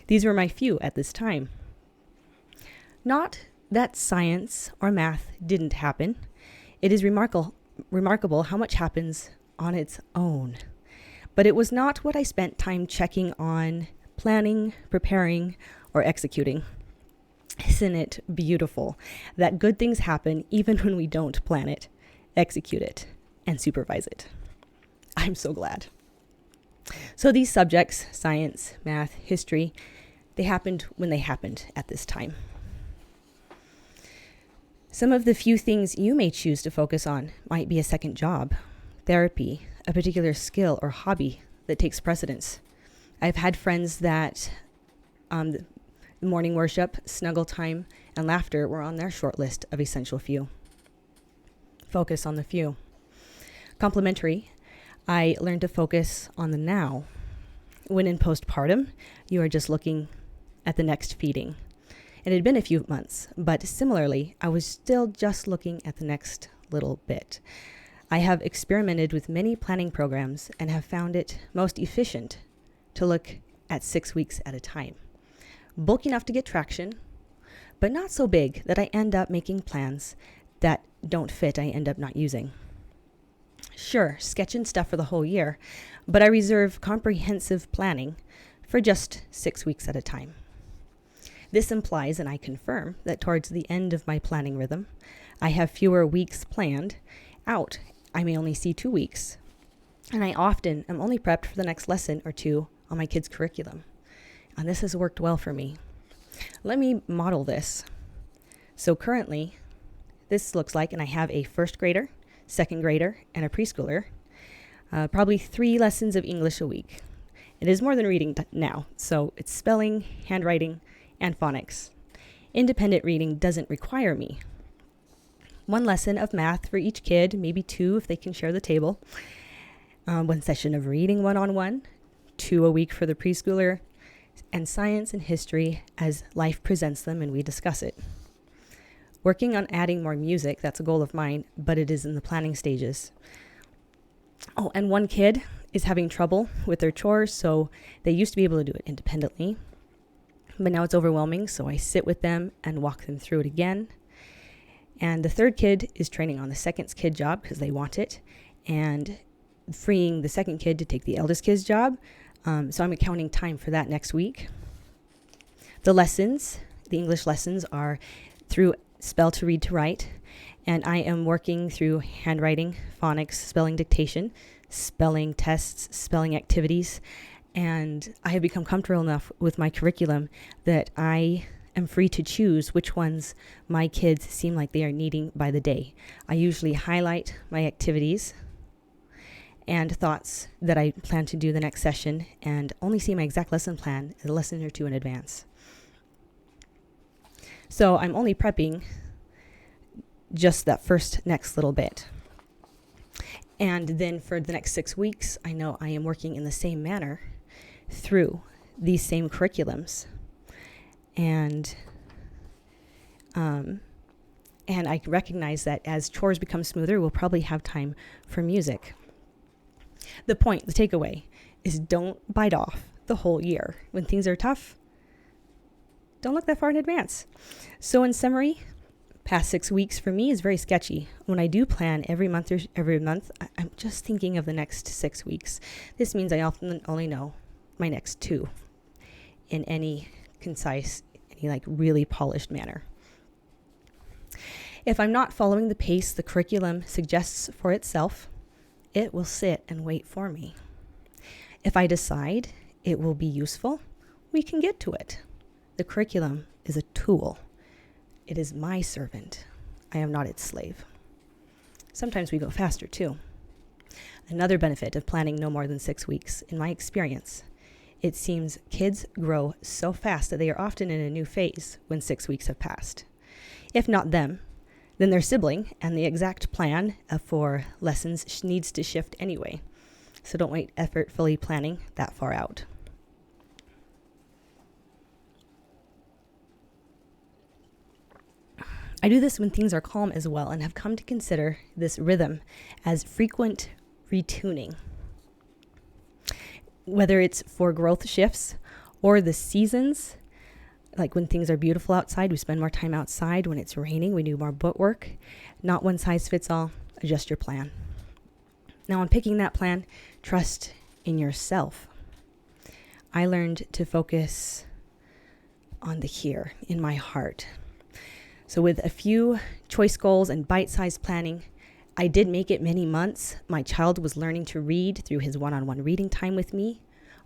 These were my few at this time. Not that science or math didn't happen. It is remarkable how much happens on its own. But it was not what I spent time checking on, planning, preparing, or executing. Isn't it beautiful that good things happen even when we don't plan it, execute it, and supervise it? I'm so glad. So these subjects, science, math, history, they happened when they happened at this time. Some of the few things you may choose to focus on might be a second job, therapy, a particular skill or hobby that takes precedence. I've had friends that morning worship, snuggle time, and laughter were on their short list of essential few. Focus on the few. Complementary, I learned to focus on the now. When in postpartum, you are just looking at the next feeding. It had been a few months, but similarly, I was still just looking at the next little bit. I have experimented with many planning programs and have found it most efficient to look at 6 weeks at a time. Bulk enough to get traction, but not so big that I end up making plans that don't fit, I end up not using. Sure, sketching stuff for the whole year, but I reserve comprehensive planning for just 6 weeks at a time. This implies, and I confirm, that towards the end of my planning rhythm, I have fewer weeks planned out. I may only see 2 weeks, and I often am only prepped for the next lesson or 2 on my kids' curriculum. And this has worked well for me. Let me model this. So currently, this looks like, and I have a first grader, second grader, and a preschooler, probably 3 lessons of English a week. It is more than reading now, so it's spelling, handwriting, and phonics. Independent reading doesn't require me. 1 lesson of math for each kid, maybe 2 if they can share the table. 1 session of reading one-on-one, 2 a week for the preschooler, and science and history as life presents them and we discuss it. Working on adding more music, that's a goal of mine, but it is in the planning stages. Oh, and 1 kid is having trouble with their chores, so they used to be able to do it independently, but now it's overwhelming, so I sit with them and walk them through it again. And the 3rd kid is training on the 2nd kid job because they want it, and freeing the 2nd kid to take the eldest kid's job. So I'm accounting time for that next week. The lessons, the English lessons, are through spell to read to write, and I am working through handwriting, phonics, spelling dictation, spelling tests, spelling activities, and I have become comfortable enough with my curriculum that I am free to choose which ones my kids seem like they are needing by the day. I usually highlight my activities and thoughts that I plan to do the next session and only see my exact lesson plan a lesson or 2 in advance. So I'm only prepping just that first next little bit. And then for the next 6 weeks, I know I am working in the same manner through these same curriculums. And I recognize that as chores become smoother, we'll probably have time for music. The takeaway is don't bite off the whole year. When things are tough, don't look that far in advance. So in summary, past 6 weeks for me is very sketchy. When I do plan every month, I'm just thinking of the next 6 weeks. This means I often only know my next 2 in any concise, really polished manner. If I'm not following the pace the curriculum suggests for itself, it will sit and wait for me. If I decide it will be useful, we can get to it. The curriculum is a tool. It is my servant. I am not its slave. Sometimes we go faster too. Another benefit of planning no more than 6 weeks, in my experience, it seems kids grow so fast that they are often in a new phase when 6 weeks have passed. If not them, then their sibling, and the exact plan for lessons needs to shift anyway. So don't wait effortfully planning that far out. I do this when things are calm as well, and have come to consider this rhythm as frequent retuning. Whether it's for growth shifts or the seasons, like when things are beautiful outside, we spend more time outside. When it's raining, we do more book work. Not one size fits all. Adjust your plan. Now, on picking that plan, trust in yourself. I learned to focus on the here, in my heart. So with a few choice goals and bite-sized planning, I did make it many months. My child was learning to read through his one-on-one reading time with me.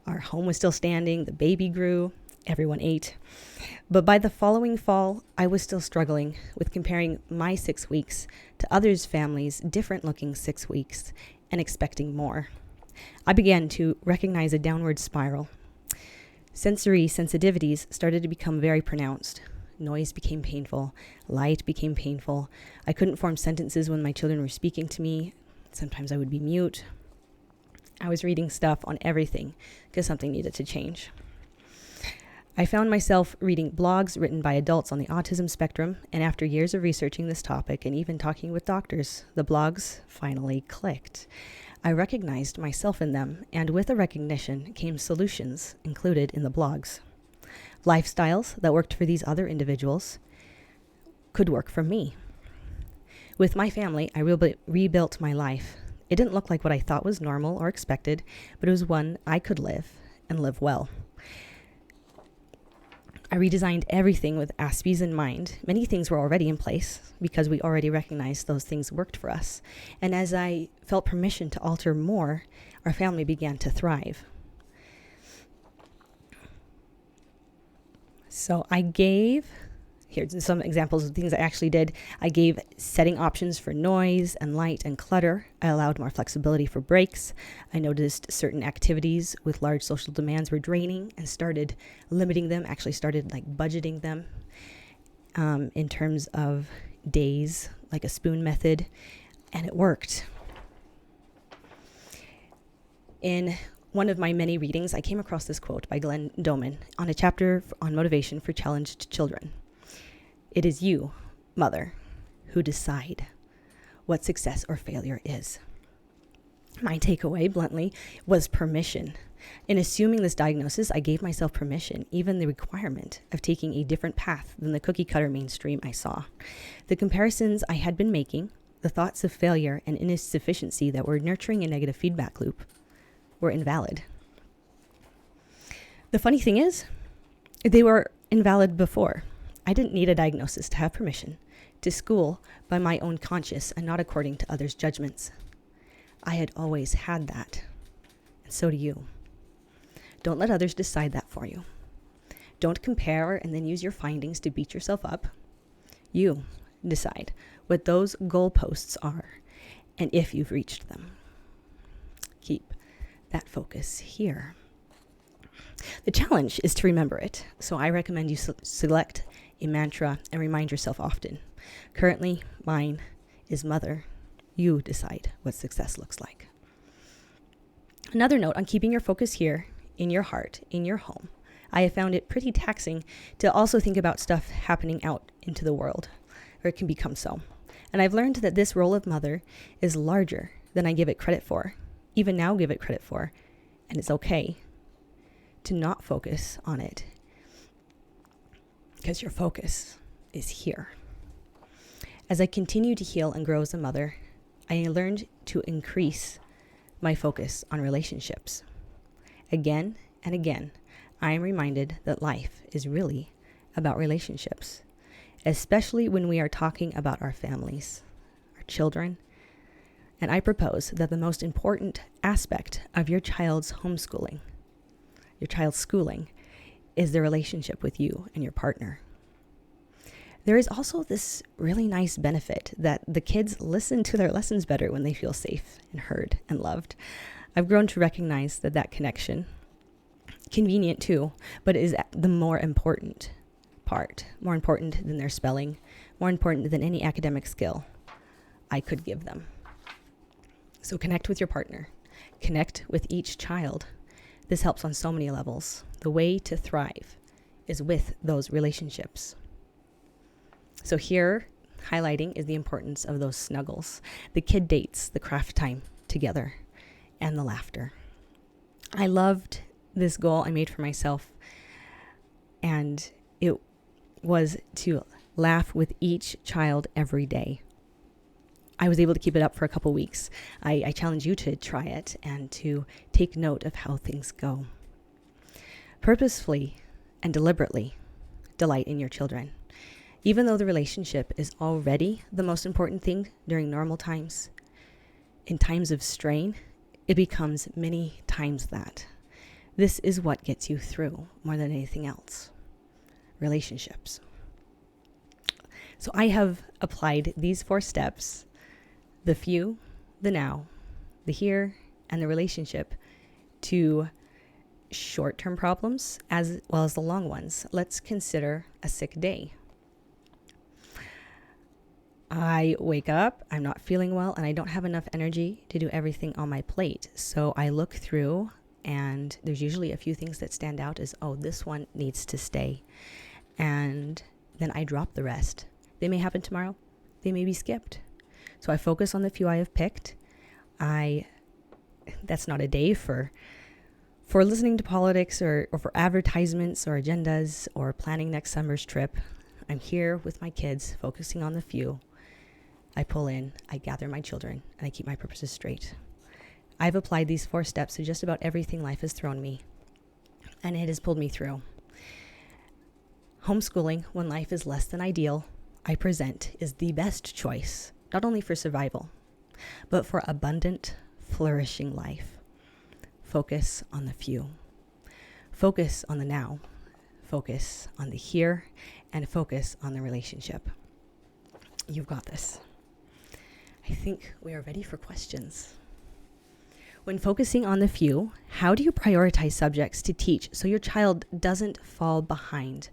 Our home was still standing. The baby grew. Everyone ate. But by the following fall, I was still struggling with comparing my 6 weeks to others' families' different looking 6 weeks and expecting more. I began to recognize a downward spiral. Sensory sensitivities started to become very pronounced. Noise became painful. Light became painful. I couldn't form sentences when my children were speaking to me. Sometimes I would be mute. I was reading stuff on everything because something needed to change. I found myself reading blogs written by adults on the autism spectrum, and after years of researching this topic and even talking with doctors, the blogs finally clicked. I recognized myself in them, and with a recognition came solutions included in the blogs. Lifestyles that worked for these other individuals could work for me. With my family, I rebuilt my life. It didn't look like what I thought was normal or expected, but it was one I could live and live well. I redesigned everything with Aspie's in mind. Many things were already in place because we already recognized those things worked for us. And as I felt permission to alter more, our family began to thrive. So here's some examples of things I actually did. I gave setting options for noise and light and clutter. I allowed more flexibility for breaks. I noticed certain activities with large social demands were draining and started limiting them, actually started budgeting them in terms of days, like a spoon method, and it worked. In one of my many readings, I came across this quote by Glenn Doman on a chapter on motivation for challenged children. It is you, mother, who decide what success or failure is. My takeaway, bluntly, was permission. In assuming this diagnosis, I gave myself permission, even the requirement of taking a different path than the cookie-cutter mainstream I saw. The comparisons I had been making, the thoughts of failure and insufficiency that were nurturing a negative feedback loop, were invalid. The funny thing is, they were invalid before. I didn't need a diagnosis to have permission to school by my own conscience and not according to others' judgments. I had always had that, and so do you. Don't let others decide that for you. Don't compare and then use your findings to beat yourself up. You decide what those goalposts are and if you've reached them. Keep that focus here. The challenge is to remember it, so I recommend you select a mantra and remind yourself often. Currently, mine is mother. You decide what success looks like. Another note on keeping your focus here, in your heart, in your home. I have found it pretty taxing to also think about stuff happening out into the world, or it can become so. And I've learned that this role of mother is larger than I give it credit for, even now give it credit for, and it's okay to not focus on it because your focus is here. As I continue to heal and grow as a mother, I learned to increase my focus on relationships. Again and again, I am reminded that life is really about relationships, especially when we are talking about our families, our children. And I propose that the most important aspect of your child's homeschooling, your child's schooling, is the relationship with you and your partner. There is also this really nice benefit that the kids listen to their lessons better when they feel safe and heard and loved. I've grown to recognize that connection, convenient too, but is the more important part, more important than their spelling, more important than any academic skill I could give them. So connect with your partner, connect with each child. This helps on so many levels. The way to thrive is with those relationships. So here, highlighting is the importance of those snuggles, the kid dates, the craft time together, and the laughter. I loved this goal I made for myself, and it was to laugh with each child every day. I was able to keep it up for a couple weeks. I challenge you to try it and to take note of how things go. Purposefully and deliberately delight in your children. Even though the relationship is already the most important thing during normal times, in times of strain, it becomes many times that. This is what gets you through more than anything else. Relationships. So I have applied these 4 steps, the few, the now, the here, and the relationship, to short-term problems as well as the long ones. Let's consider a sick day. I wake up, I'm not feeling well, and I don't have enough energy to do everything on my plate. So I look through, and there's usually a few things that stand out as, oh, this one needs to stay. And then I drop the rest. They may happen tomorrow. They may be skipped. So I focus on the few I have picked. That's not a day for listening to politics or for advertisements or agendas or planning next summer's trip. I'm here with my kids, focusing on the few. I pull in, I gather my children, and I keep my purposes straight. I've applied these 4 steps to just about everything life has thrown me, and it has pulled me through. Homeschooling, when life is less than ideal, I present is the best choice, not only for survival, but for abundant, flourishing life. Focus on the few. Focus on the now. Focus on the here, and focus on the relationship. You've got this. I think we are ready for questions. When focusing on the few, how do you prioritize subjects to teach so your child doesn't fall behind?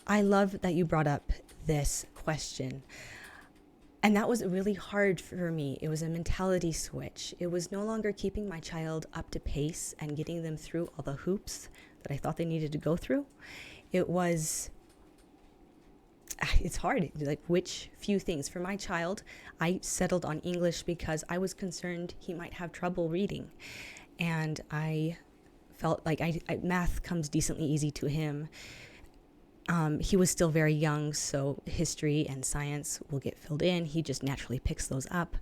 I love that you brought up this question. And that was really hard for me. It was a mentality switch. It was no longer keeping my child up to pace and getting them through all the hoops that I thought they needed to go through. It's hard, like which few things. For my child, I settled on English because I was concerned he might have trouble reading. And I felt like math comes decently easy to him. He was still very young, so history and science will get filled in. He just naturally picks those up.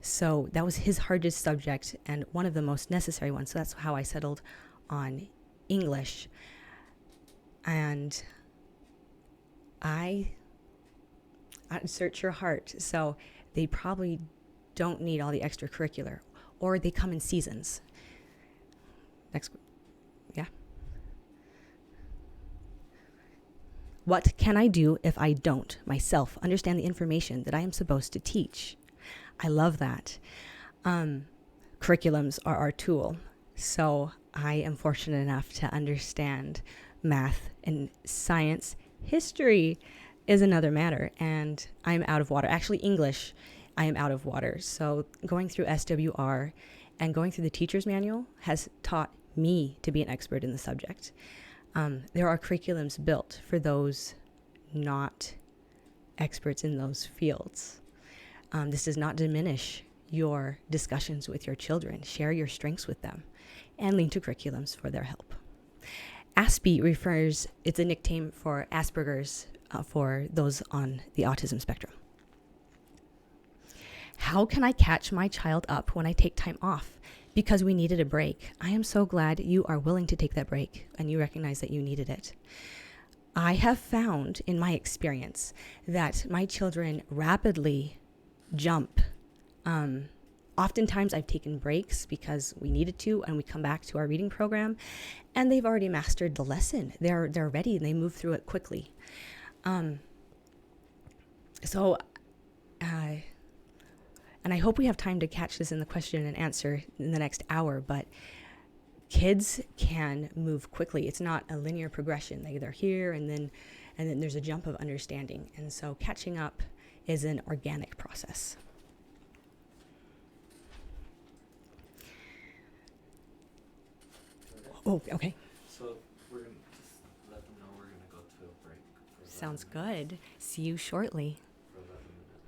So that was his hardest subject and one of the most necessary ones. So that's how I settled on English. And I search your heart. So they probably don't need all the extracurricular, or they come in seasons. Next, yeah. What can I do if I don't myself understand the information that I am supposed to teach? I love that. Curriculums are our tool. So I am fortunate enough to understand math and science, history, is another matter, and I'm out of water. Actually, English, I am out of water. So going through SWR and going through the teacher's manual has taught me to be an expert in the subject. There are curriculums built for those not experts in those fields. This does not diminish your discussions with your children. Share your strengths with them and lean to curriculums for their help. ASPE refers, it's a nickname for Asperger's for those on the autism spectrum. How can I catch my child up when I take time off? Because we needed a break. I am so glad you are willing to take that break and you recognize that you needed it. I have found in my experience that my children rapidly jump. Oftentimes I've taken breaks because we needed to, and we come back to our reading program and they've already mastered the lesson. They're ready and they move through it quickly. And I hope we have time to catch this in the question and answer in the next hour, but kids can move quickly. It's not a linear progression. They're here and then there's a jump of understanding. And so catching up is an organic process. Oh, okay. So we're going to just let them know we're going to go to a break. Sounds good. See you shortly. For 11 minutes.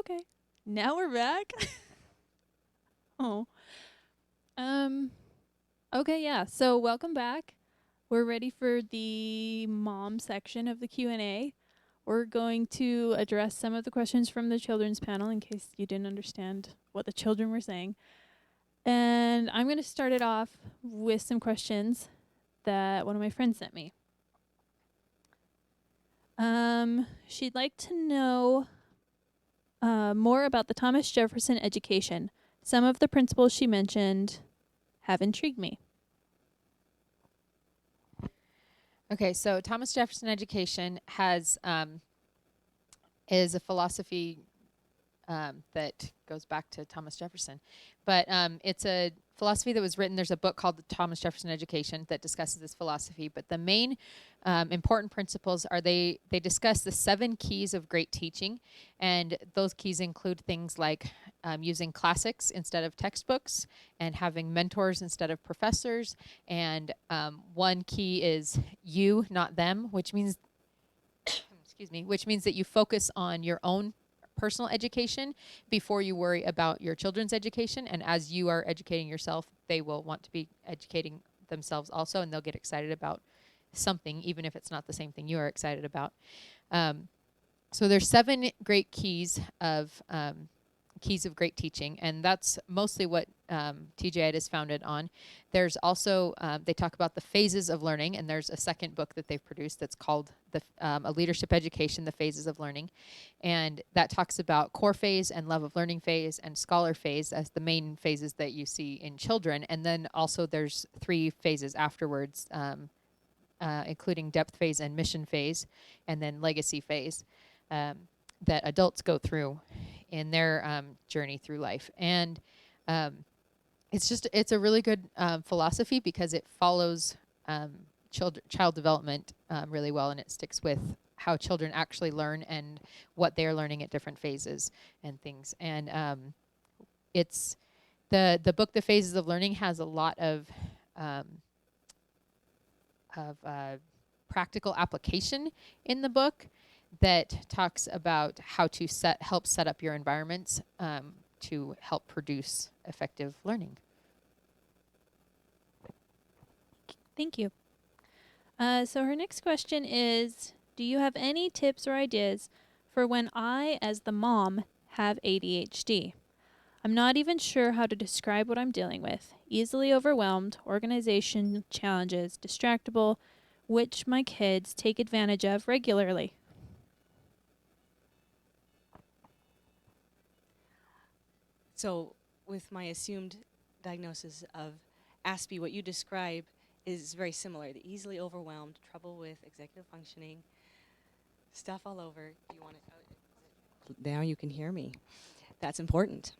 Okay. Now we're back. Oh. Okay, yeah. So welcome back. We're ready for the mom section of the Q&A. We're going to address some of the questions from the children's panel in case you didn't understand what the children were saying. And I'm going to start it off with some questions that one of my friends sent me. She'd like to know more about the Thomas Jefferson education. Some of the principles she mentioned have intrigued me. Okay, so Thomas Jefferson education has is a philosophy that goes back to Thomas Jefferson, but it's a philosophy that was written. There's a book called The Thomas Jefferson Education that discusses this philosophy. But the main important principles are they discuss the 7 keys of great teaching, and those keys include things like using classics instead of textbooks, and having mentors instead of professors. And one key is you, not them, which means which means that you focus on your own personal education before you worry about your children's education. And as you are educating yourself, they will want to be educating themselves also, and they'll get excited about something, even if it's not the same thing you are excited about. So there's 7 great keys of great teaching, and that's mostly what TJID is founded on. There's also, they talk about the phases of learning, and there's a second book that they've produced that's called A Leadership Education, The Phases of Learning. And that talks about core phase and love of learning phase and scholar phase as the main phases that you see in children. And then also there's 3 phases afterwards, including depth phase and mission phase, and then legacy phase that adults go through in their journey through life. And it's a really good philosophy because it follows child development really well, and it sticks with how children actually learn and what they're learning at different phases and things. And it's the book, The Phases of Learning, has a lot of practical application in the book that talks about how to help set up your environments to help produce effective learning. Thank you. So her next question is, do you have any tips or ideas for when I, as the mom, have ADHD? I'm not even sure how to describe what I'm dealing with. Easily overwhelmed, organization challenges, distractible, which my kids take advantage of regularly. So, with my assumed diagnosis of ASPE, what you describe is very similar. The easily overwhelmed, trouble with executive functioning, stuff all over. Do you want to? Now you can hear me. That's important.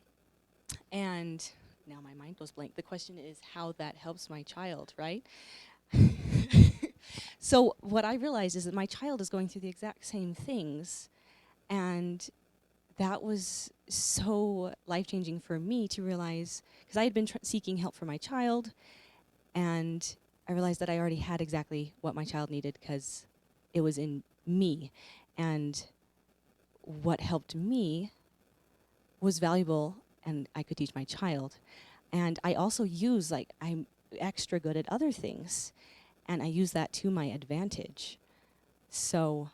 And now my mind goes blank. The question is how that helps my child, right? So what I realized is that my child is going through the exact same things, and that was so life-changing for me to realize, because I had been seeking help for my child, and I realized that I already had exactly what my child needed because it was in me. And what helped me was valuable, and I could teach my child. And I also use, I'm extra good at other things, and I use that to my advantage. So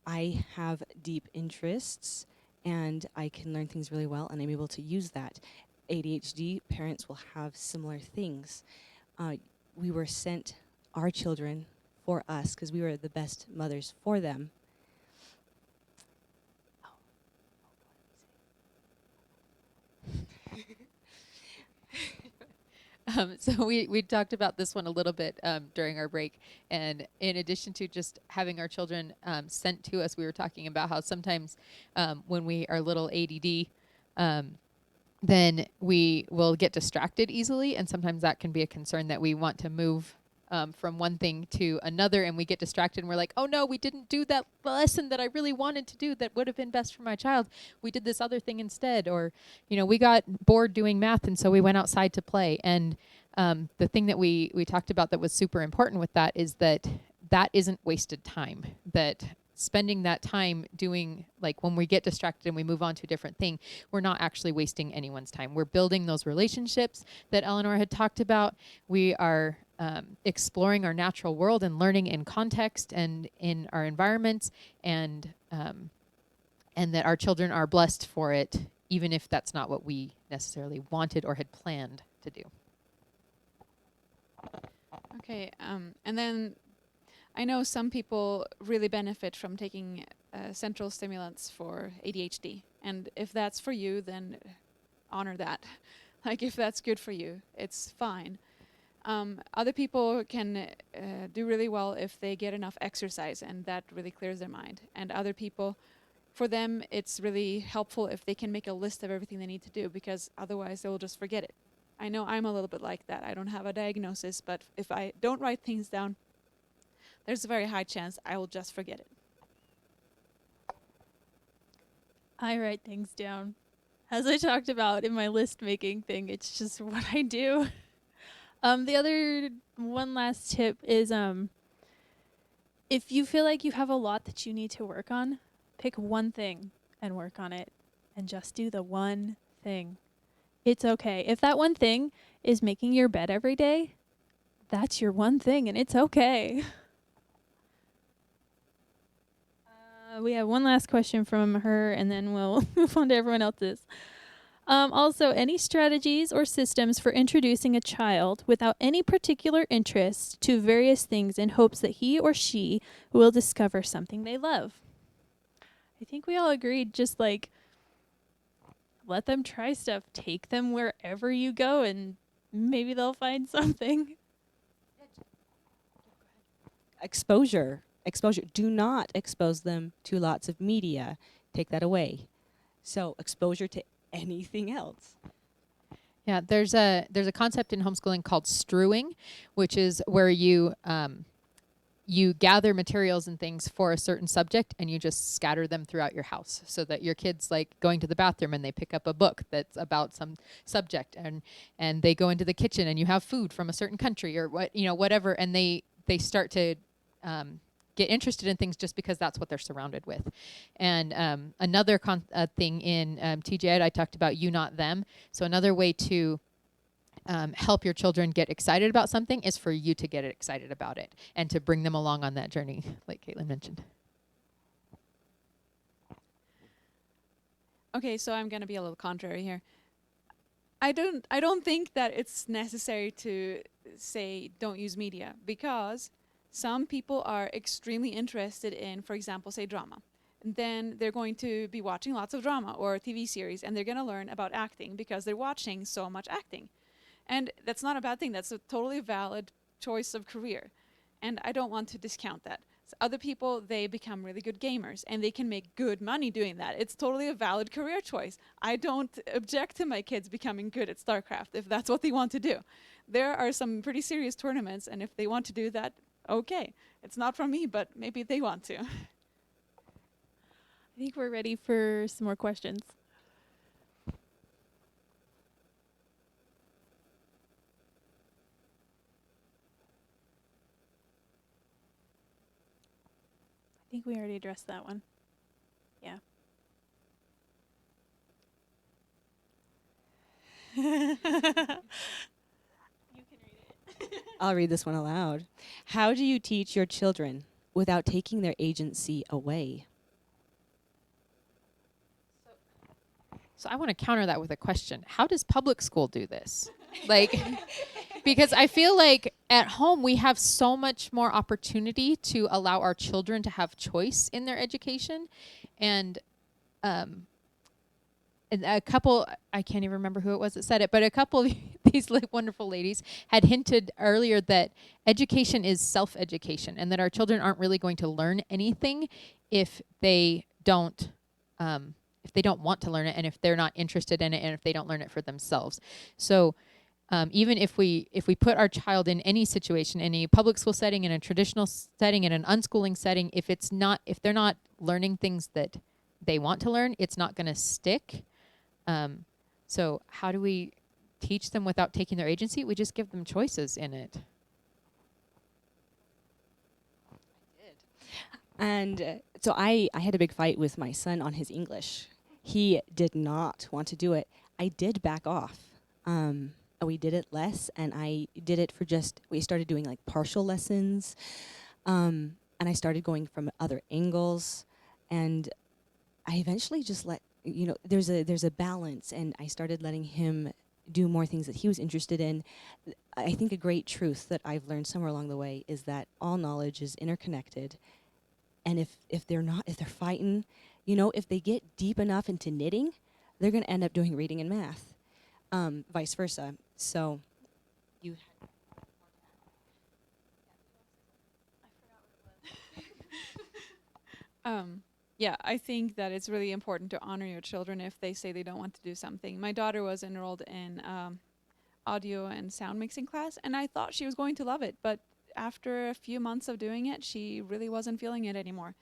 I have deep interests, and I can learn things really well, and I'm able to use that. ADHD parents will have similar things. We were sent our children for us because we were the best mothers for them. So we talked about this one a little bit during our break, and in addition to just having our children sent to us, we were talking about how sometimes when we are little ADD, then we will get distracted easily, and sometimes that can be a concern that we want to move from one thing to another, and we get distracted, and we're like, oh no, we didn't do that lesson that I really wanted to do that would have been best for my child. We did this other thing instead. Or, we got bored doing math, and so we went outside to play. And the thing that we talked about that was super important with that is that isn't wasted time. That spending that time doing, like when we get distracted and we move on to a different thing, we're not actually wasting anyone's time. We're building those relationships that Eleanor had talked about. We are exploring our natural world and learning in context and in our environments, and that our children are blessed for it, even if that's not what we necessarily wanted or had planned to do. Okay, and then I know some people really benefit from taking central stimulants for ADHD. And if that's for you, then honor that. Like, if that's good for you, it's fine. Other people can do really well if they get enough exercise, and that really clears their mind. And other people, for them, it's really helpful if they can make a list of everything they need to do, because otherwise they will just forget it. I know I'm a little bit like that. I don't have a diagnosis, but if I don't write things down, there's a very high chance I will just forget it. I write things down. As I talked about in my list making thing, it's just what I do. The other one last tip is if you feel like you have a lot that you need to work on, pick one thing and work on it, and just do the one thing. It's okay. If that one thing is making your bed every day, that's your one thing, and it's okay. We have one last question from her, and then we'll move on to everyone else's. Also, any strategies or systems for introducing a child without any particular interest to various things in hopes that he or she will discover something they love? I think we all agreed, just like, let them try stuff. Take them wherever you go, and maybe they'll find something. Exposure. Do not expose them to lots of media. Take that away. So exposure to anything else. Yeah, there's a concept in homeschooling called strewing, which is where you gather materials and things for a certain subject and you just scatter them throughout your house, so that your kids, like going to the bathroom and they pick up a book that's about some subject, and they go into the kitchen and you have food from a certain country or whatever, and they start to get interested in things just because that's what they're surrounded with. And another thing in TJ, I talked about you, not them. So another way to help your children get excited about something is for you to get excited about it and to bring them along on that journey, like Caitlin mentioned. Okay, so I'm going to be a little contrary here. I don't think that it's necessary to say don't use media, because some people are extremely interested in, for example, say drama. And then they're going to be watching lots of drama or TV series, and they're going to learn about acting because they're watching so much acting. And that's not a bad thing. That's a totally valid choice of career. And I don't want to discount that. So other people, they become really good gamers, and they can make good money doing that. It's totally a valid career choice. I don't object to my kids becoming good at StarCraft if that's what they want to do. There are some pretty serious tournaments, and if they want to do that, okay. It's not from me, but maybe they want to. I think we're ready for some more questions. I think we already addressed that one. Yeah. You can read it. I'll read this one aloud. How do you teach your children without taking their agency away? So I want to counter that with a question. How does public school do this? Like, because I feel like at home we have so much more opportunity to allow our children to have choice in their education. And a couple, I can't even remember who it was that said it, but a couple of these wonderful ladies had hinted earlier that education is self-education, and that our children aren't really going to learn anything if they don't want to learn it, and if they're not interested in it, and if they don't learn it for themselves. So even if we put our child in any situation, in a public school setting, in a traditional setting, in an unschooling setting, if they're not learning things that they want to learn, it's not going to stick. So how do we teach them without taking their agency? We just give them choices in it. And so I had a big fight with my son on his English. He did not want to do it. I did back off. We did it less, and I did it for we started doing like partial lessons, and I started going from other angles, and I eventually just there's a balance, and I started letting him do more things that he was interested in. I think a great truth that I've learned somewhere along the way is that all knowledge is interconnected, and if they're fighting, if they get deep enough into knitting, they're going to end up doing reading and math, vice versa. So you Yeah, I think that it's really important to honor your children if they say they don't want to do something. My daughter was enrolled in audio and sound mixing class, and I thought she was going to love it, but after a few months of doing it, she really wasn't feeling it anymore.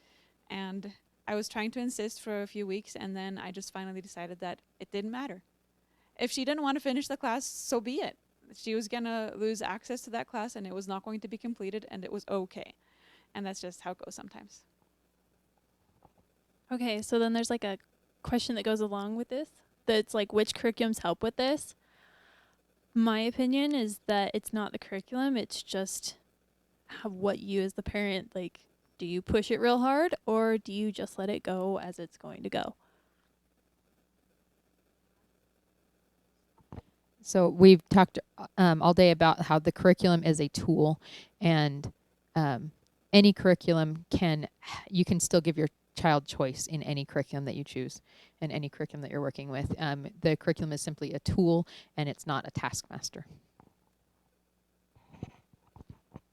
And I was trying to insist for a few weeks, and then I just finally decided that it didn't matter. If she didn't want to finish the class, so be it. She was going to lose access to that class, and it was not going to be completed, and it was okay. And that's just how it goes sometimes. Okay, so then there's like a question that goes along with this. That's like, which curriculums help with this? My opinion is that it's not the curriculum, it's just what you as the parent, like, do you push it real hard or do you just let it go as it's going to go? So we've talked all day about how the curriculum is a tool, and any curriculum you can still give your child choice in any curriculum that you choose and any curriculum that you're working with. The curriculum is simply a tool, and it's not a taskmaster.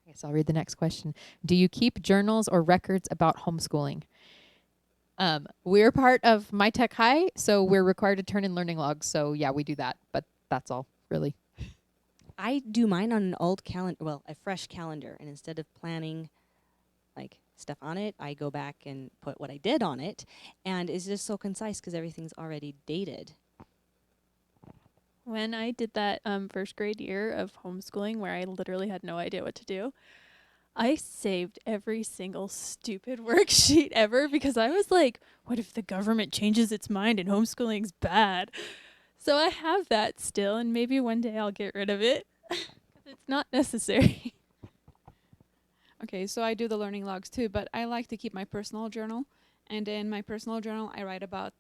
Okay, so I'll read the next question. Do you keep journals or records about homeschooling? We're part of My Tech High, so we're required to turn in learning logs. So yeah, we do that, but that's all, really. I do mine on an old calendar, a fresh calendar, and instead of planning like stuff on it, I go back and put what I did on it, and it's just so concise because everything's already dated. When I did that first grade year of homeschooling where I literally had no idea what to do, I saved every single stupid worksheet ever because I was like, what if the government changes its mind and homeschooling's bad? So I have that still, and maybe one day I'll get rid of it because it's not necessary. Okay, so I do the learning logs too, but I like to keep my personal journal. And in my personal journal, I write about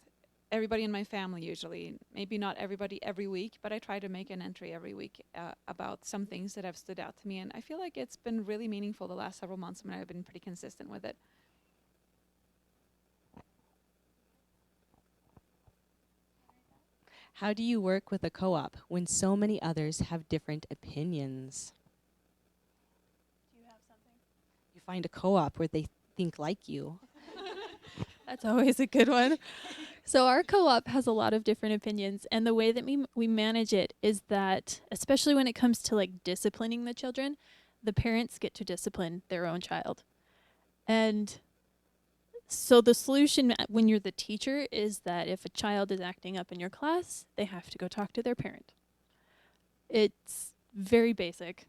everybody in my family usually. Maybe not everybody every week, but I try to make an entry every week about some things that have stood out to me. And I feel like it's been really meaningful the last several months. I mean, I've been pretty consistent with it. How do you work with a co-op when so many others have different opinions? Do you have something? You find a co-op where they think like you. That's always a good one. So our co-op has a lot of different opinions, and the way that we manage it is that, especially when it comes to like disciplining the children, the parents get to discipline their own child. And so the solution when you're the teacher is that if a child is acting up in your class, they have to go talk to their parent. It's very basic.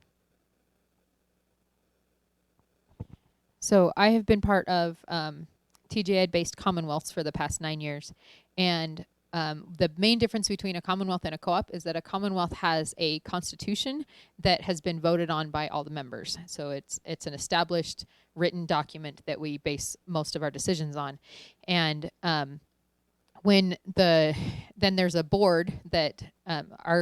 So I have been part of TJ Ed-based Commonwealths for the past 9 years. And the main difference between a Commonwealth and a co-op is that a Commonwealth has a constitution that has been voted on by all the members. So it's an established written document that we base most of our decisions on. And then there's a board that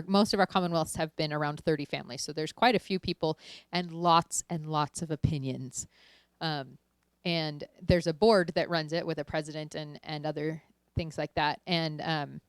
most of our Commonwealths have been around 30 families. So there's quite a few people and lots of opinions. And there's a board that runs it with a president and other things like that. And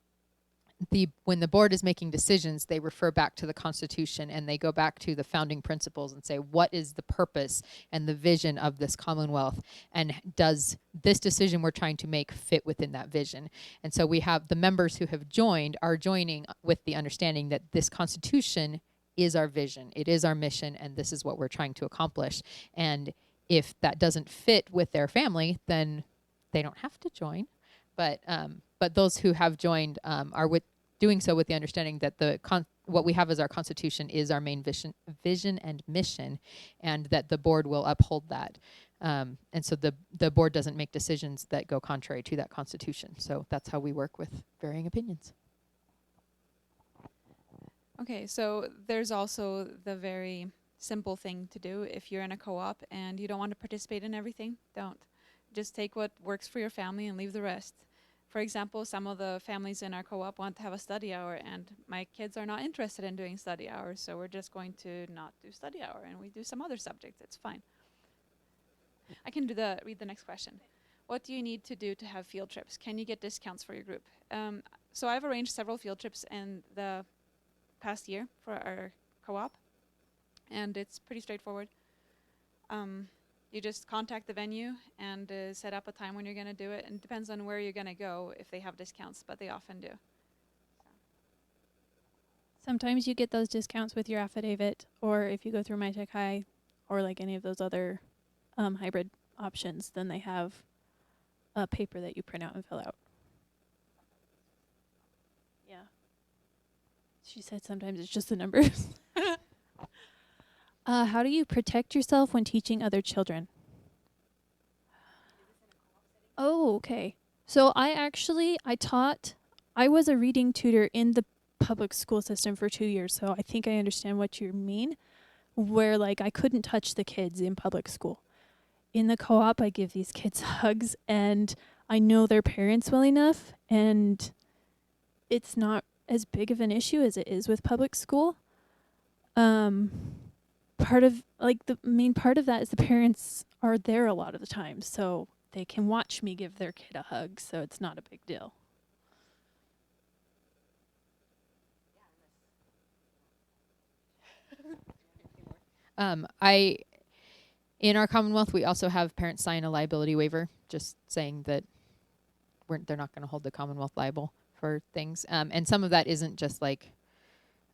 when the board is making decisions, they refer back to the Constitution and they go back to the founding principles and say, what is the purpose and the vision of this Commonwealth? And does this decision we're trying to make fit within that vision? And so we have the members who have joined are joining with the understanding that this Constitution is our vision, it is our mission, and this is what we're trying to accomplish. And if that doesn't fit with their family, then they don't have to join. But those who have joined are doing so with the understanding that what we have as our Constitution is our main vision and mission, and that the board will uphold that. And so the board doesn't make decisions that go contrary to that constitution. So that's how we work with varying opinions. Okay, so there's also the very simple thing to do. If you're in a co-op and you don't want to participate in everything, don't. Just take what works for your family and leave the rest. For example, some of the families in our co-op want to have a study hour, and my kids are not interested in doing study hours, so we're just going to not do study hour, and we do some other subjects. It's fine. I can read the next question. What do you need to do to have field trips? Can you get discounts for your group? So I've arranged several field trips in the past year for our co-op, and it's pretty straightforward. You just contact the venue and set up a time when you're going to do it, and it depends on where you're going to go if they have discounts, but they often do. Sometimes you get those discounts with your affidavit, or if you go through My Tech High, or like any of those other hybrid options, then they have a paper that you print out and fill out. Yeah. She said sometimes it's just the numbers. How do you protect yourself when teaching other children? Oh, okay. So I was a reading tutor in the public school system for 2 years, so I think I understand what you mean, where like I couldn't touch the kids in public school. In the co-op, I give these kids hugs, and I know their parents well enough, and it's not as big of an issue as it is with public school. The main part of that is the parents are there a lot of the time, so they can watch me give their kid a hug, so it's not a big deal. In our Commonwealth, we also have parents sign a liability waiver, just saying that they're not going to hold the Commonwealth liable for things. And some of that isn't just like,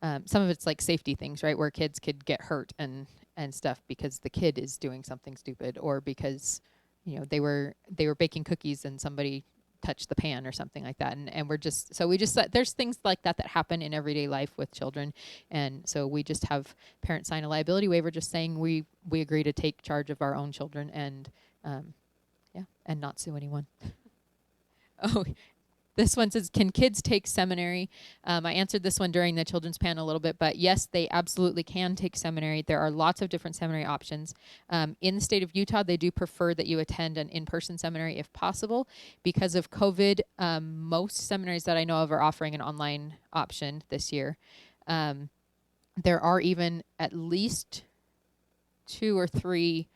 some of it's like safety things, right? Where kids could get hurt and stuff because the kid is doing something stupid, or because, they were baking cookies and somebody touch the pan or something like that, and there's things like that happen in everyday life with children, and so we just have parents sign a liability waiver just saying we agree to take charge of our own children and and not sue anyone. Oh, this one says, can kids take seminary? I answered this one during the children's panel a little bit, but yes, they absolutely can take seminary. There are lots of different seminary options. In the state of Utah, they do prefer that you attend an in-person seminary if possible. Because of COVID, most seminaries that I know of are offering an online option this year. There are even at least 2 or 3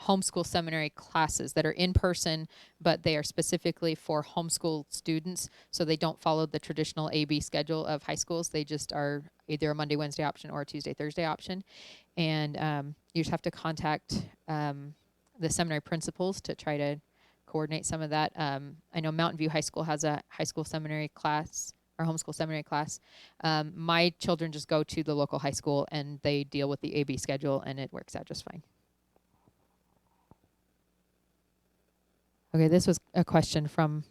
homeschool seminary classes that are in person, but they are specifically for homeschool students, so they don't follow the traditional AB schedule of high schools. They just are either a Monday, Wednesday option or a Tuesday, Thursday option. And you just have to contact the seminary principals to try to coordinate some of that. I know Mountain View High School has a high school seminary class or homeschool seminary class. My children just go to the local high school and they deal with the AB schedule, and it works out just fine. Okay, this was a question from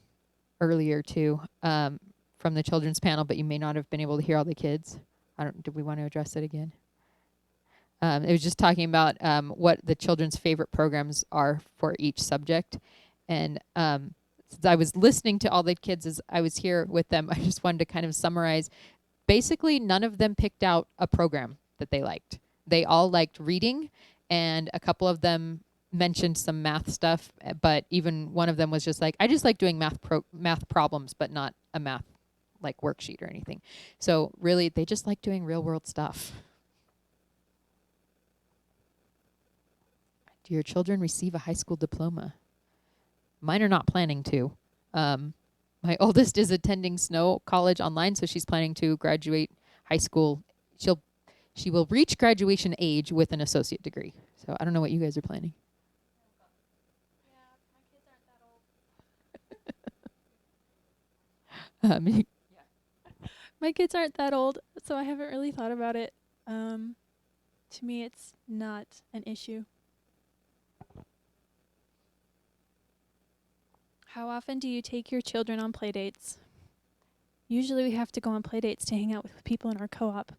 earlier too, from the children's panel, but you may not have been able to hear all the kids. Did we want to address it again? It was just talking about what the children's favorite programs are for each subject. And since I was listening to all the kids as I was here with them, I just wanted to kind of summarize. Basically, none of them picked out a program that they liked. They all liked reading, and a couple of them mentioned some math stuff, but even one of them was just like, I just like doing math problems, but not a math like worksheet or anything. So really, they just like doing real world stuff. Do your children receive a high school diploma? Mine are not planning to. My oldest is attending Snow College online, so she's planning to graduate high school. She will reach graduation age with an associate degree. So I don't know what you guys are planning. My kids aren't that old, so I haven't really thought about it. To me, it's not an issue. How often do you take your children on play dates? Usually we have to go on play dates to hang out with people in our co-op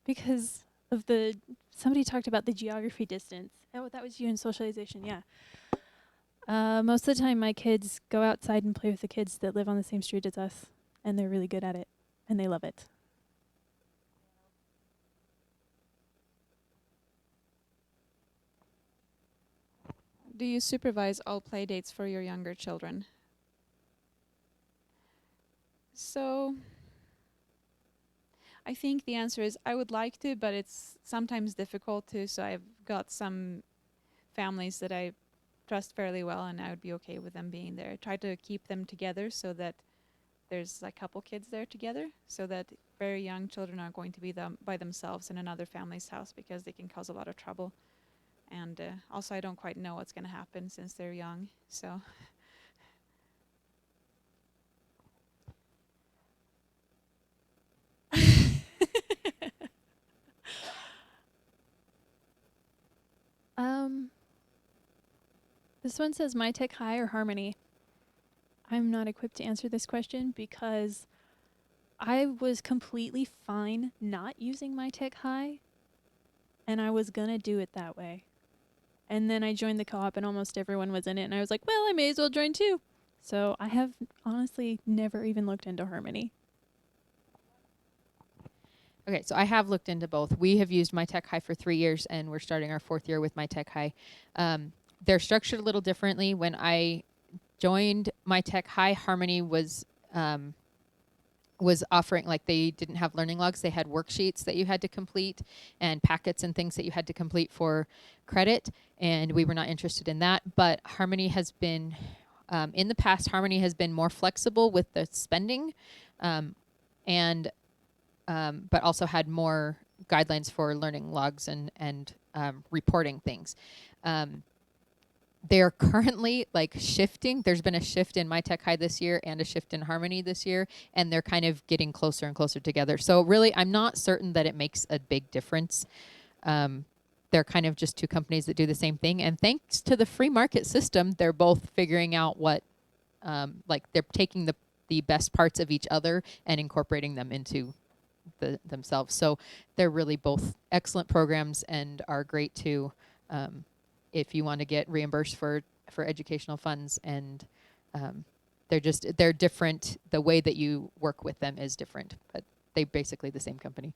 because of the, somebody talked about the geography distance. Oh, that was you in socialization, yeah. Most of the time, my kids go outside and play with the kids that live on the same street as us, and they're really good at it, and they love it. Do you supervise all play dates for your younger children? So I think the answer is I would like to, but it's sometimes difficult to. So I've got some families that I trust fairly well, and I would be okay with them being there. I try to keep them together so that there's a couple kids there together, so that very young children are going to be by themselves in another family's house, because they can cause a lot of trouble. And also, I don't quite know what's going to happen since they're young. So This one says My Tech High or Harmony. I'm not equipped to answer this question because I was completely fine not using My Tech High, and I was gonna do it that way. And then I joined the co-op and almost everyone was in it, and I was like, well, I may as well join too. So I have honestly never even looked into Harmony. Okay, so I have looked into both. We have used My Tech High for 3 years, and we're starting our 4th year with My Tech High. They're structured a little differently. When I joined My Tech High, Harmony was offering, like, they didn't have learning logs. They had worksheets that you had to complete and packets and things that you had to complete for credit, and we were not interested in that. But Harmony has been, in the past, Harmony has been more flexible with the spending, and but also had more guidelines for learning logs and reporting things. They're currently like shifting. There's been a shift in My Tech High this year and a shift in Harmony this year, and they're kind of getting closer and closer together. So really, I'm not certain that it makes a big difference. They're kind of just two companies that do the same thing. And thanks to the free market system, they're both figuring out what, like, they're taking the best parts of each other and incorporating them into themselves. So they're really both excellent programs and are great to, if you want to get reimbursed for educational funds. And they're different. The way that you work with them is different, but they're basically the same company.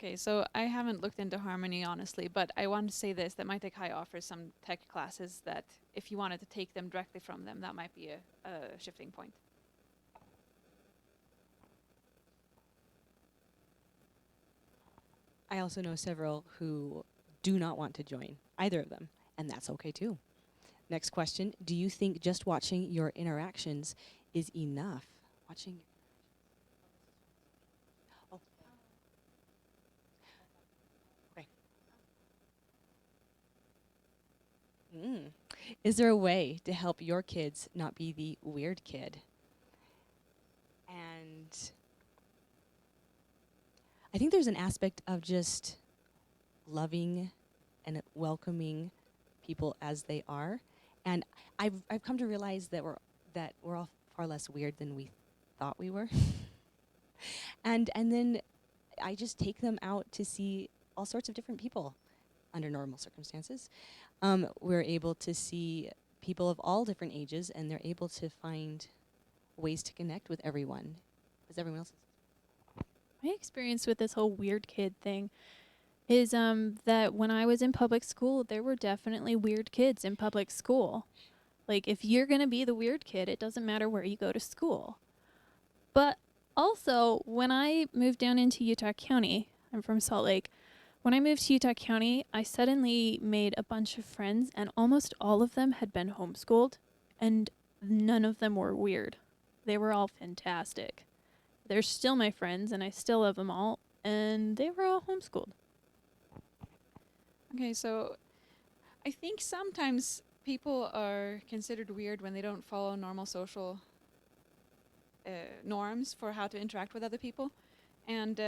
okay, so I haven't looked into Harmony, honestly, but I want to say this, that My Tech High offers some tech classes that if you wanted to take them directly from them, that might be a shifting point. I also know several who do not want to join either of them, and that's okay too. Next question, do you think just watching your interactions is enough? Watching. Oh. Okay. Is there a way to help your kids not be the weird kid? And I think there's an aspect of just loving and welcoming people as they are. And I've come to realize that we're all far less weird than we thought we were. and then I just take them out to see all sorts of different people under normal circumstances. We're able to see people of all different ages, and they're able to find ways to connect with everyone. As everyone else is. My experience with this whole weird kid thing is that when I was in public school, there were definitely weird kids in public school. Like, if you're going to be the weird kid, it doesn't matter where you go to school. But also, when I moved down into Utah County, I'm from Salt Lake. When I moved to Utah County, I suddenly made a bunch of friends, and almost all of them had been homeschooled, and none of them were weird. They were all fantastic. They're still my friends, and I still love them all, and they were all homeschooled. Okay, so I think sometimes people are considered weird when they don't follow normal social norms for how to interact with other people. And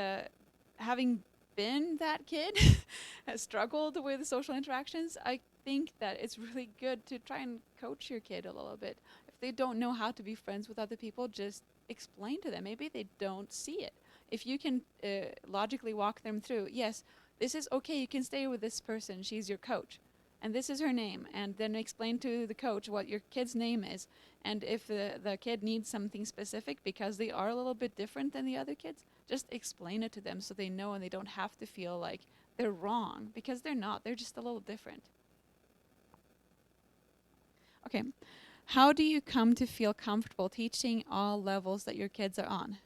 having been that kid, has struggled with social interactions, I think that it's really good to try and coach your kid a little bit. If they don't know how to be friends with other people, just explain to them. Maybe they don't see it. if you can logically walk them through, yes, this is okay, you can stay with this person, she's your coach, and this is her name, and then explain to the coach what your kid's name is, and if the kid needs something specific because they are a little bit different than the other kids, just explain it to them so they know and they don't have to feel like they're wrong, because they're not, they're just a little different. Okay, how do you come to feel comfortable teaching all levels that your kids are on?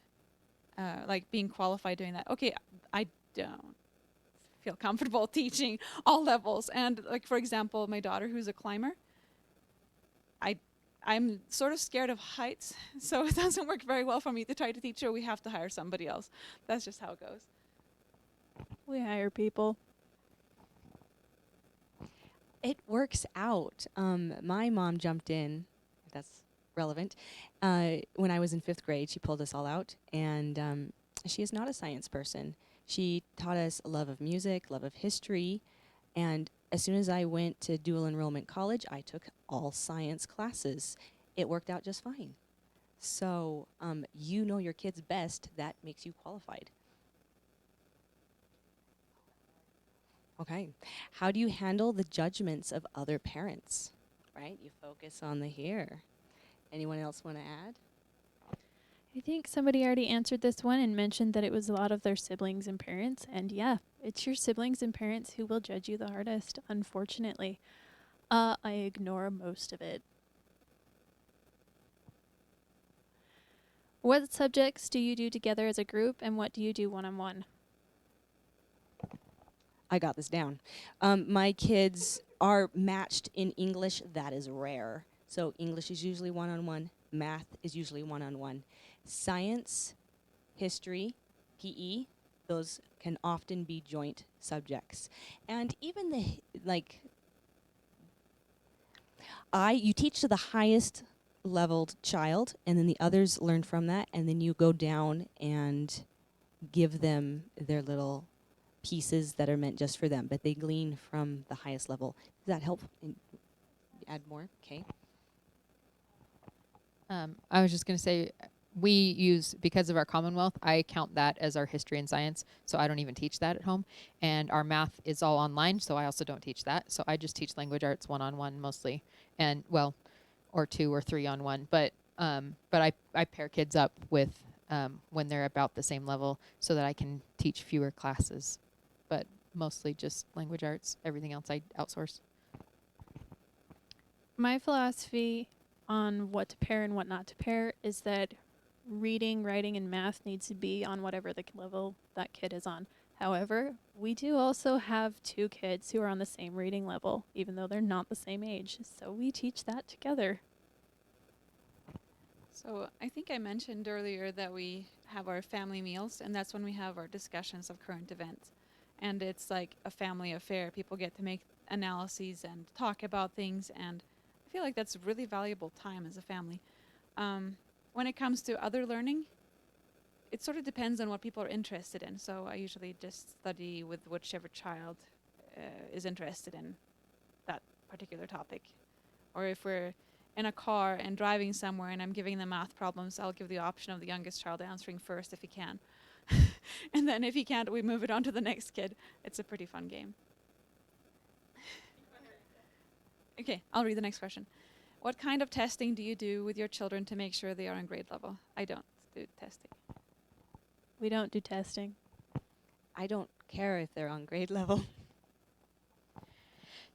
Like being qualified doing that. Okay, I don't feel comfortable teaching all levels. And like, for example, my daughter who's a climber, I'm sort of scared of heights, so it doesn't work very well for me to try to teach her. We have to hire somebody else. That's just how it goes. We hire people. It works out. My mom jumped in, if that's relevant, when I was in 5th grade. She pulled us all out, and she is not a science person. She taught us a love of music, love of history, and as soon as I went to dual enrollment college, I took all science classes. It worked out just fine. So you know your kids best. That makes you qualified. Okay. How do you handle the judgments of other parents? Right? You focus on the here. Anyone else want to add? I think somebody already answered this one and mentioned that it was a lot of their siblings and parents. And yeah, it's your siblings and parents who will judge you the hardest, unfortunately. I ignore most of it. What subjects do you do together as a group, and what do you do one-on-one? I got this down. My kids are matched in English. That is rare. So English is usually one-on-one. Math is usually one-on-one. Science, history, PE, those can often be joint subjects. And even you teach to the highest leveled child, and then the others learn from that, and then you go down and give them their little pieces that are meant just for them, but they glean from the highest level. Does that help? Add more? Okay. I was just going to say, we use, because of our Commonwealth, I count that as our history and science, so I don't even teach that at home. And our math is all online, so I also don't teach that. So I just teach language arts one-on-one mostly, and well, or 2 or 3 on 1. But I pair kids up with when they're about the same level so that I can teach fewer classes. But mostly just language arts. Everything else I outsource. My philosophy on what to pair and what not to pair is that reading, writing, and math needs to be on whatever the level that kid is on. However, we do also have 2 kids who are on the same reading level, even though they're not the same age. So we teach that together. So I think I mentioned earlier that we have our family meals, and that's when we have our discussions of current events. And it's like a family affair. People get to make analyses and talk about things, and I feel like that's really valuable time as a family. When it comes to other learning, it sort of depends on what people are interested in. So I usually just study with whichever child is interested in that particular topic. Or if we're in a car and driving somewhere and I'm giving them math problems, I'll give the option of the youngest child answering first if he can. And then if he can't, we move it on to the next kid. It's a pretty fun game. Okay, I'll read the next question. What kind of testing do you do with your children to make sure they are on grade level? I don't do testing. We don't do testing. I don't care if they're on grade level.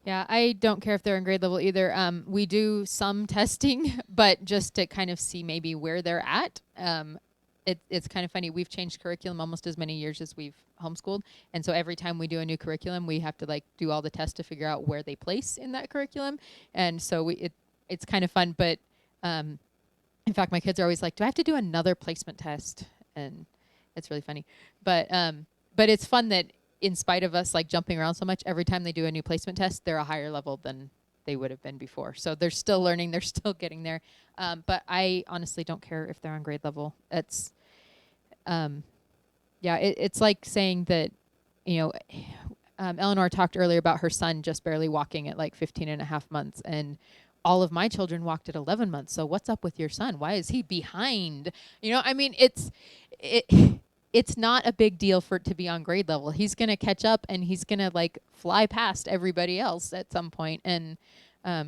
Yeah, I don't care if they're in grade level either. We do some testing, but just to kind of see maybe where they're at. It's kind of funny. We've changed curriculum almost as many years as we've homeschooled. And so every time we do a new curriculum, we have to like do all the tests to figure out where they place in that curriculum. And so it's kind of fun. But in fact, my kids are always like, do I have to do another placement test? And it's really funny. But it's fun that in spite of us like jumping around so much, every time they do a new placement test, they're a higher level than they would have been before. So they're still learning, they're still getting there. But I honestly don't care if they're on grade level. It's, it's like saying that, Eleanor talked earlier about her son just barely walking at like 15 and a half months. And all of my children walked at 11 months. So what's up with your son? Why is he behind? it's not a big deal for it to be on grade level. He's going to catch up and he's going to like fly past everybody else at some point. And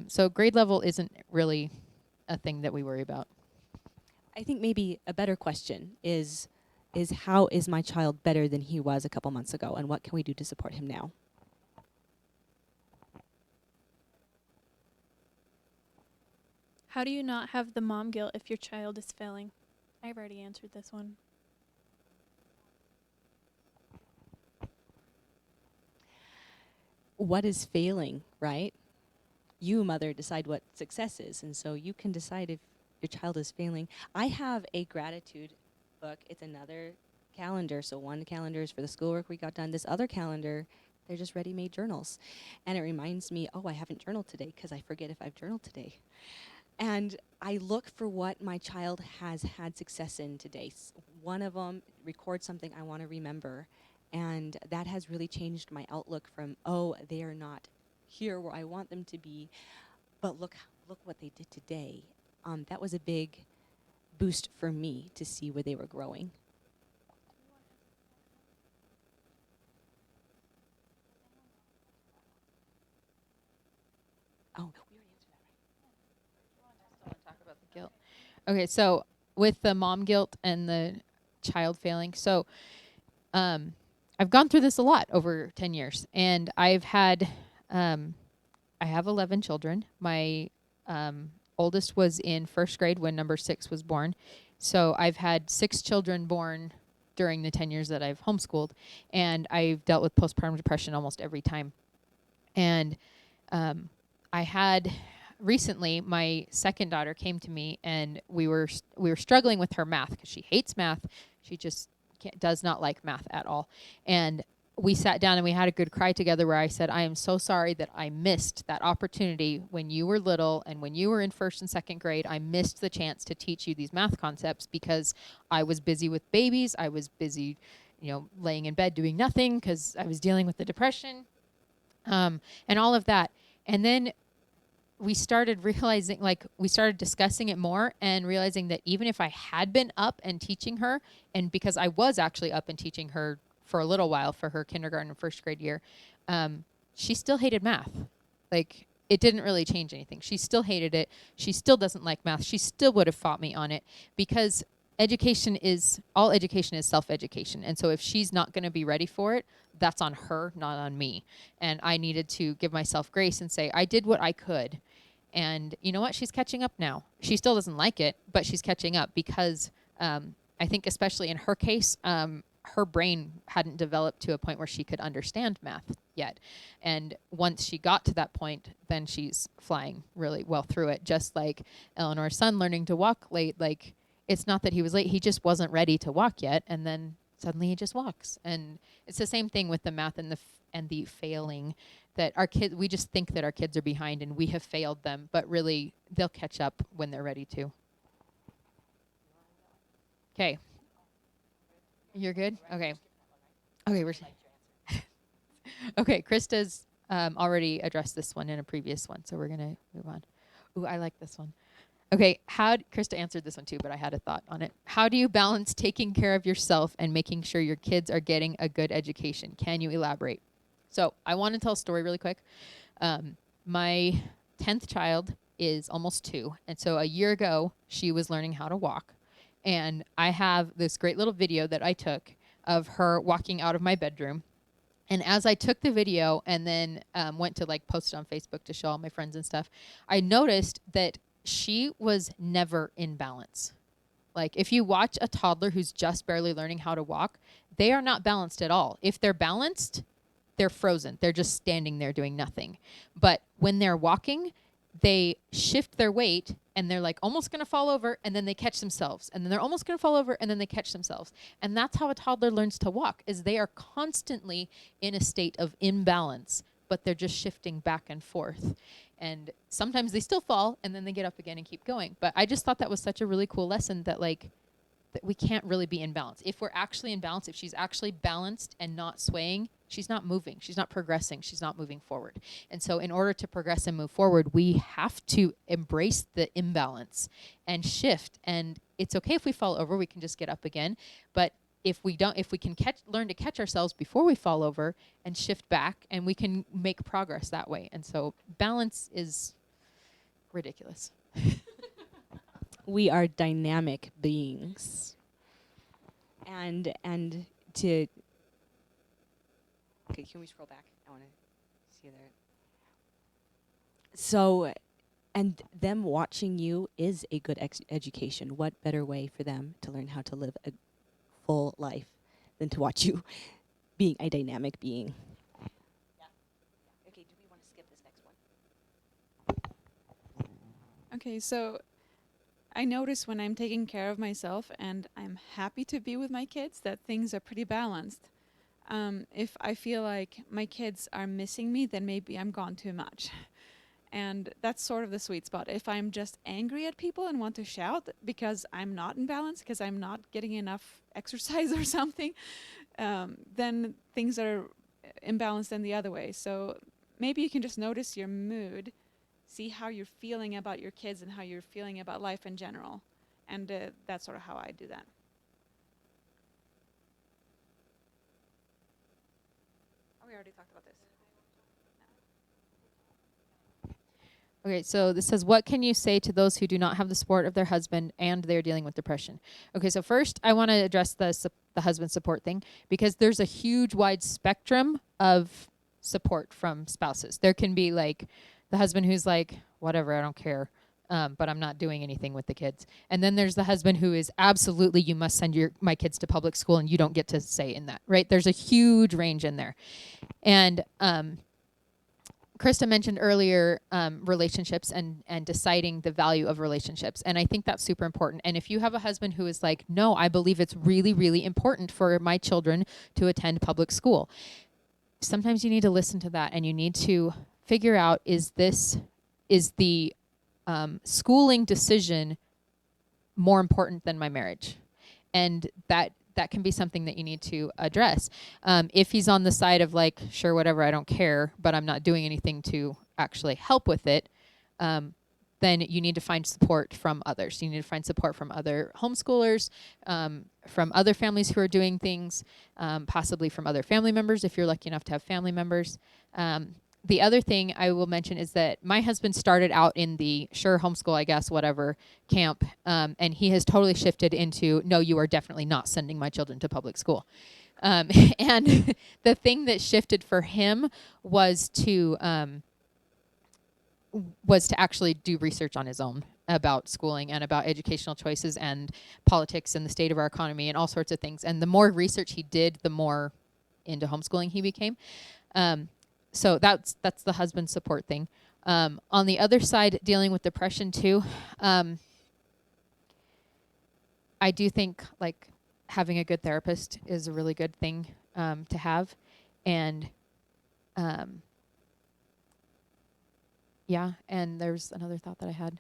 so grade level isn't really a thing that we worry about. I think maybe a better question is how is my child better than he was a couple months ago, and what can we do to support him now? How do you not have the mom guilt if your child is failing? I've already answered this one. What is failing, right? You, mother, decide what success is, and so you can decide if your child is failing. I have a gratitude book. It's another calendar. So one calendar is for the schoolwork we got done. This other calendar, they're just ready-made journals. And it reminds me, oh, I haven't journaled today because I forget if I've journaled today. And I look for what my child has had success in today. One of them records something I want to remember. And that has really changed my outlook from, oh, they are not here where I want them to be, but look what they did today. That was a big boost for me to see where they were growing. Oh, we already answered that, right? Talk about the guilt. Okay, so with the mom guilt and the child failing, so I've gone through this a lot over 10 years, and I've had, I have 11 children. My oldest was in first grade when number 6 was born. So I've had 6 children born during the 10 years that I've homeschooled, and I've dealt with postpartum depression almost every time. And I had recently, my second daughter came to me, and we were struggling with her math because she hates math. She just does not like math at all. And we sat down and we had a good cry together where I said, I am so sorry that I missed that opportunity when you were little and when you were in first and second grade. I missed the chance to teach you these math concepts because I was busy with babies. I was busy, laying in bed doing nothing because I was dealing with the depression and all of that. And then we started realizing, we started discussing it more and realizing that even if I had been up and teaching her, and because I was actually up and teaching her for a little while for her kindergarten and first grade year, she still hated math. It didn't really change anything. She still hated it. She still doesn't like math. She still would have fought me on it because all education is self-education. And so if she's not going to be ready for it, that's on her, not on me. And I needed to give myself grace and say, I did what I could. And you know what? She's catching up now. She still doesn't like it, but she's catching up because I think especially in her case, her brain hadn't developed to a point where she could understand math yet. And once she got to that point, then she's flying really well through it. Just like Eleanor's son learning to walk late, it's not that he was late, he just wasn't ready to walk yet. And then suddenly he just walks. And it's the same thing with the math and the failing, that we just think that our kids are behind and we have failed them, but really they'll catch up when they're ready to. Okay. You're good? Okay. Okay, okay, Krista's already addressed this one in a previous one, so we're going to move on. Ooh, I like this one. Okay, Krista answered this one too, but I had a thought on it. How do you balance taking care of yourself and making sure your kids are getting a good education? Can you elaborate? So I want to tell a story really quick. My 10th child is almost 2, and so a year ago, she was learning how to walk. And I have this great little video that I took of her walking out of my bedroom. And as I took the video and then went to post it on Facebook to show all my friends and stuff, I noticed that she was never in balance. If you watch a toddler who's just barely learning how to walk, they are not balanced at all. If they're balanced, they're frozen. They're just standing there doing nothing. But when they're walking, they shift their weight and they're almost going to fall over, and then they catch themselves, and then they're almost going to fall over, and then they catch themselves. And that's how a toddler learns to walk, is they are constantly in a state of imbalance, but they're just shifting back and forth. And sometimes they still fall, and then they get up again and keep going. But I just thought that was such a really cool lesson that that we can't really be in balance. If we're actually in balance, if she's actually balanced and not swaying, she's not moving, she's not progressing, she's not moving forward. And so in order to progress and move forward, we have to embrace the imbalance and shift. And it's okay if we fall over, we can just get up again. But if we can learn to catch ourselves before we fall over and shift back, and we can make progress that way. And so balance is ridiculous. We are dynamic beings. And to okay, can we scroll back? I want to see there. So, and them watching you is a good education. What better way for them to learn how to live a full life than to watch you being a dynamic being? Yeah. Okay, do we want to skip this next one? Okay, so I notice when I'm taking care of myself and I'm happy to be with my kids that things are pretty balanced. If I feel like my kids are missing me, then maybe I'm gone too much. And that's sort of the sweet spot. If I'm just angry at people and want to shout because I'm not in balance, because I'm not getting enough exercise or something, then things are imbalanced in the other way. So maybe you can just notice your mood, see how you're feeling about your kids and how you're feeling about life in general. And that's sort of how I do that. Oh, we already talked about this. Okay, so this says, what can you say to those who do not have the support of their husband and they're dealing with depression? Okay, so first I want to address the husband support thing, because there's a huge wide spectrum of support from spouses. There can be like the husband who's like, whatever, I don't care, but I'm not doing anything with the kids. And then there's the husband who is absolutely, you must send my kids to public school and you don't get to say in that, right? There's a huge range in there. And Krista mentioned earlier relationships and deciding the value of relationships. And I think that's super important. And if you have a husband who is like, no, I believe it's really, really important for my children to attend public school, sometimes you need to listen to that and you need to figure out, is the schooling decision more important than my marriage? And that can be something that you need to address. If he's on the side of like, sure, whatever, I don't care, but I'm not doing anything to actually help with it, then you need to find support from others. You need to find support from other homeschoolers, from other families who are doing things, possibly from other family members if you're lucky enough to have family members. The other thing I will mention is that my husband started out in the sure homeschool, I guess, whatever camp, and he has totally shifted into, no, you are definitely not sending my children to public school. And the thing that shifted for him was to actually do research on his own about schooling and about educational choices and politics and the state of our economy and all sorts of things. And the more research he did, the more into homeschooling he became. So that's the husband support thing. On the other side, dealing with depression too, I do think like having a good therapist is a really good thing to have. And yeah, and there's another thought that I had.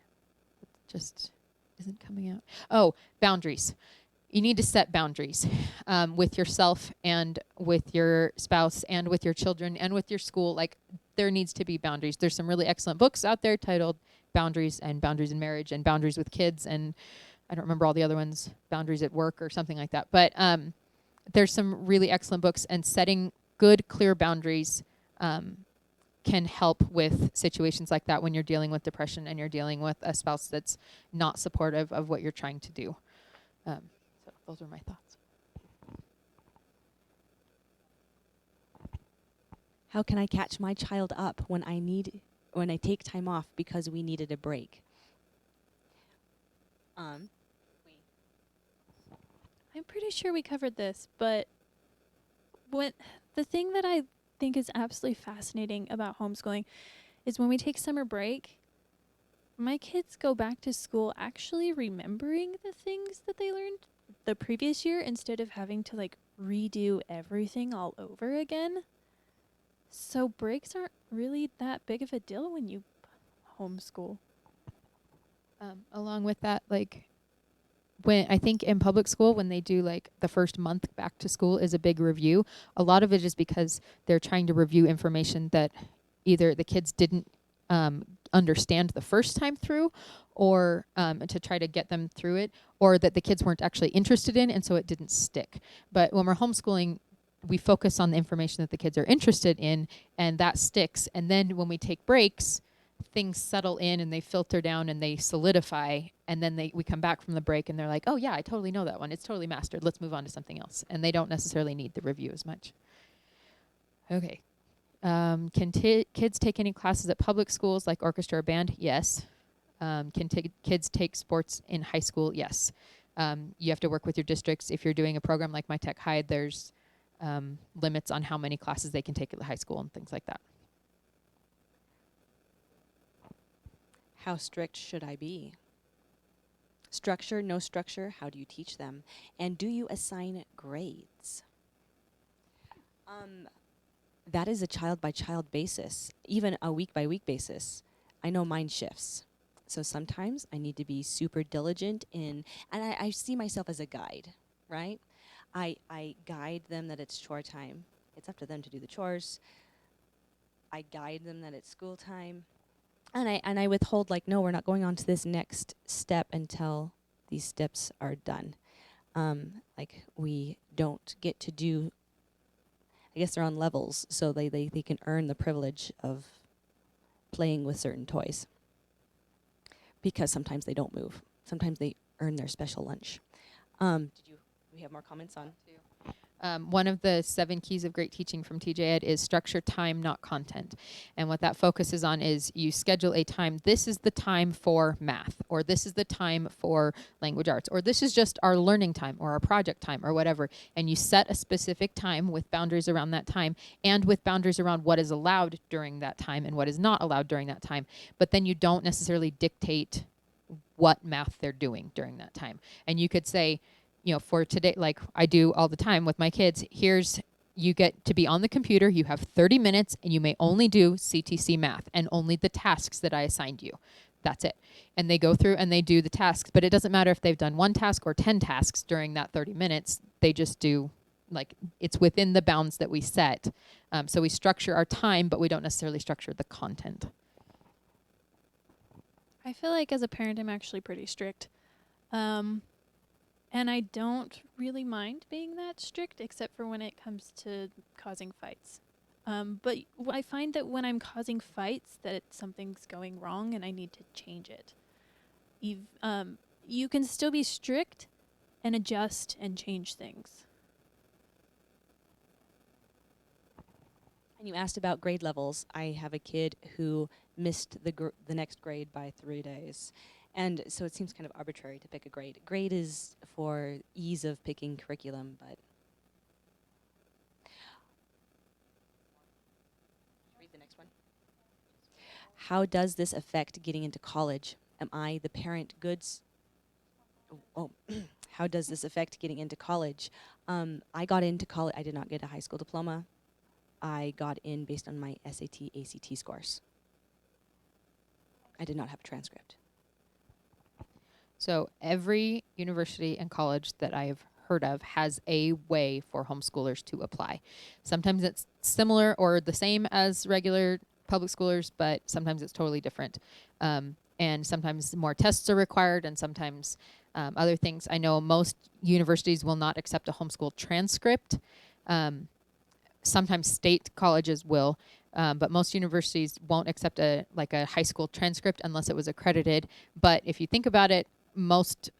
It just isn't coming out. Oh, boundaries. You need to set boundaries with yourself and with your spouse and with your children and with your school. Like, there needs to be boundaries. There's some really excellent books out there titled Boundaries and Boundaries in Marriage and Boundaries with Kids. And I don't remember all the other ones, Boundaries at Work or something like that. But there's some really excellent books, and setting good, clear boundaries can help with situations like that when you're dealing with depression and you're dealing with a spouse that's not supportive of what you're trying to do. So those are my thoughts. How can I catch my child up when I take time off because we needed a break? I'm pretty sure we covered this, but the thing that I think is absolutely fascinating about homeschooling is when we take summer break, my kids go back to school actually remembering the things that they learned the previous year instead of having to like redo everything all over again. So breaks aren't really that big of a deal when you homeschool. Along with that, like, when I think in public school, when they do like the first month back to school is a big review, a lot of it is because they're trying to review information that either the kids didn't understand the first time through, or to try to get them through it, or that the kids weren't actually interested in, and so it didn't stick. But when we're homeschooling, we focus on the information that the kids are interested in, and that sticks. And then when we take breaks, things settle in and they filter down and they solidify, and then we come back from the break and they're like, oh yeah, I totally know that one. It's totally mastered. Let's move on to something else. And they don't necessarily need the review as much. Okay. Can kids take any classes at public schools like orchestra or band? Yes. Can kids take sports in high school? Yes. You have to work with your districts. If you're doing a program like My Tech High, there's limits on how many classes they can take at the high school and things like that. How strict should I be? Structure, no structure, how do you teach them? And do you assign grades? That is a child-by-child basis, even a week-by-week basis. I know mine shifts. So sometimes I need to be super diligent and I see myself as a guide, right? I guide them that it's chore time. It's up to them to do the chores. I guide them that it's school time. And I withhold, like, no, we're not going on to this next step until these steps are done. Like, we don't get to do, I guess they're on levels, so they can earn the privilege of playing with certain toys. Because sometimes they don't move. Sometimes they earn their special lunch. We have more comments on? One of the 7 keys of great teaching from TJ Ed is structure time, not content. And what that focuses on is you schedule a time. This is the time for math, or this is the time for language arts, or this is just our learning time or our project time or whatever. And you set a specific time with boundaries around that time and with boundaries around what is allowed during that time and what is not allowed during that time. But then you don't necessarily dictate what math they're doing during that time. And you could say, you know, for today, like I do all the time with my kids, you get to be on the computer, you have 30 minutes, and you may only do CTC math and only the tasks that I assigned you. That's it. And they go through and they do the tasks, but it doesn't matter if they've done 1 task or 10 tasks during that 30 minutes. They just do, like, it's within the bounds that we set. So we structure our time, but we don't necessarily structure the content. I feel like as a parent, I'm actually pretty strict. And I don't really mind being that strict, except for when it comes to causing fights. But I find that when I'm causing fights, that something's going wrong and I need to change it. You can still be strict and adjust and change things. And you asked about grade levels. I have a kid who missed the next grade by 3 days. And so it seems kind of arbitrary to pick a grade. Grade is for ease of picking curriculum, but read the next one. How does this affect getting into college? Am I the parent goods? How does this affect getting into college? I got into college. I did not get a high school diploma. I got in based on my SAT, ACT scores. I did not have a transcript. So every university and college that I've heard of has a way for homeschoolers to apply. Sometimes it's similar or the same as regular public schoolers, but sometimes it's totally different. And sometimes more tests are required, and sometimes other things. I know most universities will not accept a homeschool transcript. Sometimes state colleges will, but most universities won't accept a high school transcript unless it was accredited. But if you think about it, most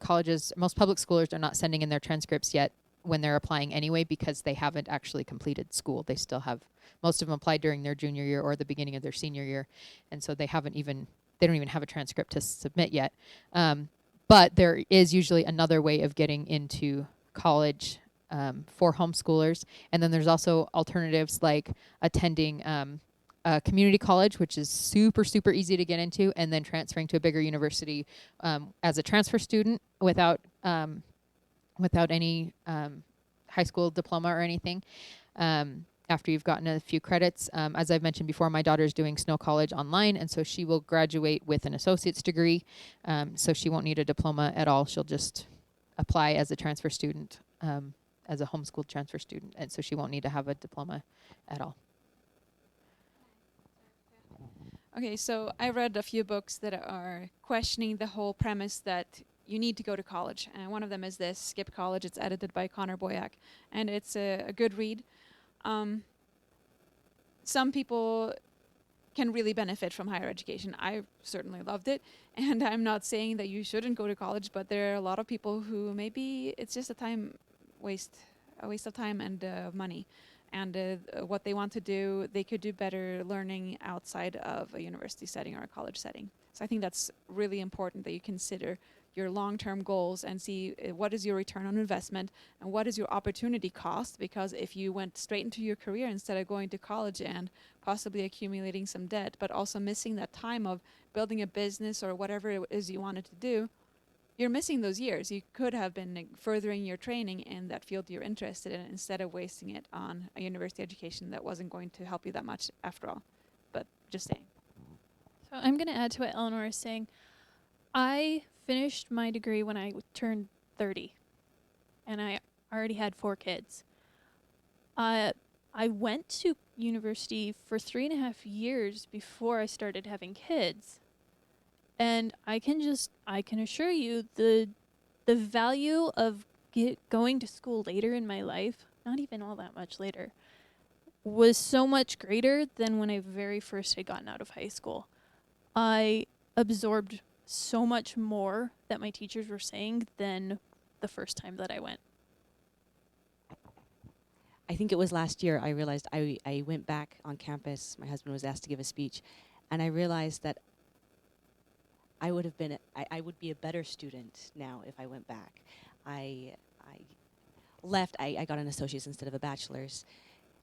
colleges, most public schoolers are not sending in their transcripts yet when they're applying anyway, because they haven't actually completed school. They still have, most of them applied during their junior year or the beginning of their senior year. And so they don't even have a transcript to submit yet. But there is usually another way of getting into college for homeschoolers. And then there's also alternatives like attending a community college, which is super, super easy to get into, and then transferring to a bigger university as a transfer student without any high school diploma or anything. After you've gotten a few credits. As I've mentioned before, my daughter's doing Snow College online, and so she will graduate with an associate's degree. So she won't need a diploma at all. She'll just apply as a transfer student, as a homeschooled transfer student, and so she won't need to have a diploma at all. Okay, so I read a few books that are questioning the whole premise that you need to go to college. And one of them is this, Skip College. It's edited by Connor Boyack. And it's a good read. Some people can really benefit from higher education. I certainly loved it. And I'm not saying that you shouldn't go to college, but there are a lot of people who maybe it's just a waste of time and money. And what they want to do, they could do better learning outside of a university setting or a college setting. So I think that's really important that you consider your long-term goals and see what is your return on investment and what is your opportunity cost, because if you went straight into your career instead of going to college and possibly accumulating some debt, but also missing that time of building a business or whatever it is you wanted to do, you're missing those years. You could have been furthering your training in that field you're interested in instead of wasting it on a university education that wasn't going to help you that much after all. But just saying. So I'm going to add to what Eleanor is saying. I finished my degree when I turned 30, and I already had 4 kids. I went to university for 3.5 years before I started having kids. And I can assure you the value of going to school later in my life, not even all that much later, was so much greater than when I very first had gotten out of high school. I absorbed so much more that my teachers were saying than the first time that I went. I think it was last year I realized I went back on campus. My husband was asked to give a speech, and I realized that I would be a better student now if I went back. I left. I got an associate's instead of a bachelor's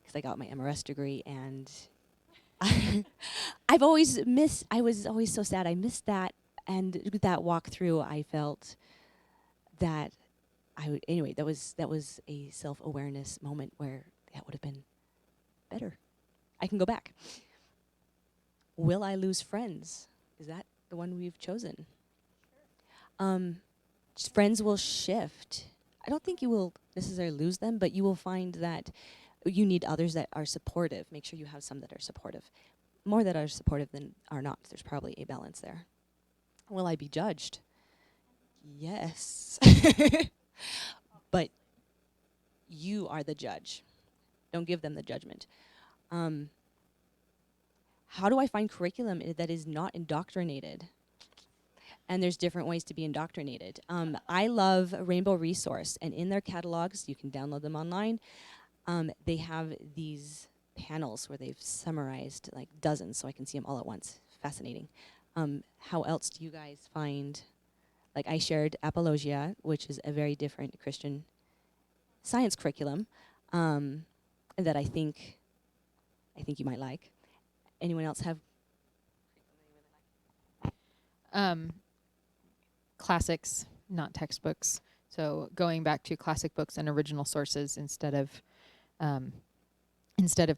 because I got my MRS degree, and I've always missed. I was always so sad. I missed that, and with that walkthrough, I felt that anyway, that was a self-awareness moment where that would have been better. I can go back. Will I lose friends? Is that the one we've chosen? Friends will shift. I don't think you will necessarily lose them, but you will find that you need others that are supportive. Make sure you have some that are supportive. More that are supportive than are not. There's probably a balance there. Will I be judged? Yes. But you are the judge. Don't give them the judgment. How do I find curriculum that is not indoctrinated? And there's different ways to be indoctrinated. I love Rainbow Resource, and in their catalogs, you can download them online. They have these panels where they've summarized like dozens, so I can see them all at once. Fascinating. How else do you guys find? Like I shared Apologia, which is a very different Christian science curriculum that I think you might like. Anyone else have? Classics, not textbooks. So going back to classic books and original sources instead of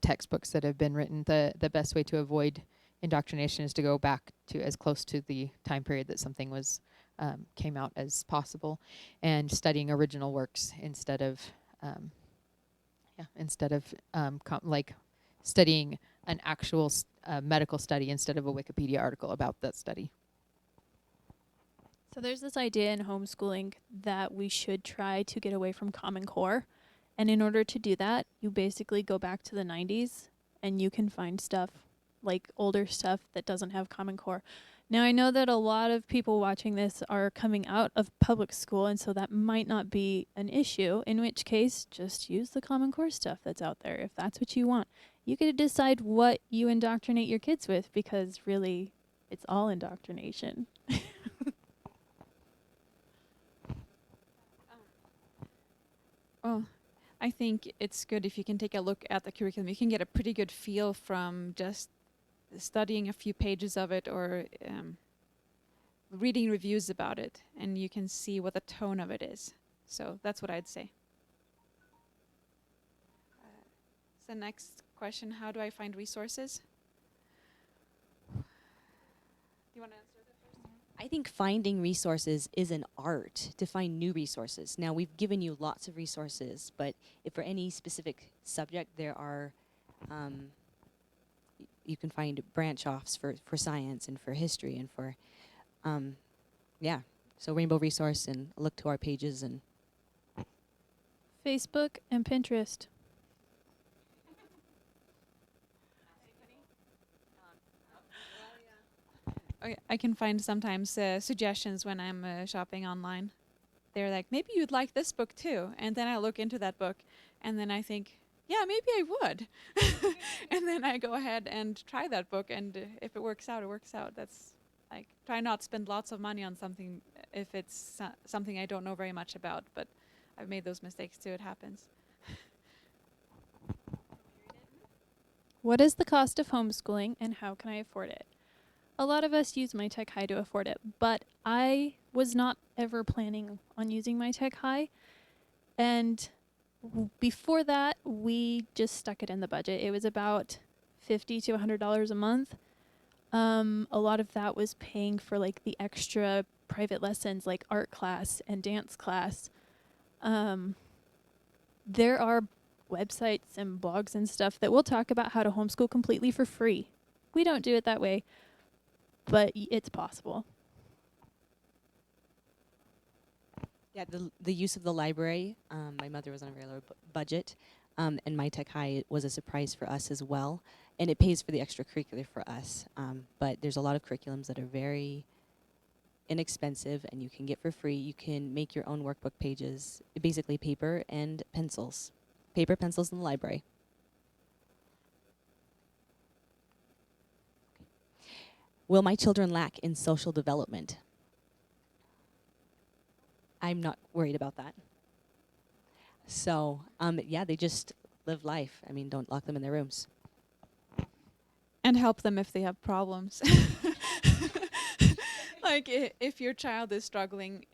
textbooks that have been written. The best way to avoid indoctrination is to go back to as close to the time period that something was came out as possible, and studying original works instead of like studying an actual medical study instead of a Wikipedia article about that study. So there's this idea in homeschooling that we should try to get away from Common Core. And in order to do that, you basically go back to the 90s and you can find stuff like older stuff that doesn't have Common Core. Now, I know that a lot of people watching this are coming out of public school, and so that might not be an issue, in which case just use the Common Core stuff that's out there if that's what you want. You get to decide what you indoctrinate your kids with, because really it's all indoctrination. Well, I think it's good if you can take a look at the curriculum. You can get a pretty good feel from just studying a few pages of it or reading reviews about it, and you can see what the tone of it is. So that's what I'd say. So next question, how do I find resources? Do you want to answer that first? I think finding resources is an art, to find new resources. Now, we've given you lots of resources, but if for any specific subject there are you can find branch offs for science and for history and for, so Rainbow Resource, and look to our pages. And Facebook and Pinterest. I can find sometimes suggestions when I'm shopping online. They're like, maybe you'd like this book too. And then I look into that book and then I think, yeah, maybe I would. And then I go ahead and try that book. And if it works out, it works out. That's like, try not spend lots of money on something if it's something I don't know very much about. But I've made those mistakes too. It happens. What is the cost of homeschooling and how can I afford it? A lot of us use My Tech High to afford it, but I was not ever planning on using My Tech High. And before that, we just stuck it in the budget. It was about $50 to $100 a month. A lot of that was paying for like the extra private lessons like art class and dance class. There are websites and blogs and stuff that will talk about how to homeschool completely for free. We don't do it that way, but it's possible. yeah, the use of the library. My mother was on a very low budget, and My Tech High was a surprise for us as well. And it pays for the extracurricular for us. But there's a lot of curriculums that are very inexpensive and you can get for free. You can make your own workbook pages, basically paper and pencils. Paper, pencils in the library. Will my children lack in social development? I'm not worried about that. So, yeah, they just live life. I mean, don't lock them in their rooms. And help them if they have problems. Like, if your child is struggling,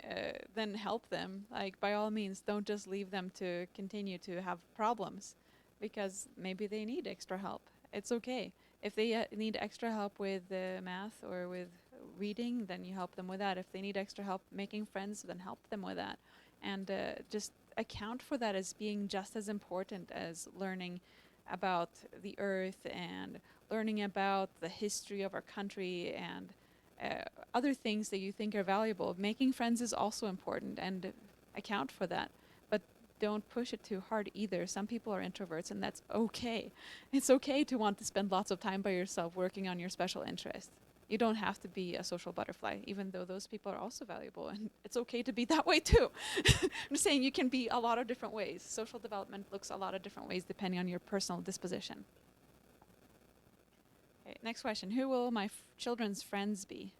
then help them. Like, by all means, don't just leave them to continue to have problems, because maybe they need extra help. It's okay. If they need extra help with math or with reading, then you help them with that. If they need extra help making friends, then help them with that. And just account for that as being just as important as learning about the earth and learning about the history of our country and other things that you think are valuable. Making friends is also important, and account for that. But don't push it too hard either. Some people are introverts, and that's okay. It's okay to want to spend lots of time by yourself working on your special interest. You don't have to be a social butterfly, even though those people are also valuable, and it's okay to be that way too. I'm just saying you can be a lot of different ways. Social development looks a lot of different ways depending on your personal disposition. Okay, next question. Who will my children's friends be?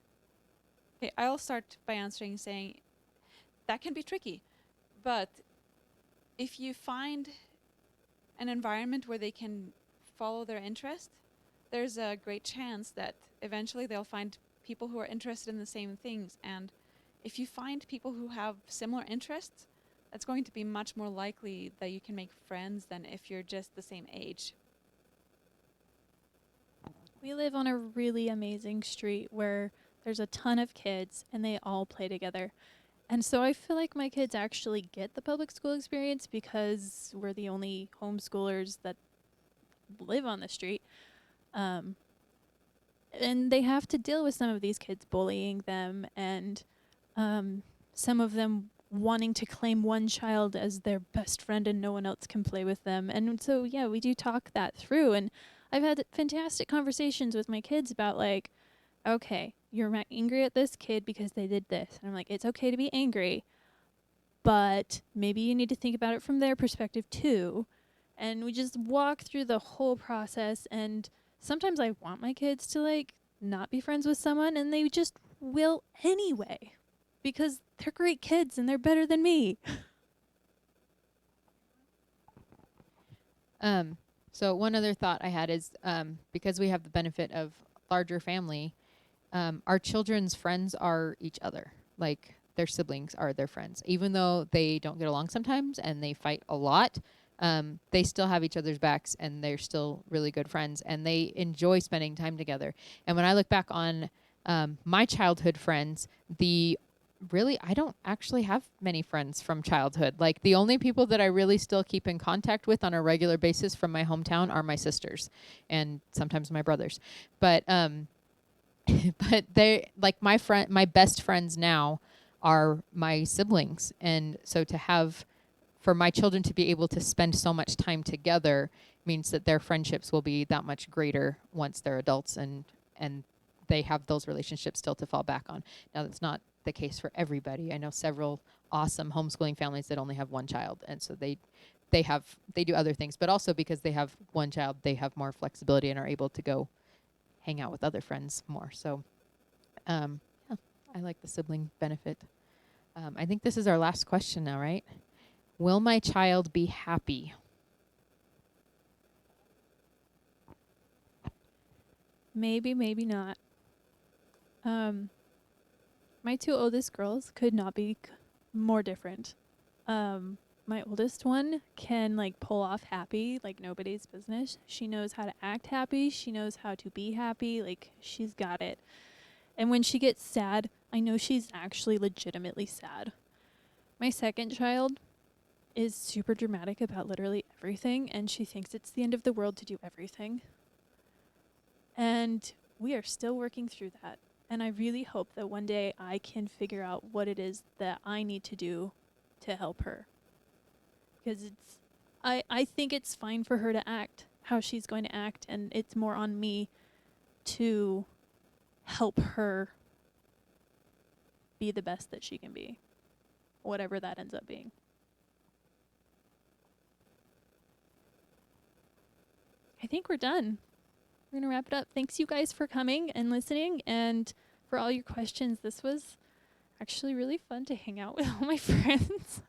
Okay, I'll start by answering saying that can be tricky, but if you find an environment where they can follow their interest, there's a great chance that eventually they'll find people who are interested in the same things. And if you find people who have similar interests, that's going to be much more likely that you can make friends than if you're just the same age. We live on a really amazing street where there's a ton of kids and they all play together. And so I feel like my kids actually get the public school experience because we're the only homeschoolers that live on the street. And they have to deal with some of these kids bullying them and some of them wanting to claim one child as their best friend and no one else can play with them. And so, yeah, we do talk that through. And I've had fantastic conversations with my kids about like, okay, you're angry at this kid because they did this. And I'm like, it's okay to be angry, but maybe you need to think about it from their perspective too. And we just walk through the whole process. And sometimes I want my kids to like not be friends with someone, and they just will anyway because they're great kids and they're better than me. So one other thought I had is because we have the benefit of larger family, our children's friends are each other. Like their siblings are their friends. Even though they don't get along sometimes and they fight a lot, they still have each other's backs and they're still really good friends and they enjoy spending time together. And when I look back on my childhood friends, the really, I don't actually have many friends from childhood. Like the only people that I really still keep in contact with on a regular basis from my hometown are my sisters and sometimes my brothers. But but they like my best friends now are my siblings. And so to have for my children to be able to spend so much time together means that their friendships will be that much greater once they're adults and they have those relationships still to fall back on. Now that's not the case for everybody. I know several awesome homeschooling families that only have one child, and so they do other things, but also because they have one child, they have more flexibility and are able to go hang out with other friends more. So yeah, I like the sibling benefit. I think this is our last question now, right? Will my child be happy? Maybe, maybe not. My two oldest girls could not be more different. My oldest one can like pull off happy like nobody's business. She knows how to act happy. She knows how to be happy. Like she's got it. And when she gets sad, I know she's actually legitimately sad. My second child is super dramatic about literally everything, and she thinks it's the end of the world to do everything. And we are still working through that. And I really hope that one day I can figure out what it is that I need to do to help her. Because I think it's fine for her to act how she's going to act, and it's more on me to help her be the best that she can be, whatever that ends up being. I think we're done. We're going to wrap it up. Thanks, you guys, for coming and listening and for all your questions. This was actually really fun to hang out with all my friends.